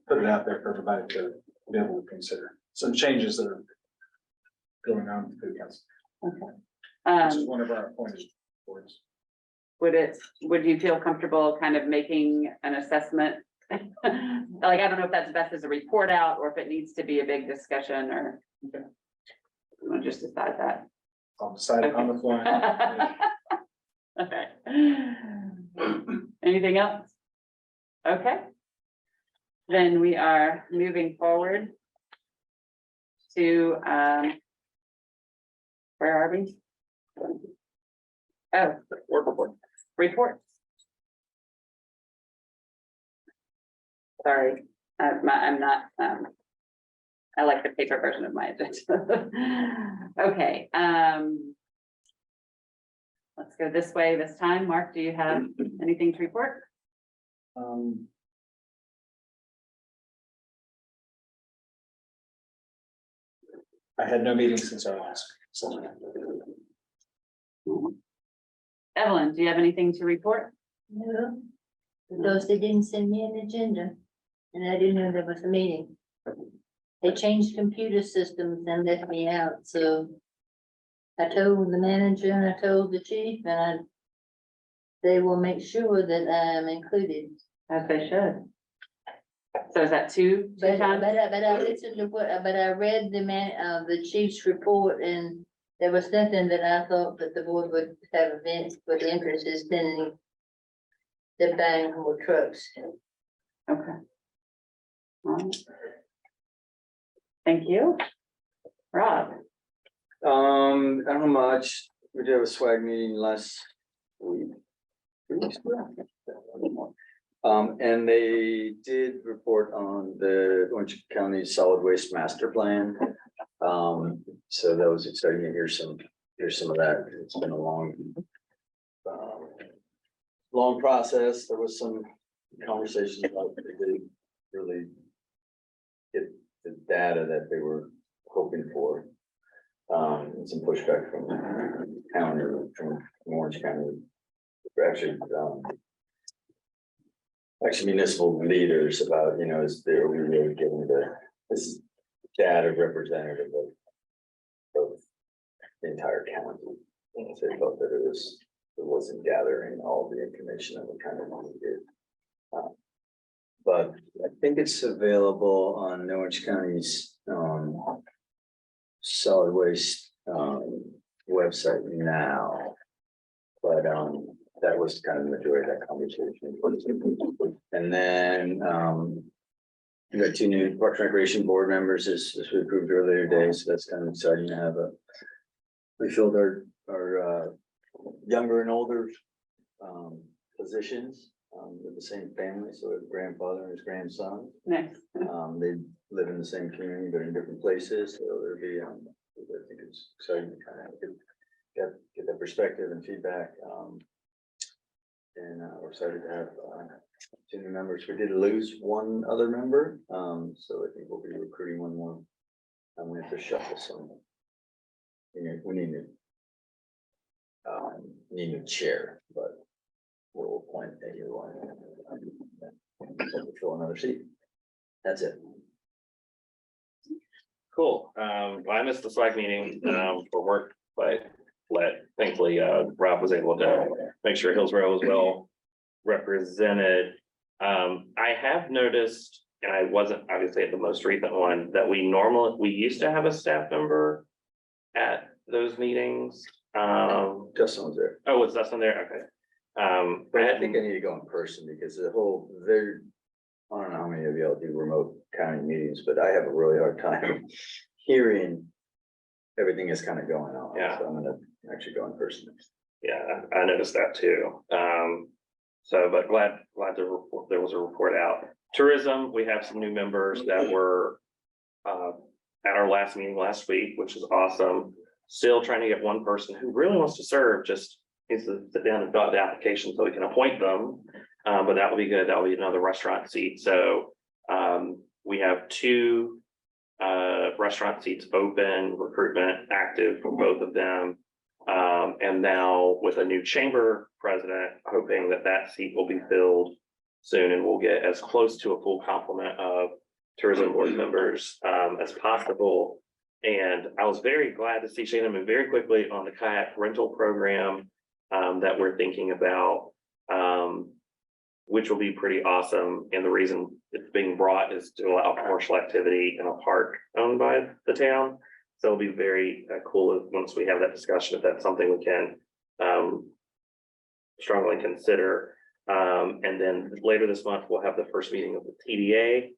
put it out there for everybody to be able to consider some changes that are going on with the food council, which is one of our appointed boards. Would you feel comfortable kind of making an assessment? Like, I don't know if that's best as a report out or if it needs to be a big discussion or. We'll just decide that. I'll decide it on the fly. Okay. Anything else? Okay. Then we are moving forward to, where are we? Oh, reports. Sorry, I'm not, I like the paper version of my agenda. Okay, let's go this way this time. Mark, do you have anything to report? I had no meeting since our last. Evelyn, do you have anything to report? No, because they didn't send me an agenda, and I didn't know there was a meeting. They changed computer systems and left me out, so I told the manager and I told the chief, and they will make sure that I am included. As they should. So is that two But times? I listened to but I read the chief's report, and there was nothing that I thought that the board would have events with interest in sending the buying more trucks. Okay. All right. Thank you. Rob? I don't know much. We did have a swag meeting last week. 3 weeks ago. And they did report on the Orange County Solid Waste Master Plan. So that was exciting to hear some of that. It's been a long process. There was some conversations about they didn't really get the data that they were hoping for. And some pushback from the county, from Orange County. Actually municipal leaders about, is there really getting this data representative of the entire county. And so they felt that it wasn't gathering all the information that we kind of needed. But I think it's available on Orange County's solid waste website now. But that was kind of the majority of that conversation. And then we got 2 new Parks and Recreation Board members as we approved earlier today, so that's kind of exciting to have we filled our younger and older positions with the same family, so his grandfather and his grandson. Nice. They live in the same community, but in different places, so there'll be, I think it's exciting to kind of get that perspective and feedback. And we're excited to have 2 new members. We did lose 1 other member, so I think we'll be recruiting 1 more. And we have to shuffle some. We need a chair, but we'll appoint a new one. We'll fill another seat. That's it. Cool. I missed the SWAC meeting, for work, but thankfully, Rob was able to make sure Hillsborough was well represented. I have noticed, and I wasn't obviously at the most recent one, that we used to have a staff member at those meetings. Justin was there. Oh, was Dustin there? Okay. But I think I need to go in person because I don't know how many of y'all do remote county meetings, but I have a really hard time hearing everything is kind of going on. Yeah. So I'm gonna actually go in person. Yeah, I noticed that too. But glad there was a report out. Tourism, we have some new members that were at our last meeting last week, which is awesome. Still trying to get one person who really wants to serve, just needs to sit down and fill out the application so we can appoint them. But that will be good. That will be another restaurant seat. So we have 2 restaurant seats open, recruitment active for both of them. And now with a new chamber president, hoping that seat will be filled soon and we'll get as close to a full complement of tourism board members as possible. And I was very glad to see Shannon move very quickly on the kayak rental program that we're thinking about, which will be pretty awesome. And the reason it's being brought is to allow commercial activity in a park owned by the town. So it'll be very cool once we have that discussion, if that's something we can strongly consider. And then later this month, we'll have the first meeting of the TDA,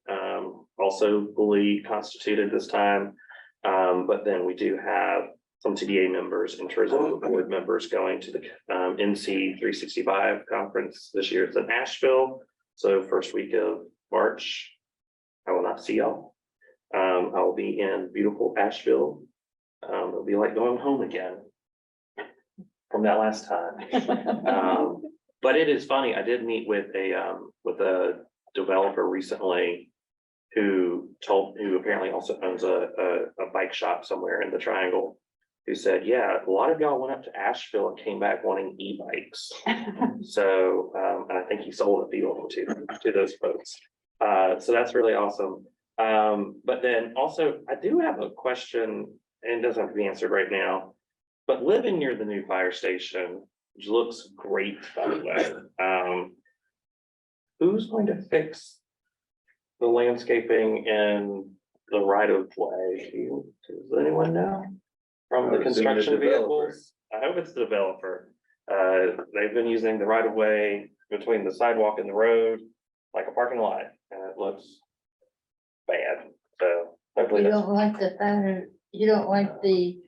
also fully constituted this time. But then we do have some TDA members and tourism board members going to the NC 365 conference this year. It's in Asheville. So first week of March, I will not see y'all. I will be in beautiful Asheville. It'll be like going home again from that last time. But it is funny. I did meet with a developer recently who apparently also owns a bike shop somewhere in the Triangle, who said, yeah, a lot of y'all went up to Asheville and came back wanting e-bikes. So, and I think he sold a few of them to those folks. So that's really awesome. But then also, I do have a question, and it doesn't have to be answered right now, but living near the new fire station, which looks great, by the way, who's going to fix the landscaping and the right of way? Does anyone know? From the construction vehicles? I hope it's the developer. They've been using the right of way between the sidewalk and the road like a parking lot, and it looks bad. So hopefully You that's don't like the fact, you don't like the,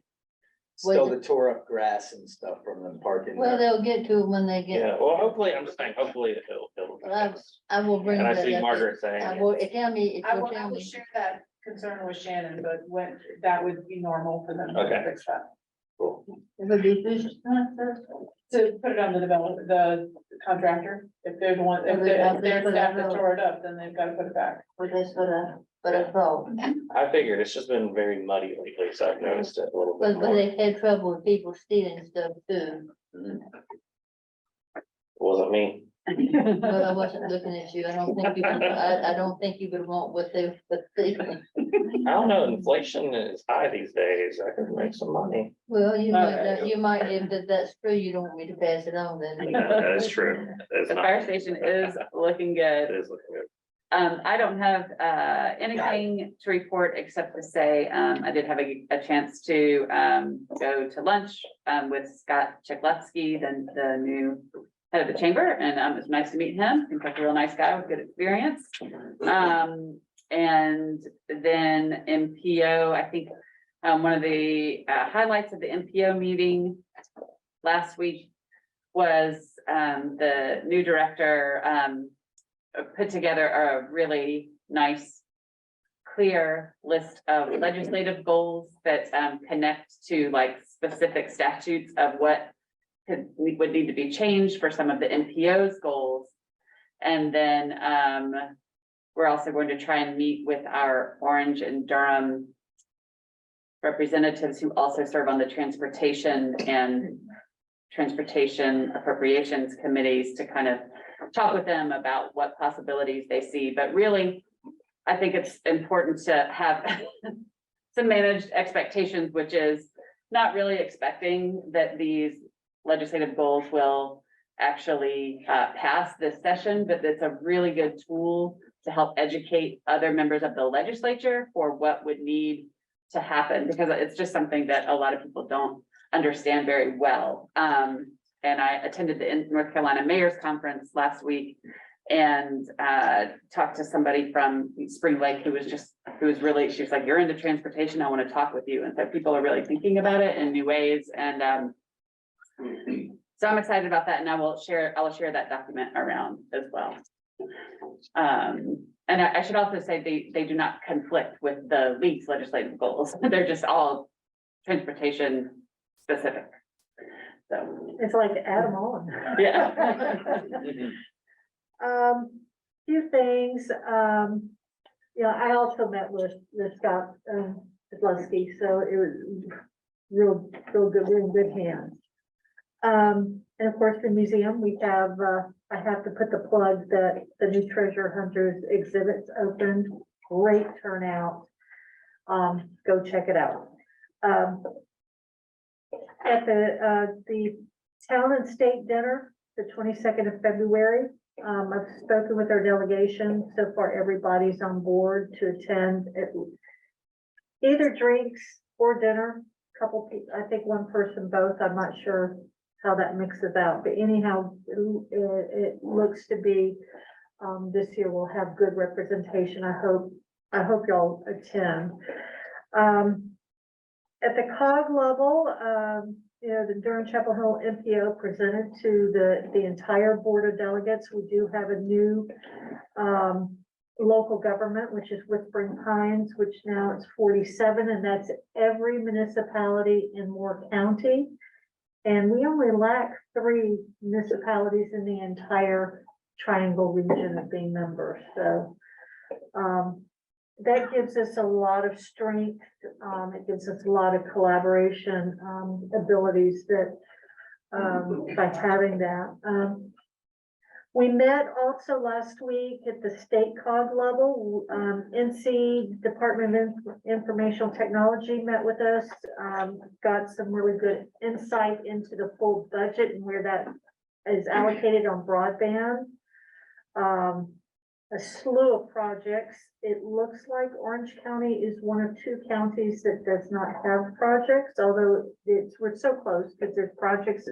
Still the tore up grass and stuff from them parking. well, there. they'll get to it when they get. yeah. Well, hopefully, I'm just saying, hopefully it'll be Well, fixed. I will bring And I that see up. Margaret saying, I will, tell me, if I you'll will, tell me. share that concern with Shannon, but when that would be normal for them to Okay. fix that. cool. It would be fish. To put it on the contractor, if they're the one, if they're staff that tore it up, then they've got to put it back. Well, that's what I thought. I figured it's just been very muddy lately, so I've noticed it a little bit But more. they had trouble with people stealing stuff too. Wasn't me. But I wasn't looking at you. I don't think you would want what they, I don't know, inflation is high these days. I could make some money. well, you might, if that's true, you don't want me to pass it on then. No, that is true. It's The not. fire station is looking good. It is looking good. I don't have anything to report except to say, I did have a chance to go to lunch with Scott Cheklovsky, the new head of the chamber, and it was nice to meet him. Seems like a real nice guy with good experience. And then MPO, I think one of the highlights of the MPO meeting last week was the new director put together a really nice, clear list of legislative goals that connect to like specific statutes of what would need to be changed for some of the NPO's goals. And then we're also going to try and meet with our Orange and Durham representatives who also serve on the transportation and transportation appropriations committees to kind of talk with them about what possibilities they see. But really, I think it's important to have some managed expectations, which is not really expecting that these legislative goals will actually pass this session, but it's a really good tool to help educate other members of the legislature for what would need to happen, because it's just something that a lot of people don't understand very well. And I attended the North Carolina Mayor's Conference last week and talked to somebody from Spring Lake who was really, she was like, you're into transportation, I want to talk with you. And so people are really thinking about it in new ways. And so I'm excited about that, and I will share that document around as well. And I should also say they do not conflict with the league's legislative goals. They're just all transportation specific. So, It's like add them on. yeah. Few things, I also met with Scott Kozlowski, so it was real good, we're in good hands. And of course, the museum, we have, I have to put the plug that the new treasure hunters exhibits opened, great turnout. Go check it out. At the town and state dinner, the 22nd of February, I've spoken with our delegation. So far, everybody's on board to attend either drinks or dinner. Couple people, I think one person both. I'm not sure how that mixes out, but anyhow, it looks to be this year we'll have good representation. I hope y'all attend. At the COG level, the Durham Chapel Hill MPO presented to the entire board of delegates. We do have a new local government, which is Whispering Pines, which now it's 47, and that's every municipality in Moore County. And we only lack 3 municipalities in the entire Triangle region of being members. So that gives us a lot of strength. It gives us a lot of collaboration abilities that by having that. We met also last week at the state COG level. NC Department of Informational Technology met with us, got some really good insight into the full budget and where that is allocated on broadband. A slew of projects. It looks like Orange County is one of 2 counties that does not have projects, although we're so close because there's projects.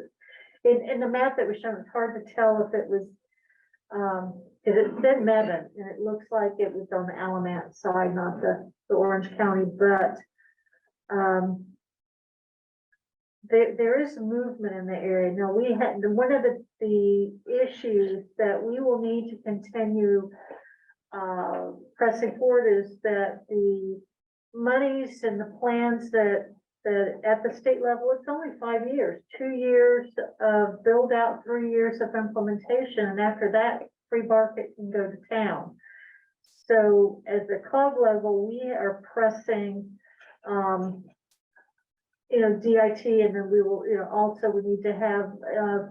In the map that was shown, it's hard to tell if it was because it said Mebane, and it looks like it was on the Alamance side, not the Orange County, but there is movement in the area. Now, we had one of the issues that we will need to continue pressing forward is that the monies and the plans that that at the state level, it's only 5 years, 2 years of build out, 3 years of implementation, and after that, free market can go to town. So at the COG level, we are pressing, DIT, and then we will, also we need to have,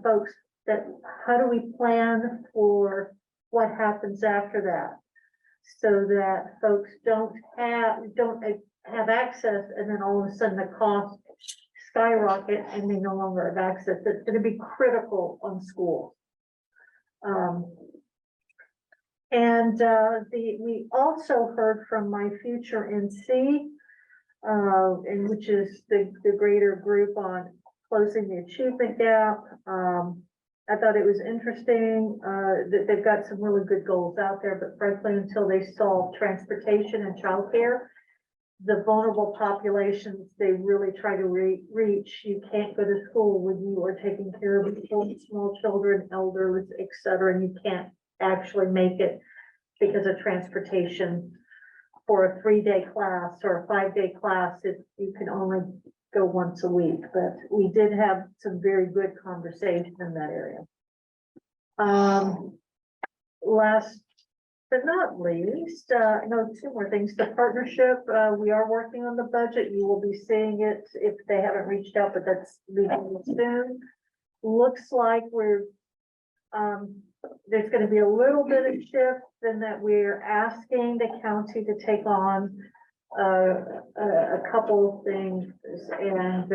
folks that, how do we plan for what happens after that? So that folks don't have access, and then all of a sudden the cost skyrocket and they no longer have access. It's gonna be critical on schools. We also heard from My Future NC, and which is the greater group on closing the achievement gap. I thought it was interesting, that they've got some really good goals out there, but frankly, until they solve transportation and childcare, the vulnerable populations they really try to reach, you can't go to school when you are taking care of small children, elders, et cetera, and you can't actually make it because of transportation for a 3-day class or a 5-day class, if you can only go once a week. But we did have some very good conversation in that area. Last but not least, no, 2 more things. The partnership, we are working on the budget. You will be seeing it if they haven't reached out, but that's leaving soon. Looks like we're, there's gonna be a little bit of shift in that we're asking the county to take on a couple of things, and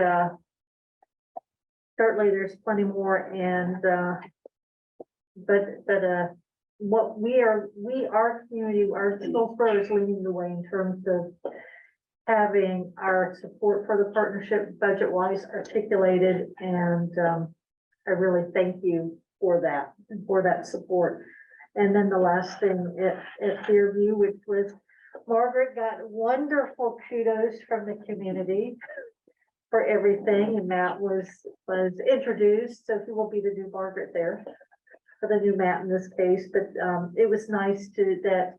certainly there's plenty more, and what our community, our chauffeur is leading the way in terms of having our support for the partnership budget wise articulated, and I really thank you for that support. And then the last thing at Fairview, which was Margaret got wonderful kudos from the community for everything, and Matt was introduced, so he will be the new Margaret there, for the new Matt in this case. But it was nice that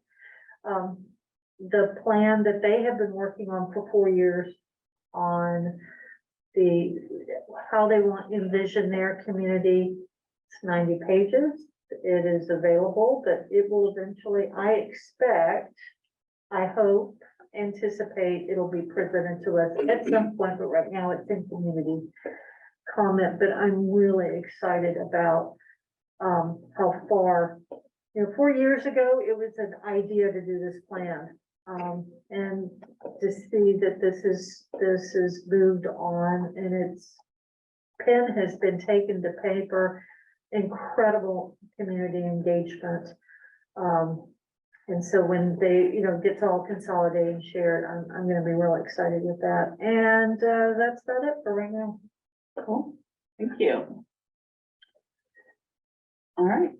the plan that they have been working on for 4 years on how they want to envision their community. It's 90 pages. It is available, but it will eventually, I expect, I hope, anticipate it'll be presented to us at some point, but right now it's in community comment. But I'm really excited about how far, 4 years ago, it was an idea to do this plan. And to see that this is moved on, and its pen has been taken to paper, incredible community engagement. And so when they, gets all consolidated and shared, I'm gonna be real excited with that. And that's about it for right now. Cool, thank you. All right,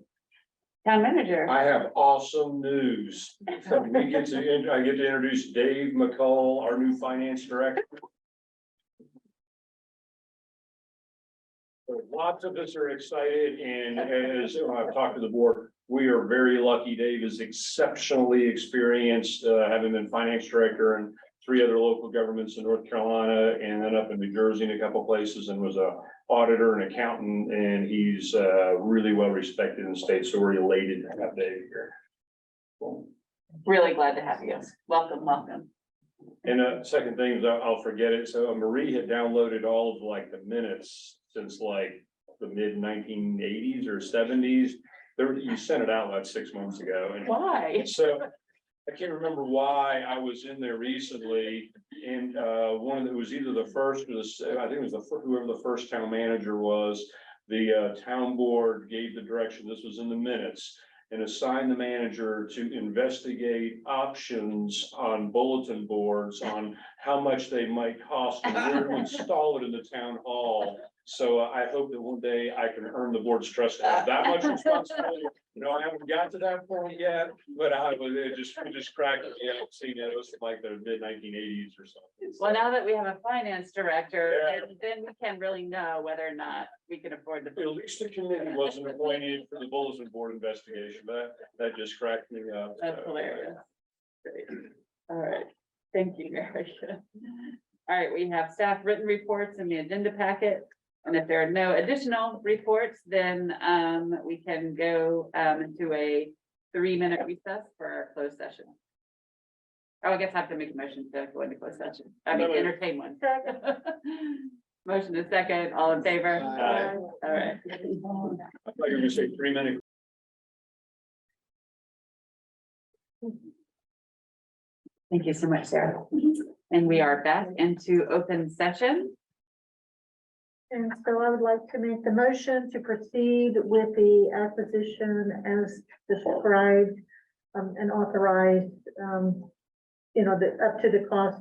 town manager. I have awesome news. I get to introduce Dave McCall, our new finance director. Lots of us are excited, and as I've talked to the board, we are very lucky. Dave is exceptionally experienced, having been finance director in 3 other local governments in North Carolina, and then up in New Jersey in a couple places, and was a auditor and accountant, and he's really well respected in the state. So we're elated to have Dave here. Really glad to have you. Welcome, welcome. And second thing is I'll forget it. So Marie had downloaded all of like the minutes since like the mid 1980s or 70s. You sent it out like 6 months ago. And Why? so I can't remember why. I was in there recently, and it was either the first or I think it was whoever the first town manager was. The town board gave the direction, this was in the minutes, and assigned the manager to investigate options on bulletin boards on how much they might cost and where to install it in the town hall. So I hope that one day I can earn the board's trust to have that much responsibility. I haven't got to that point yet, but it just cracked me. I haven't seen it. It was like the mid 1980s or something. Well, now that we have a finance director, then we can really know whether or not we can afford the. At least the committee wasn't appointed for the bulletin board investigation, but that just cracked me up. That's hilarious. Great. All right, thank you, Mary. All right, we have staff written reports in the agenda packet. And if there are no additional reports, then we can go into a 3-minute recess for our closed session. Oh, I guess I have to make a motion to go into closed session. I mean, entertain one. Motion is second, all in favor? Aye. All right. I thought you were gonna say 3 minutes. Thank you so much, Sarah. And we are back into open session. And so I would like to make the motion to proceed with the acquisition as described and authorized, the up to the cost,